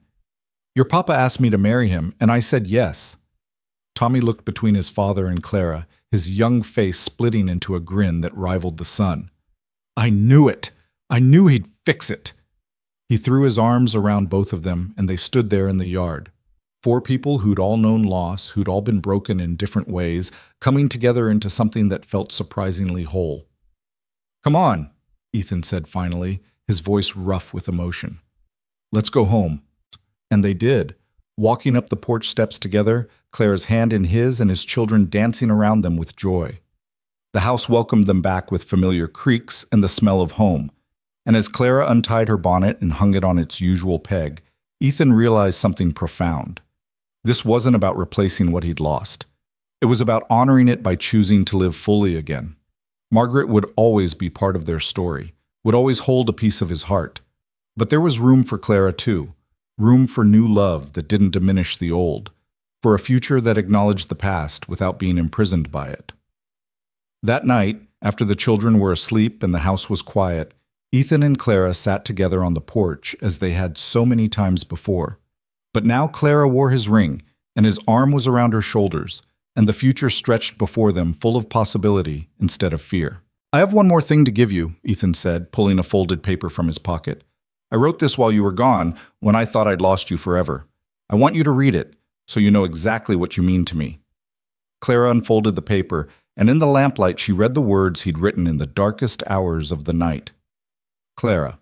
Your papa asked me to marry him, and I said yes. Tommy looked between his father and Clara, his young face splitting into a grin that rivaled the sun. I knew it! I knew he'd fix it! He threw his arms around both of them, and they stood there in the yard. 4 people who'd all known loss, who'd all been broken in different ways, coming together into something that felt surprisingly whole. Come on, Ethan said finally, his voice rough with emotion. Let's go home. And they did, walking up the porch steps together, Clara's hand in his and his children dancing around them with joy. The house welcomed them back with familiar creaks and the smell of home. And as Clara untied her bonnet and hung it on its usual peg, Ethan realized something profound. This wasn't about replacing what he'd lost. It was about honoring it by choosing to live fully again. Margaret would always be part of their story, would always hold a piece of his heart. But there was room for Clara too, room for new love that didn't diminish the old, for a future that acknowledged the past without being imprisoned by it. That night, after the children were asleep and the house was quiet, Ethan and Clara sat together on the porch as they had so many times before. But now Clara wore his ring, and his arm was around her shoulders, and the future stretched before them full of possibility instead of fear. I have one more thing to give you, Ethan said, pulling a folded paper from his pocket. I wrote this while you were gone, when I thought I'd lost you forever. I want you to read it, so you know exactly what you mean to me. Clara unfolded the paper, and in the lamplight she read the words he'd written in the darkest hours of the night. Clara.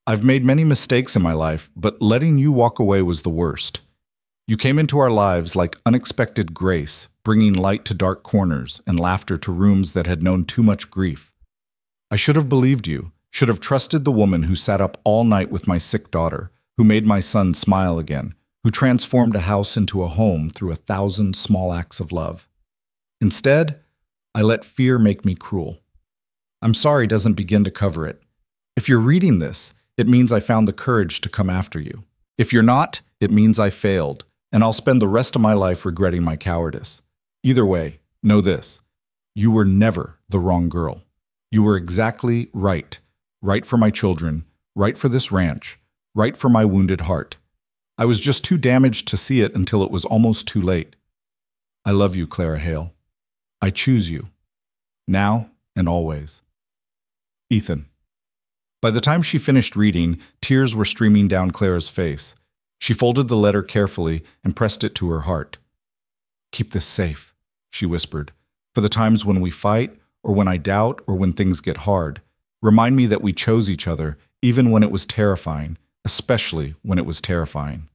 I've made many mistakes in my life, but letting you walk away was the worst. You came into our lives like unexpected grace, bringing light to dark corners and laughter to rooms that had known too much grief. I should have believed you, should have trusted the woman who sat up all night with my sick daughter, who made my son smile again, who transformed a house into a home through 1,000 small acts of love. Instead, I let fear make me cruel. I'm sorry doesn't begin to cover it. If you're reading this, it means I found the courage to come after you. If you're not, it means I failed, and I'll spend the rest of my life regretting my cowardice. Either way, know this. You were never the wrong girl. You were exactly right. Right for my children, right for this ranch, right for my wounded heart. I was just too damaged to see it until it was almost too late. I love you, Clara Hale. I choose you. Now and always. Ethan. By the time she finished reading, tears were streaming down Clara's face. She folded the letter carefully and pressed it to her heart. Keep this safe, she whispered, for the times when we fight, or when I doubt, or when things get hard. Remind me that we chose each other, even when it was terrifying, especially when it was terrifying.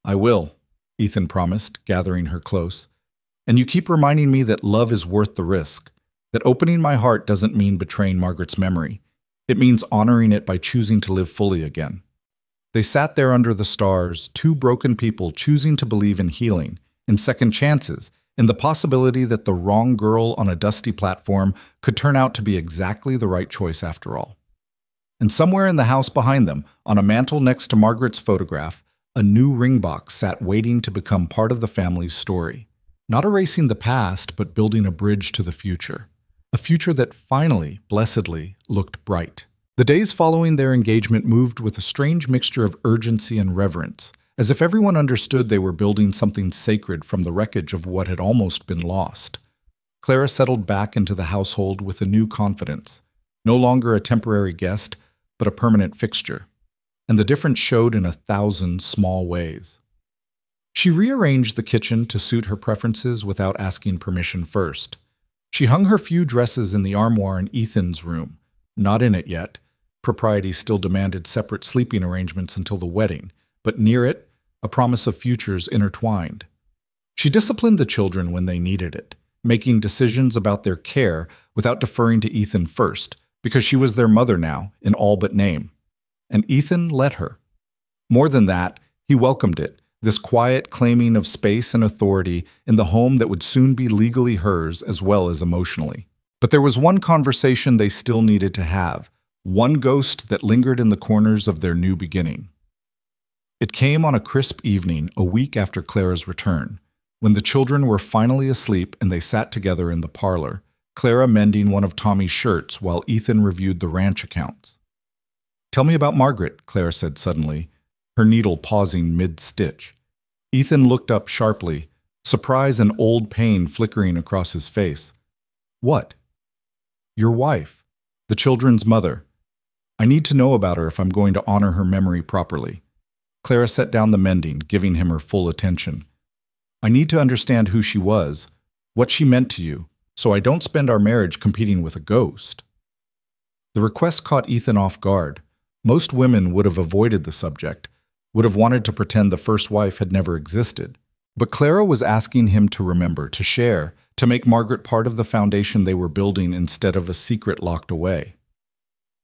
I will, Ethan promised, gathering her close. And you keep reminding me that love is worth the risk, that opening my heart doesn't mean betraying Margaret's memory. It means honoring it by choosing to live fully again. They sat there under the stars, 2 broken people choosing to believe in healing, in second chances, in the possibility that the wrong girl on a dusty platform could turn out to be exactly the right choice after all. And somewhere in the house behind them, on a mantel next to Margaret's photograph, a new ring box sat waiting to become part of the family's story. Not erasing the past, but building a bridge to the future. A future that finally, blessedly, looked bright. The days following their engagement moved with a strange mixture of urgency and reverence, as if everyone understood they were building something sacred from the wreckage of what had almost been lost. Clara settled back into the household with a new confidence, no longer a temporary guest, but a permanent fixture. And the difference showed in 1,000 small ways. She rearranged the kitchen to suit her preferences without asking permission first. She hung her few dresses in the armoire in Ethan's room, not in it yet. Propriety still demanded separate sleeping arrangements until the wedding, but near it, a promise of futures intertwined. She disciplined the children when they needed it, making decisions about their care without deferring to Ethan first, because she was their mother now, in all but name. And Ethan let her. More than that, he welcomed it, this quiet claiming of space and authority in the home that would soon be legally hers as well as emotionally. But there was one conversation they still needed to have, one ghost that lingered in the corners of their new beginning. It came on a crisp evening a week after Clara's return, when the children were finally asleep and they sat together in the parlor, Clara mending one of Tommy's shirts while Ethan reviewed the ranch accounts. "Tell me about Margaret," Clara said suddenly, her needle pausing mid-stitch. Ethan looked up sharply, surprise and old pain flickering across his face. "What?" "Your wife, the children's mother. I need to know about her if I'm going to honor her memory properly." Clara set down the mending, giving him her full attention. "I need to understand who she was, what she meant to you, so I don't spend our marriage competing with a ghost." The request caught Ethan off guard. Most women would have avoided the subject, would have wanted to pretend the first wife had never existed. But Clara was asking him to remember, to share, to make Margaret part of the foundation they were building instead of a secret locked away.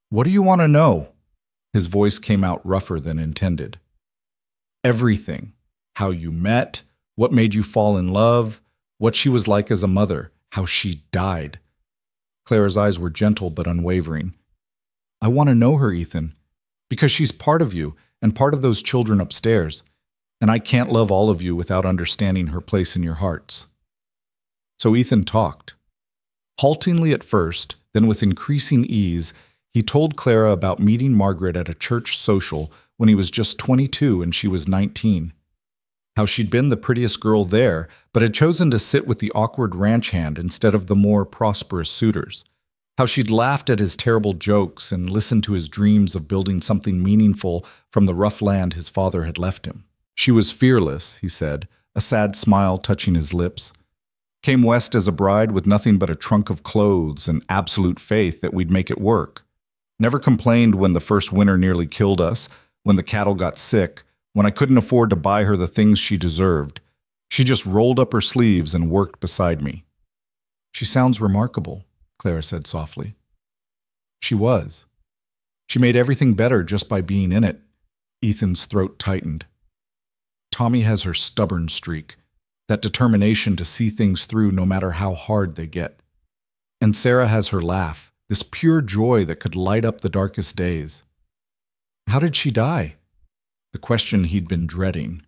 "What do you want to know?" His voice came out rougher than intended. "Everything. How you met, what made you fall in love, what she was like as a mother, how she died." Clara's eyes were gentle but unwavering. "I want to know her, Ethan, because she's part of you and part of those children upstairs, and I can't love all of you without understanding her place in your hearts." So Ethan talked. Haltingly at first, then with increasing ease, he told Clara about meeting Margaret at a church social when he was just 22 and she was 19. How she'd been the prettiest girl there, but had chosen to sit with the awkward ranch hand instead of the more prosperous suitors. How she'd laughed at his terrible jokes and listened to his dreams of building something meaningful from the rough land his father had left him. She was fearless, he said, a sad smile touching his lips. Came west as a bride with nothing but a trunk of clothes and absolute faith that we'd make it work. Never complained when the first winter nearly killed us, when the cattle got sick, when I couldn't afford to buy her the things she deserved. She just rolled up her sleeves and worked beside me. "She sounds remarkable," Clara said softly. She was. She made everything better just by being in it. Ethan's throat tightened. Tommy has her stubborn streak, that determination to see things through no matter how hard they get. And Sarah has her laugh, this pure joy that could light up the darkest days. How did she die? The question he'd been dreading.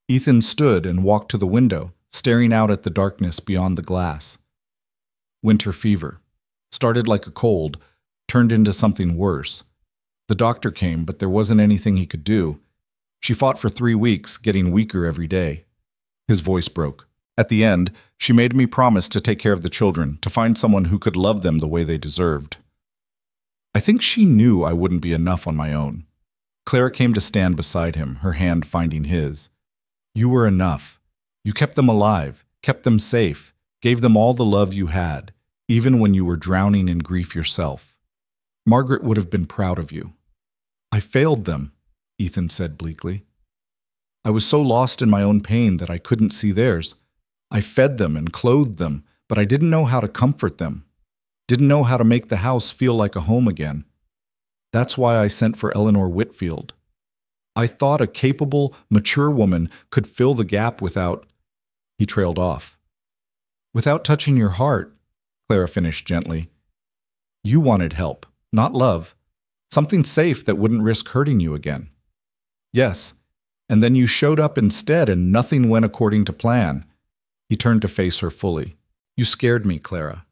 Ethan stood and walked to the window, staring out at the darkness beyond the glass. Winter fever. Started like a cold, turned into something worse. The doctor came, but there wasn't anything he could do. She fought for 3 weeks, getting weaker every day. His voice broke. At the end, she made me promise to take care of the children, to find someone who could love them the way they deserved. I think she knew I wouldn't be enough on my own. Clara came to stand beside him, her hand finding his. You were enough. You kept them alive, kept them safe, gave them all the love you had, even when you were drowning in grief yourself. Margaret would have been proud of you. I failed them, Ethan said bleakly. I was so lost in my own pain that I couldn't see theirs. I fed them and clothed them, but I didn't know how to comfort them. Didn't know how to make the house feel like a home again. That's why I sent for Eleanor Whitfield. I thought a capable, mature woman could fill the gap without He trailed off. Without touching your heart, Clara finished gently. You wanted help, not love. Something safe that wouldn't risk hurting you again. Yes, and then you showed up instead and nothing went according to plan. He turned to face her fully. You scared me, Clara.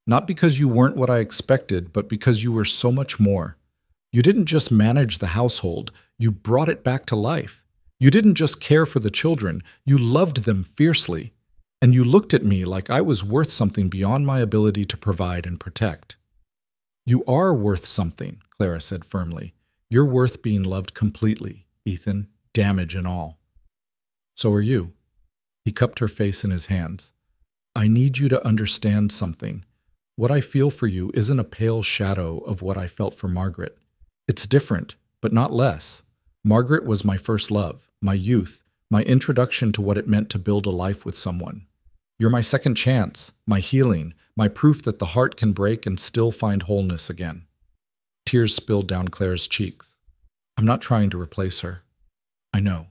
Not because you weren't what I expected, but because you were so much more. You didn't just manage the household, you brought it back to life. You didn't just care for the children, you loved them fiercely. And you looked at me like I was worth something beyond my ability to provide and protect. You are worth something, Clara said firmly. You're worth being loved completely, Ethan, damage and all. So are you. He cupped her face in his hands. I need you to understand something. What I feel for you isn't a pale shadow of what I felt for Margaret. It's different, but not less. Margaret was my first love, my youth, my introduction to what it meant to build a life with someone. You're my second chance, my healing, my proof that the heart can break and still find wholeness again. Tears spilled down Clara's cheeks. I'm not trying to replace her. I know.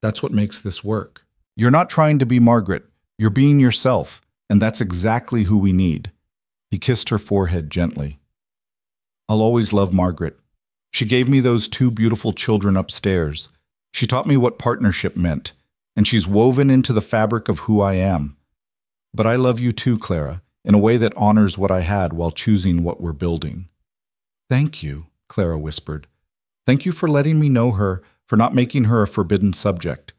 That's what makes this work. You're not trying to be Margaret. You're being yourself, and that's exactly who we need. He kissed her forehead gently. I'll always love Margaret. She gave me those two beautiful children upstairs. She taught me what partnership meant, and she's woven into the fabric of who I am. But I love you too, Clara, in a way that honors what I had while choosing what we're building. Thank you, Clara whispered. Thank you for letting me know her, for not making her a forbidden subject.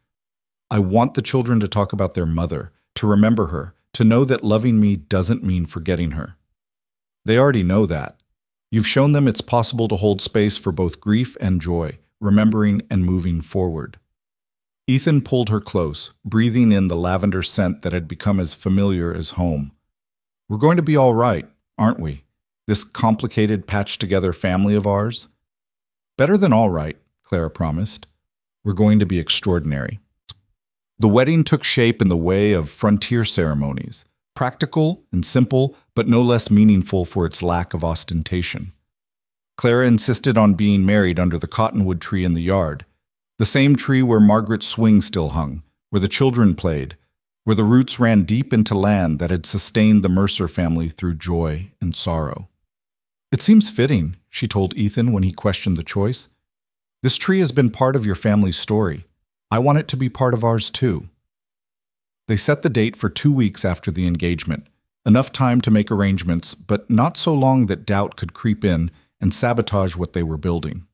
I want the children to talk about their mother, to remember her, to know that loving me doesn't mean forgetting her. They already know that. You've shown them it's possible to hold space for both grief and joy, remembering and moving forward. Ethan pulled her close, breathing in the lavender scent that had become as familiar as home. We're going to be all right, aren't we? This complicated, patched-together family of ours? Better than all right, Clara promised. We're going to be extraordinary. The wedding took shape in the way of frontier ceremonies, practical and simple, but no less meaningful for its lack of ostentation. Clara insisted on being married under the cottonwood tree in the yard, the same tree where Margaret's swing still hung, where the children played, where the roots ran deep into land that had sustained the Mercer family through joy and sorrow. It seems fitting, she told Ethan when he questioned the choice. This tree has been part of your family's story. I want it to be part of ours too. They set the date for 2 weeks after the engagement, enough time to make arrangements, but not so long that doubt could creep in and sabotage what they were building.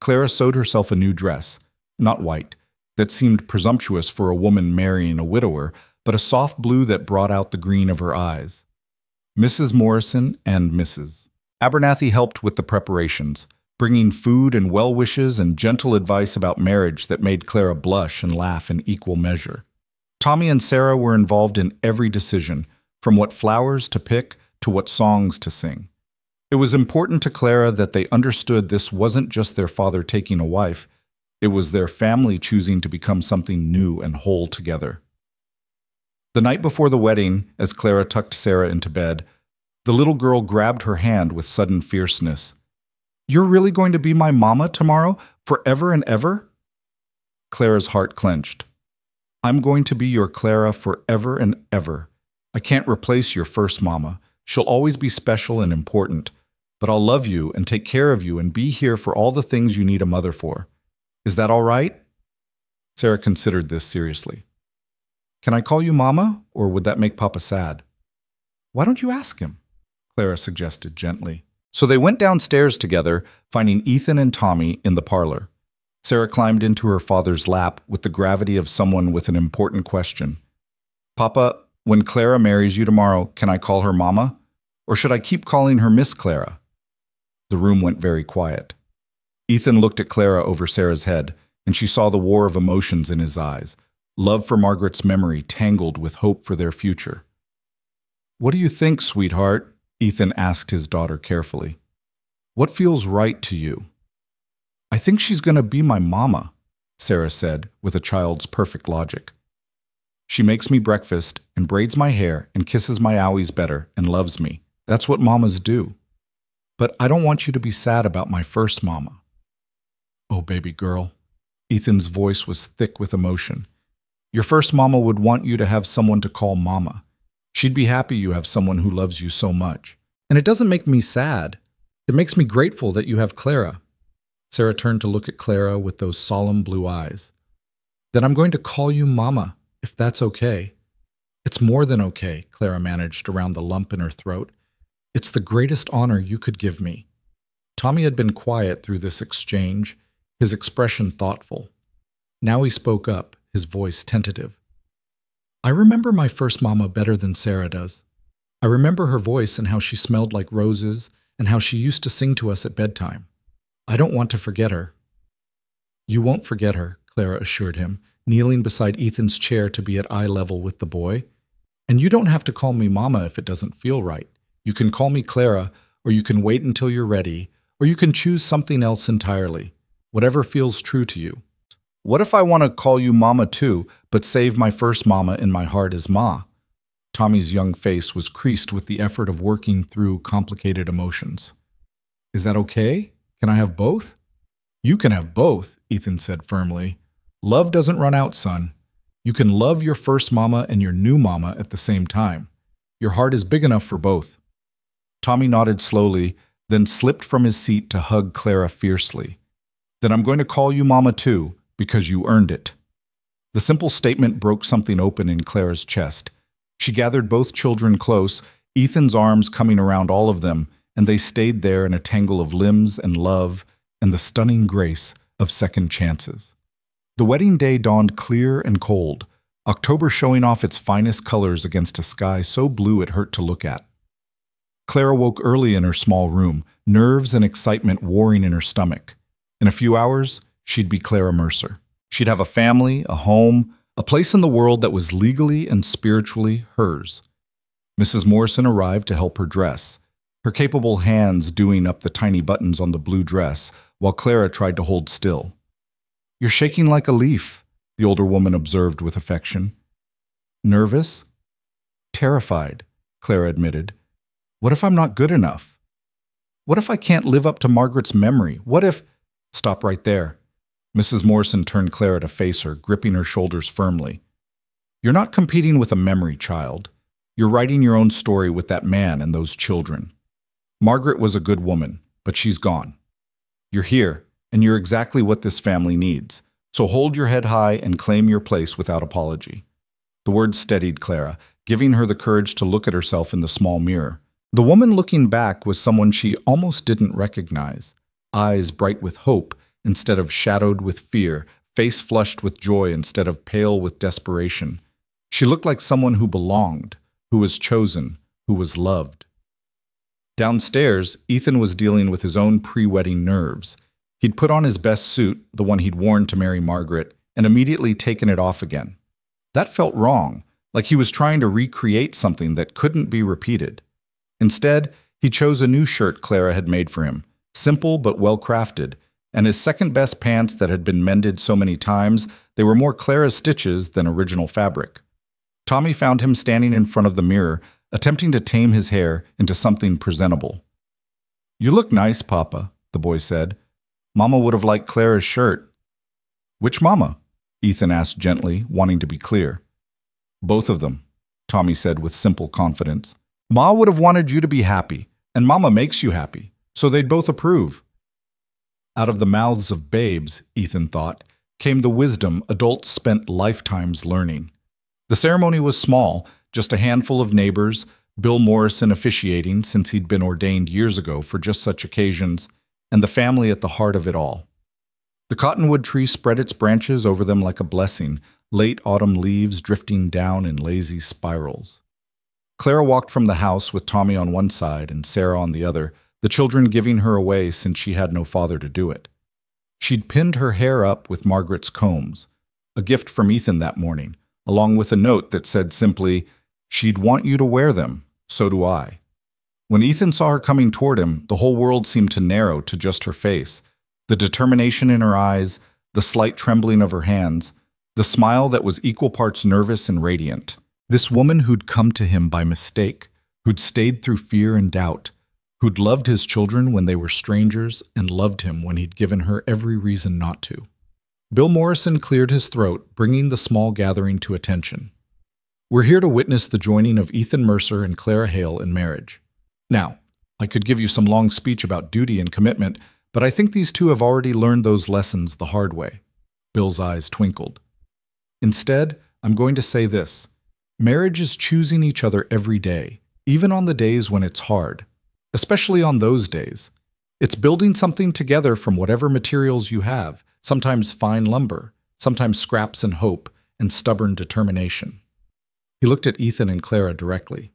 Clara sewed herself a new dress, not white, that seemed presumptuous for a woman marrying a widower, but a soft blue that brought out the green of her eyes. Mrs. Morrison and Mrs. Abernathy helped with the preparations, bringing food and well wishes and gentle advice about marriage that made Clara blush and laugh in equal measure. Tommy and Sarah were involved in every decision, from what flowers to pick to what songs to sing. It was important to Clara that they understood this wasn't just their father taking a wife, it was their family choosing to become something new and whole together. The night before the wedding, as Clara tucked Sarah into bed, the little girl grabbed her hand with sudden fierceness. You're really going to be my mama tomorrow, forever and ever? Clara's heart clenched. I'm going to be your Clara forever and ever. I can't replace your first mama. She'll always be special and important. But I'll love you and take care of you and be here for all the things you need a mother for. Is that all right? Sarah considered this seriously. Can I call you Mama, or would that make Papa sad? Why don't you ask him? Clara suggested gently. So they went downstairs together, finding Ethan and Tommy in the parlor. Sarah climbed into her father's lap with the gravity of someone with an important question. Papa, when Clara marries you tomorrow, can I call her Mama? Or should I keep calling her Miss Clara? The room went very quiet. Ethan looked at Clara over Sarah's head, and she saw the war of emotions in his eyes, love for Margaret's memory tangled with hope for their future. What do you think, sweetheart? Ethan asked his daughter carefully. What feels right to you? I think she's going to be my mama, Sarah said with a child's perfect logic. She makes me breakfast and braids my hair and kisses my owies better and loves me. That's what mamas do. But I don't want you to be sad about my first mama. Oh, baby girl. Ethan's voice was thick with emotion. Your first mama would want you to have someone to call mama. She'd be happy you have someone who loves you so much. And it doesn't make me sad. It makes me grateful that you have Clara." Sarah turned to look at Clara with those solemn blue eyes. "Then I'm going to call you Mama, if that's okay." "It's more than okay," Clara managed around the lump in her throat. "It's the greatest honor you could give me." Tommy had been quiet through this exchange, his expression thoughtful. Now he spoke up, his voice tentative. "I remember my first mama better than Sarah does. I remember her voice and how she smelled like roses and how she used to sing to us at bedtime. I don't want to forget her." "You won't forget her," Clara assured him, kneeling beside Ethan's chair to be at eye level with the boy. "And you don't have to call me Mama if it doesn't feel right. You can call me Clara, or you can wait until you're ready, or you can choose something else entirely, whatever feels true to you." "What if I want to call you Mama too, but save my first mama in my heart as Ma?" Tommy's young face was creased with the effort of working through complicated emotions. "Is that okay? Can I have both?" "You can have both," Ethan said firmly. "Love doesn't run out, son. You can love your first mama and your new mama at the same time. Your heart is big enough for both." Tommy nodded slowly, then slipped from his seat to hug Clara fiercely. "Then I'm going to call you Mama too, because you earned it." The simple statement broke something open in Clara's chest. She gathered both children close, Ethan's arms coming around all of them, and they stayed there in a tangle of limbs and love and the stunning grace of second chances. The wedding day dawned clear and cold, October showing off its finest colors against a sky so blue it hurt to look at. Clara woke early in her small room, nerves and excitement warring in her stomach. In a few hours, she'd be Clara Mercer. She'd have a family, a home, a place in the world that was legally and spiritually hers. Mrs. Morrison arrived to help her dress, her capable hands doing up the tiny buttons on the blue dress, while Clara tried to hold still. "You're shaking like a leaf," the older woman observed with affection. "Nervous?" "Terrified," Clara admitted. "What if I'm not good enough? What if I can't live up to Margaret's memory? What if—" "Stop right there." Mrs. Morrison turned Clara to face her, gripping her shoulders firmly. "You're not competing with a memory, child. You're writing your own story with that man and those children. Margaret was a good woman, but she's gone. You're here, and you're exactly what this family needs. So hold your head high and claim your place without apology." The words steadied Clara, giving her the courage to look at herself in the small mirror. The woman looking back was someone she almost didn't recognize, eyes bright with hope instead of shadowed with fear, face flushed with joy instead of pale with desperation. She looked like someone who belonged, who was chosen, who was loved. Downstairs, Ethan was dealing with his own pre-wedding nerves. He'd put on his best suit, the one he'd worn to marry Margaret, and immediately taken it off again. That felt wrong, like he was trying to recreate something that couldn't be repeated. Instead, he chose a new shirt Clara had made for him, simple but well-crafted, and his second-best pants that had been mended so many times they were more Clara's stitches than original fabric. Tommy found him standing in front of the mirror, attempting to tame his hair into something presentable. "You look nice, Papa," the boy said. "Mama would have liked Clara's shirt." "Which Mama?" Ethan asked gently, wanting to be clear. "Both of them," Tommy said with simple confidence. "Ma would have wanted you to be happy, and Mama makes you happy, so they'd both approve." Out of the mouths of babes, Ethan thought, came the wisdom adults spent lifetimes learning. The ceremony was small, just a handful of neighbors, Bill Morrison officiating since he'd been ordained years ago for just such occasions, and the family at the heart of it all. The cottonwood tree spread its branches over them like a blessing, late autumn leaves drifting down in lazy spirals. Clara walked from the house with Tommy on one side and Sarah on the other, the children giving her away since she had no father to do it. She'd pinned her hair up with Margaret's combs, a gift from Ethan that morning, along with a note that said simply, "She'd want you to wear them, so do I." When Ethan saw her coming toward him, the whole world seemed to narrow to just her face, the determination in her eyes, the slight trembling of her hands, the smile that was equal parts nervous and radiant. This woman who'd come to him by mistake, who'd stayed through fear and doubt, who'd loved his children when they were strangers and loved him when he'd given her every reason not to. Bill Morrison cleared his throat, bringing the small gathering to attention. We're here to witness the joining of Ethan Mercer and Clara Hale in marriage. Now, I could give you some long speech about duty and commitment, but I think these two have already learned those lessons the hard way. Bill's eyes twinkled. Instead, I'm going to say this. Marriage is choosing each other every day, even on the days when it's hard, especially on those days. It's building something together from whatever materials you have, sometimes fine lumber, sometimes scraps and hope, and stubborn determination. He looked at Ethan and Clara directly.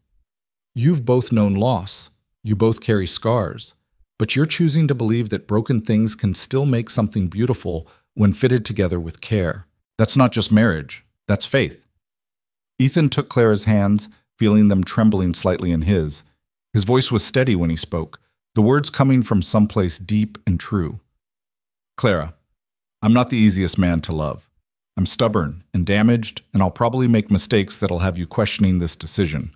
You've both known loss. You both carry scars. But you're choosing to believe that broken things can still make something beautiful when fitted together with care. That's not just marriage. That's faith. Ethan took Clara's hands, feeling them trembling slightly in his. His voice was steady when he spoke, the words coming from someplace deep and true. Clara, I'm not the easiest man to love. I'm stubborn and damaged, and I'll probably make mistakes that'll have you questioning this decision.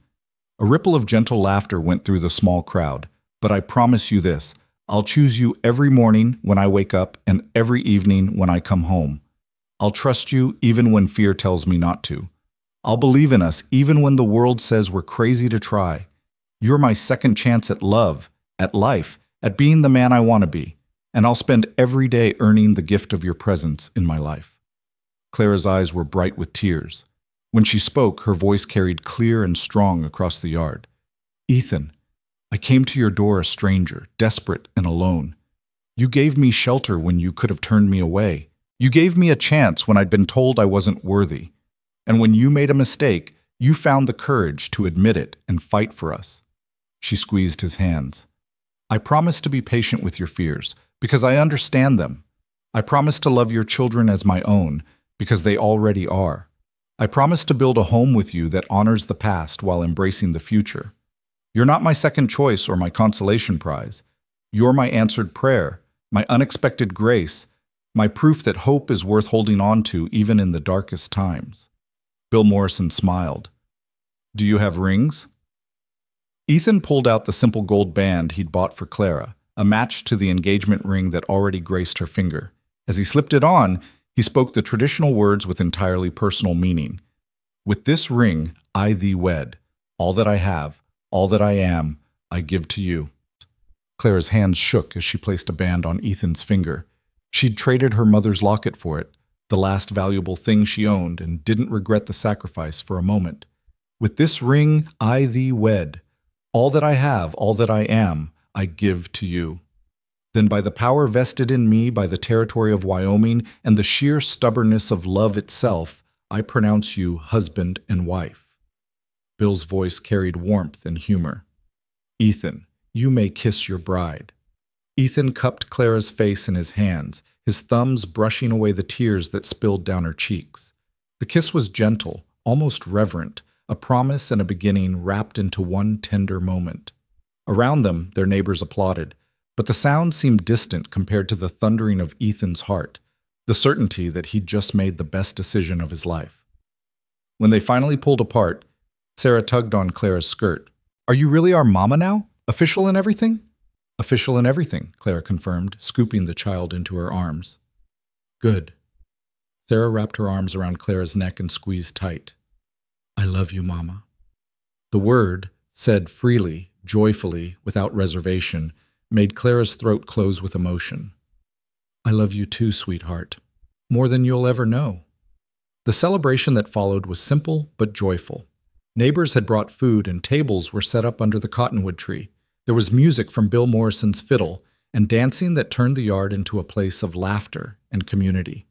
A ripple of gentle laughter went through the small crowd, but I promise you this, I'll choose you every morning when I wake up and every evening when I come home. I'll trust you even when fear tells me not to. I'll believe in us even when the world says we're crazy to try. You're my second chance at love, at life, at being the man I want to be, and I'll spend every day earning the gift of your presence in my life. Clara's eyes were bright with tears. When she spoke, her voice carried clear and strong across the yard. Ethan, I came to your door a stranger, desperate and alone. You gave me shelter when you could have turned me away. You gave me a chance when I'd been told I wasn't worthy. And when you made a mistake, you found the courage to admit it and fight for us. She squeezed his hands. I promise to be patient with your fears, because I understand them. I promise to love your children as my own, because they already are. I promise to build a home with you that honors the past while embracing the future. You're not my second choice or my consolation prize. You're my answered prayer, my unexpected grace, my proof that hope is worth holding on to even in the darkest times. Bill Morrison smiled. Do you have rings? Ethan pulled out the simple gold band he'd bought for Clara, a match to the engagement ring that already graced her finger. As he slipped it on, he spoke the traditional words with entirely personal meaning. With this ring, I thee wed. All that I have, all that I am, I give to you. Clara's hands shook as she placed a band on Ethan's finger. She'd traded her mother's locket for it, the last valuable thing she owned, and didn't regret the sacrifice for a moment. With this ring, I thee wed. All that I have, all that I am, I give to you. Then by the power vested in me by the territory of Wyoming and the sheer stubbornness of love itself, I pronounce you husband and wife. Bill's voice carried warmth and humor. Ethan, you may kiss your bride. Ethan cupped Clara's face in his hands, his thumbs brushing away the tears that spilled down her cheeks. The kiss was gentle, almost reverent, a promise and a beginning wrapped into one tender moment. Around them, their neighbors applauded, but the sound seemed distant compared to the thundering of Ethan's heart, the certainty that he'd just made the best decision of his life. When they finally pulled apart, Sarah tugged on Clara's skirt. Are you really our mama now? Official and everything? Official and everything, Clara confirmed, scooping the child into her arms. Good. Sarah wrapped her arms around Clara's neck and squeezed tight. I love you, Mama. The word, said freely, joyfully, without reservation, made Clara's throat close with emotion. I love you too, sweetheart. More than you'll ever know. The celebration that followed was simple but joyful. Neighbors had brought food and tables were set up under the cottonwood tree. There was music from Bill Morrison's fiddle and dancing that turned the yard into a place of laughter and community.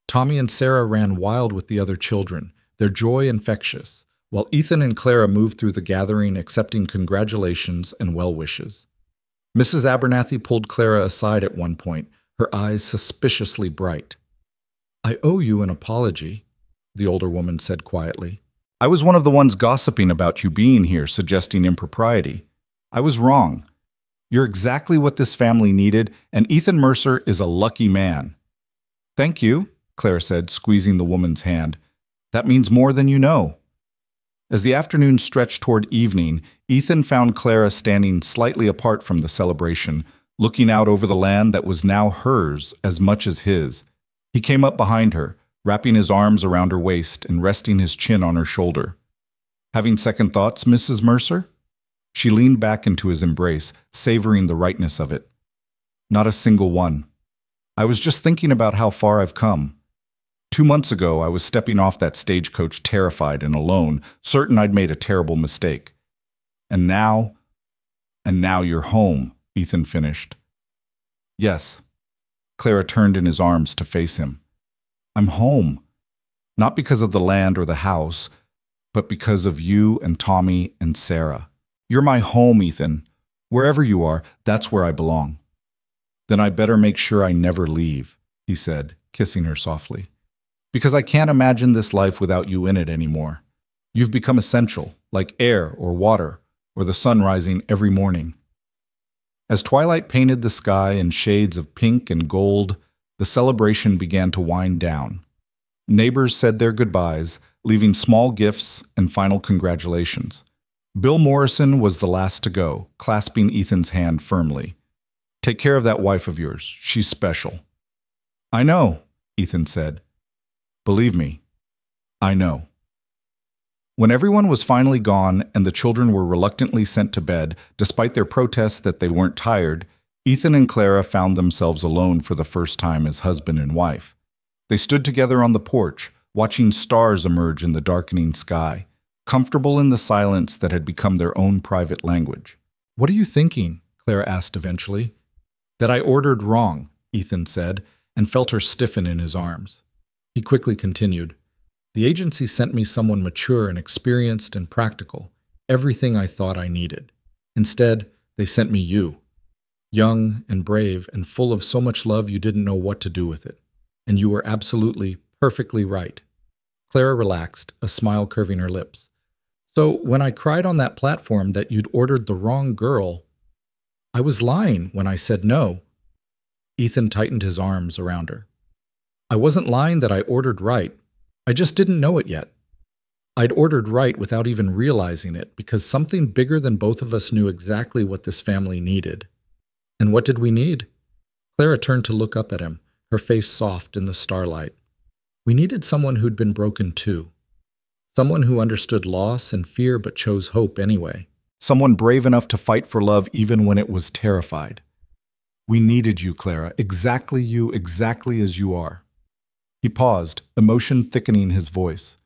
Tommy and Sarah ran wild with the other children, their joy infectious, while Ethan and Clara moved through the gathering accepting congratulations and well wishes. Mrs. Abernathy pulled Clara aside at one point, her eyes suspiciously bright. I owe you an apology, the older woman said quietly. I was one of the ones gossiping about you being here, suggesting impropriety. I was wrong. You're exactly what this family needed, and Ethan Mercer is a lucky man. Thank you, Clara said, squeezing the woman's hand. That means more than you know. As the afternoon stretched toward evening, Ethan found Clara standing slightly apart from the celebration, looking out over the land that was now hers as much as his. He came up behind her, wrapping his arms around her waist and resting his chin on her shoulder. "Having second thoughts, Mrs. Mercer?" She leaned back into his embrace, savoring the rightness of it. "Not a single one. I was just thinking about how far I've come. 2 months ago, I was stepping off that stagecoach terrified and alone, certain I'd made a terrible mistake. And now you're home," Ethan finished. "Yes." Clara turned in his arms to face him. "I'm home. Not because of the land or the house, but because of you and Tommy and Sarah. You're my home, Ethan. Wherever you are, that's where I belong." "Then I better make sure I never leave," he said, kissing her softly. "Because I can't imagine this life without you in it anymore. You've become essential, like air or water, or the sun rising every morning." As twilight painted the sky in shades of pink and gold, the celebration began to wind down. Neighbors said their goodbyes, leaving small gifts and final congratulations. Bill Morrison was the last to go, clasping Ethan's hand firmly. "Take care of that wife of yours. She's special." "I know," Ethan said. "Believe me, I know." When everyone was finally gone and the children were reluctantly sent to bed, despite their protests that they weren't tired, Ethan and Clara found themselves alone for the first time as husband and wife. They stood together on the porch, watching stars emerge in the darkening sky, comfortable in the silence that had become their own private language. "What are you thinking?" Clara asked eventually. "That I ordered wrong," Ethan said, and felt her stiffen in his arms. He quickly continued. "The agency sent me someone mature and experienced and practical, everything I thought I needed. Instead, they sent me you. Young and brave and full of so much love you didn't know what to do with it. And you were absolutely, perfectly right." Clara relaxed, a smile curving her lips. "So when I cried on that platform that you'd ordered the wrong girl, I was lying when I said no." Ethan tightened his arms around her. "I wasn't lying that I ordered right. I just didn't know it yet. I'd ordered right without even realizing it because something bigger than both of us knew exactly what this family needed." "And what did we need?" Clara turned to look up at him, her face soft in the starlight. "We needed someone who'd been broken too. Someone who understood loss and fear but chose hope anyway. Someone brave enough to fight for love even when it was terrified. We needed you, Clara, exactly as you are." He paused, emotion thickening his voice.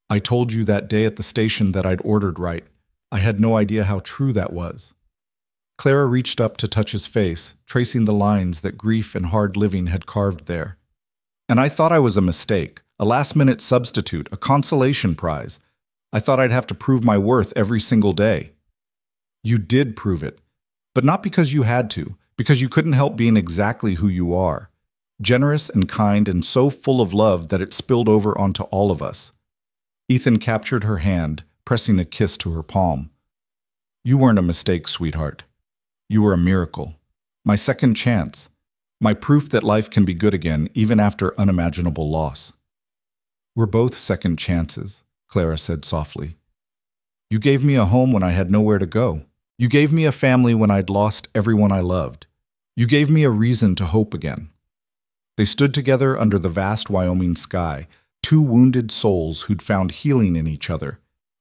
"I told you that day at the station that I'd ordered right. I had no idea how true that was." Clara reached up to touch his face, tracing the lines that grief and hard living had carved there. "And I thought I was a mistake, a last-minute substitute, a consolation prize. I thought I'd have to prove my worth every single day." "You did prove it, but not because you had to, because you couldn't help being exactly who you are. Generous and kind and so full of love that it spilled over onto all of us." Ethan captured her hand, pressing a kiss to her palm. "You weren't a mistake, sweetheart. You were a miracle. My second chance. My proof that life can be good again, even after unimaginable loss." "We're both second chances," Clara said softly. "You gave me a home when I had nowhere to go. You gave me a family when I'd lost everyone I loved. You gave me a reason to hope again." They stood together under the vast Wyoming sky, two wounded souls who'd found healing in each other,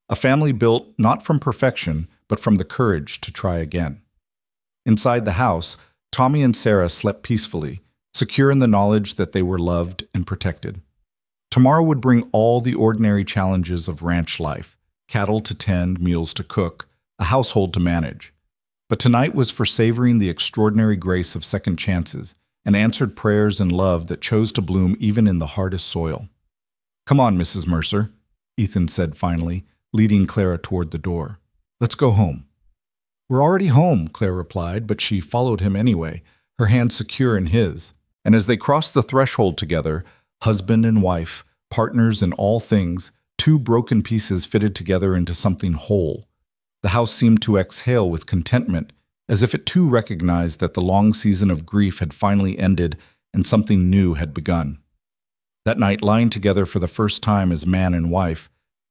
a family built not from perfection, but from the courage to try again. Inside the house, Tommy and Sarah slept peacefully, secure in the knowledge that they were loved and protected. Tomorrow would bring all the ordinary challenges of ranch life, cattle to tend, meals to cook, a household to manage. But tonight was for savoring the extraordinary grace of second chances, and answered prayers and love that chose to bloom even in the hardest soil. "Come on, Mrs. Mercer," Ethan said finally, leading Clara toward the door. "Let's go home." "We're already home," Clara replied, but she followed him anyway, her hand secure in his. And as they crossed the threshold together, husband and wife, partners in all things, two broken pieces fitted together into something whole. The house seemed to exhale with contentment, as if it too recognized that the long season of grief had finally ended and something new had begun. That night, lying together for the first time as man and wife,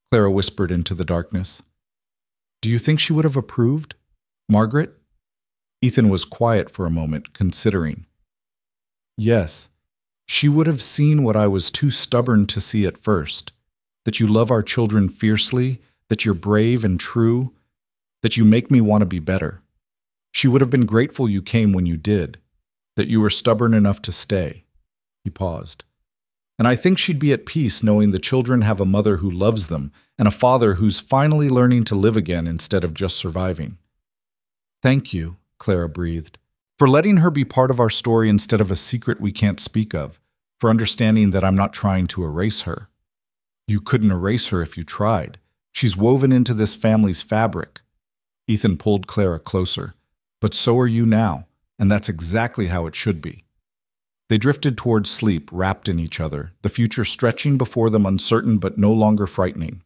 Clara whispered into the darkness, "Do you think she would have approved? Margaret?" Ethan was quiet for a moment, considering. "Yes, She would have seen what I was too stubborn to see at first, that you love our children fiercely, that you're brave and true, that you make me want to be better. She would have been grateful you came when you did, that you were stubborn enough to stay." He paused. "And I think she'd be at peace knowing the children have a mother who loves them and a father who's finally learning to live again instead of just surviving." "Thank you," Clara breathed, "for letting her be part of our story instead of a secret we can't speak of, for understanding that I'm not trying to erase her." "You couldn't erase her if you tried. She's woven into this family's fabric." Ethan pulled Clara closer. "But so are you now, and that's exactly how it should be." They drifted towards sleep, wrapped in each other, the future stretching before them uncertain but no longer frightening.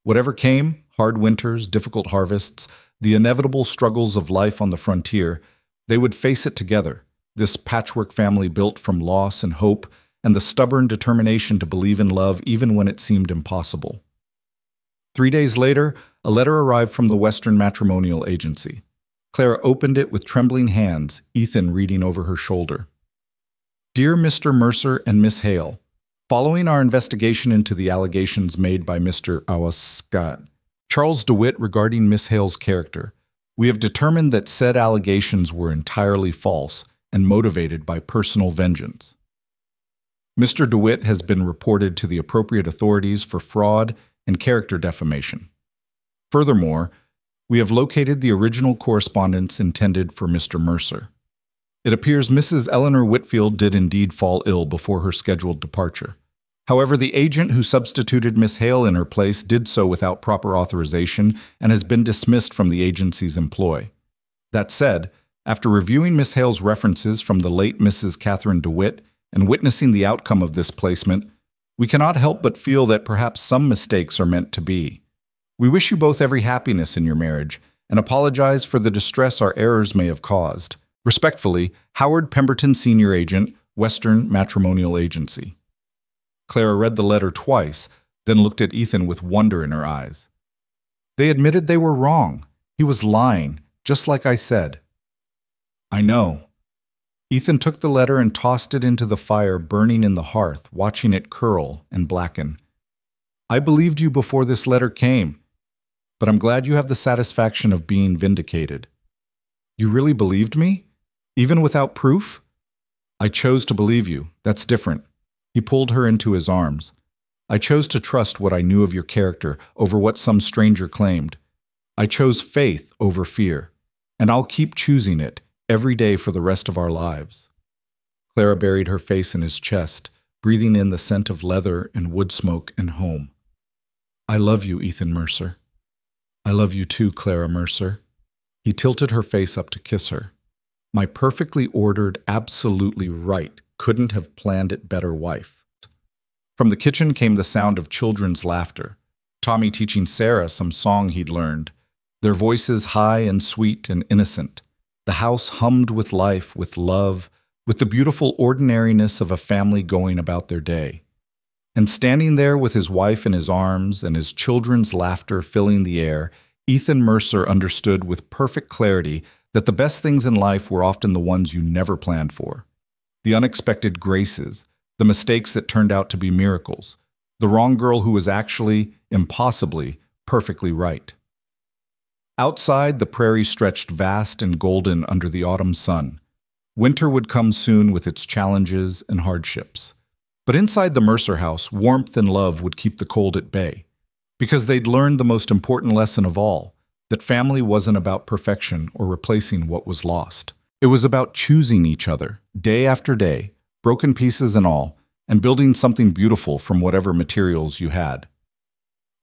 Whatever came, hard winters, difficult harvests, the inevitable struggles of life on the frontier, they would face it together, this patchwork family built from loss and hope and the stubborn determination to believe in love even when it seemed impossible. 3 days later, a letter arrived from the Western Matrimonial Agency. Clara opened it with trembling hands, Ethan reading over her shoulder. "Dear Mr. Mercer and Miss Hale, following our investigation into the allegations made by Mr. Charles DeWitt regarding Miss Hale's character, we have determined that said allegations were entirely false and motivated by personal vengeance. Mr. DeWitt has been reported to the appropriate authorities for fraud and character defamation. Furthermore, we have located the original correspondence intended for Mr. Mercer. It appears Mrs. Eleanor Whitfield did indeed fall ill before her scheduled departure. However, the agent who substituted Miss Hale in her place did so without proper authorization and has been dismissed from the agency's employ. That said, after reviewing Miss Hale's references from the late Mrs. Catherine DeWitt and witnessing the outcome of this placement, we cannot help but feel that perhaps some mistakes are meant to be. We wish you both every happiness in your marriage and apologize for the distress our errors may have caused. Respectfully, Howard Pemberton, Senior Agent, Western Matrimonial Agency." Clara read the letter twice, then looked at Ethan with wonder in her eyes. "They admitted they were wrong. He was lying, just like I said." "I know." Ethan took the letter and tossed it into the fire burning in the hearth, watching it curl and blacken. "I believed you before this letter came, but I'm glad you have the satisfaction of being vindicated." "You really believed me? Even without proof?" "I chose to believe you. That's different." He pulled her into his arms. "I chose to trust what I knew of your character over what some stranger claimed. I chose faith over fear, and I'll keep choosing it every day for the rest of our lives." Clara buried her face in his chest, breathing in the scent of leather and wood smoke and home. "I love you, Ethan Mercer." "I love you too, Clara Mercer." He tilted her face up to kiss her. "My perfectly ordered, absolutely right, couldn't have planned it better wife." From the kitchen came the sound of children's laughter, Tommy teaching Sarah some song he'd learned, their voices high and sweet and innocent. The house hummed with life, with love, with the beautiful ordinariness of a family going about their day. And standing there with his wife in his arms and his children's laughter filling the air, Ethan Mercer understood with perfect clarity that the best things in life were often the ones you never planned for. The unexpected graces, the mistakes that turned out to be miracles, the wrong girl who was actually, impossibly, perfectly right. Outside, the prairie stretched vast and golden under the autumn sun. Winter would come soon with its challenges and hardships. But inside the Mercer house, warmth and love would keep the cold at bay, because they'd learned the most important lesson of all, that family wasn't about perfection or replacing what was lost. It was about choosing each other, day after day, broken pieces and all, and building something beautiful from whatever materials you had.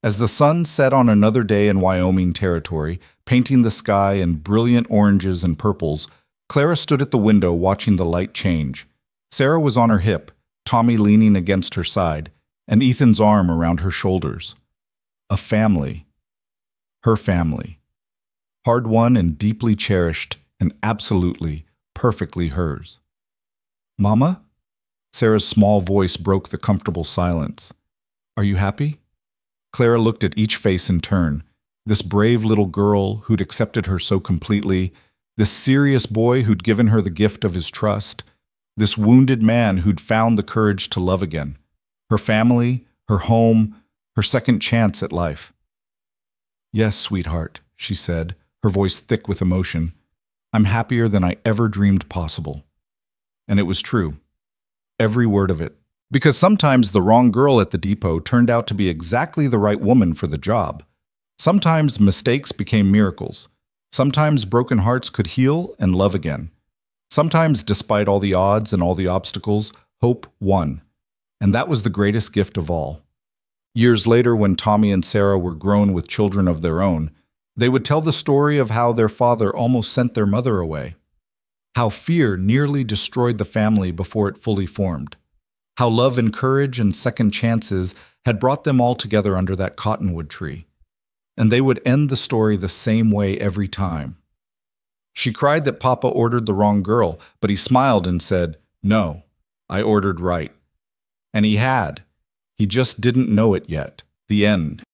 As the sun set on another day in Wyoming territory, painting the sky in brilliant oranges and purples, Clara stood at the window watching the light change. Sarah was on her hip, Tommy leaning against her side, and Ethan's arm around her shoulders. A family. Her family. Hard-won and deeply cherished, and absolutely, perfectly hers. "Mama?" Sarah's small voice broke the comfortable silence. "Are you happy?" Clara looked at each face in turn. This brave little girl who'd accepted her so completely, this serious boy who'd given her the gift of his trust, This wounded man who'd found the courage to love again. Her family, her home, her second chance at life. "Yes, sweetheart," she said, her voice thick with emotion. "I'm happier than I ever dreamed possible." And it was true. Every word of it. Because sometimes the wrong girl at the depot turned out to be exactly the right woman for the job. Sometimes mistakes became miracles. Sometimes broken hearts could heal and love again. Sometimes, despite all the odds and all the obstacles, hope won. And that was the greatest gift of all. Years later, when Tommy and Sarah were grown with children of their own, they would tell the story of how their father almost sent their mother away. How fear nearly destroyed the family before it fully formed. How love and courage and second chances had brought them all together under that cottonwood tree. And they would end the story the same way every time. She cried that Papa ordered the wrong girl, but he smiled and said, "No, I ordered right." And he had. He just didn't know it yet. The end.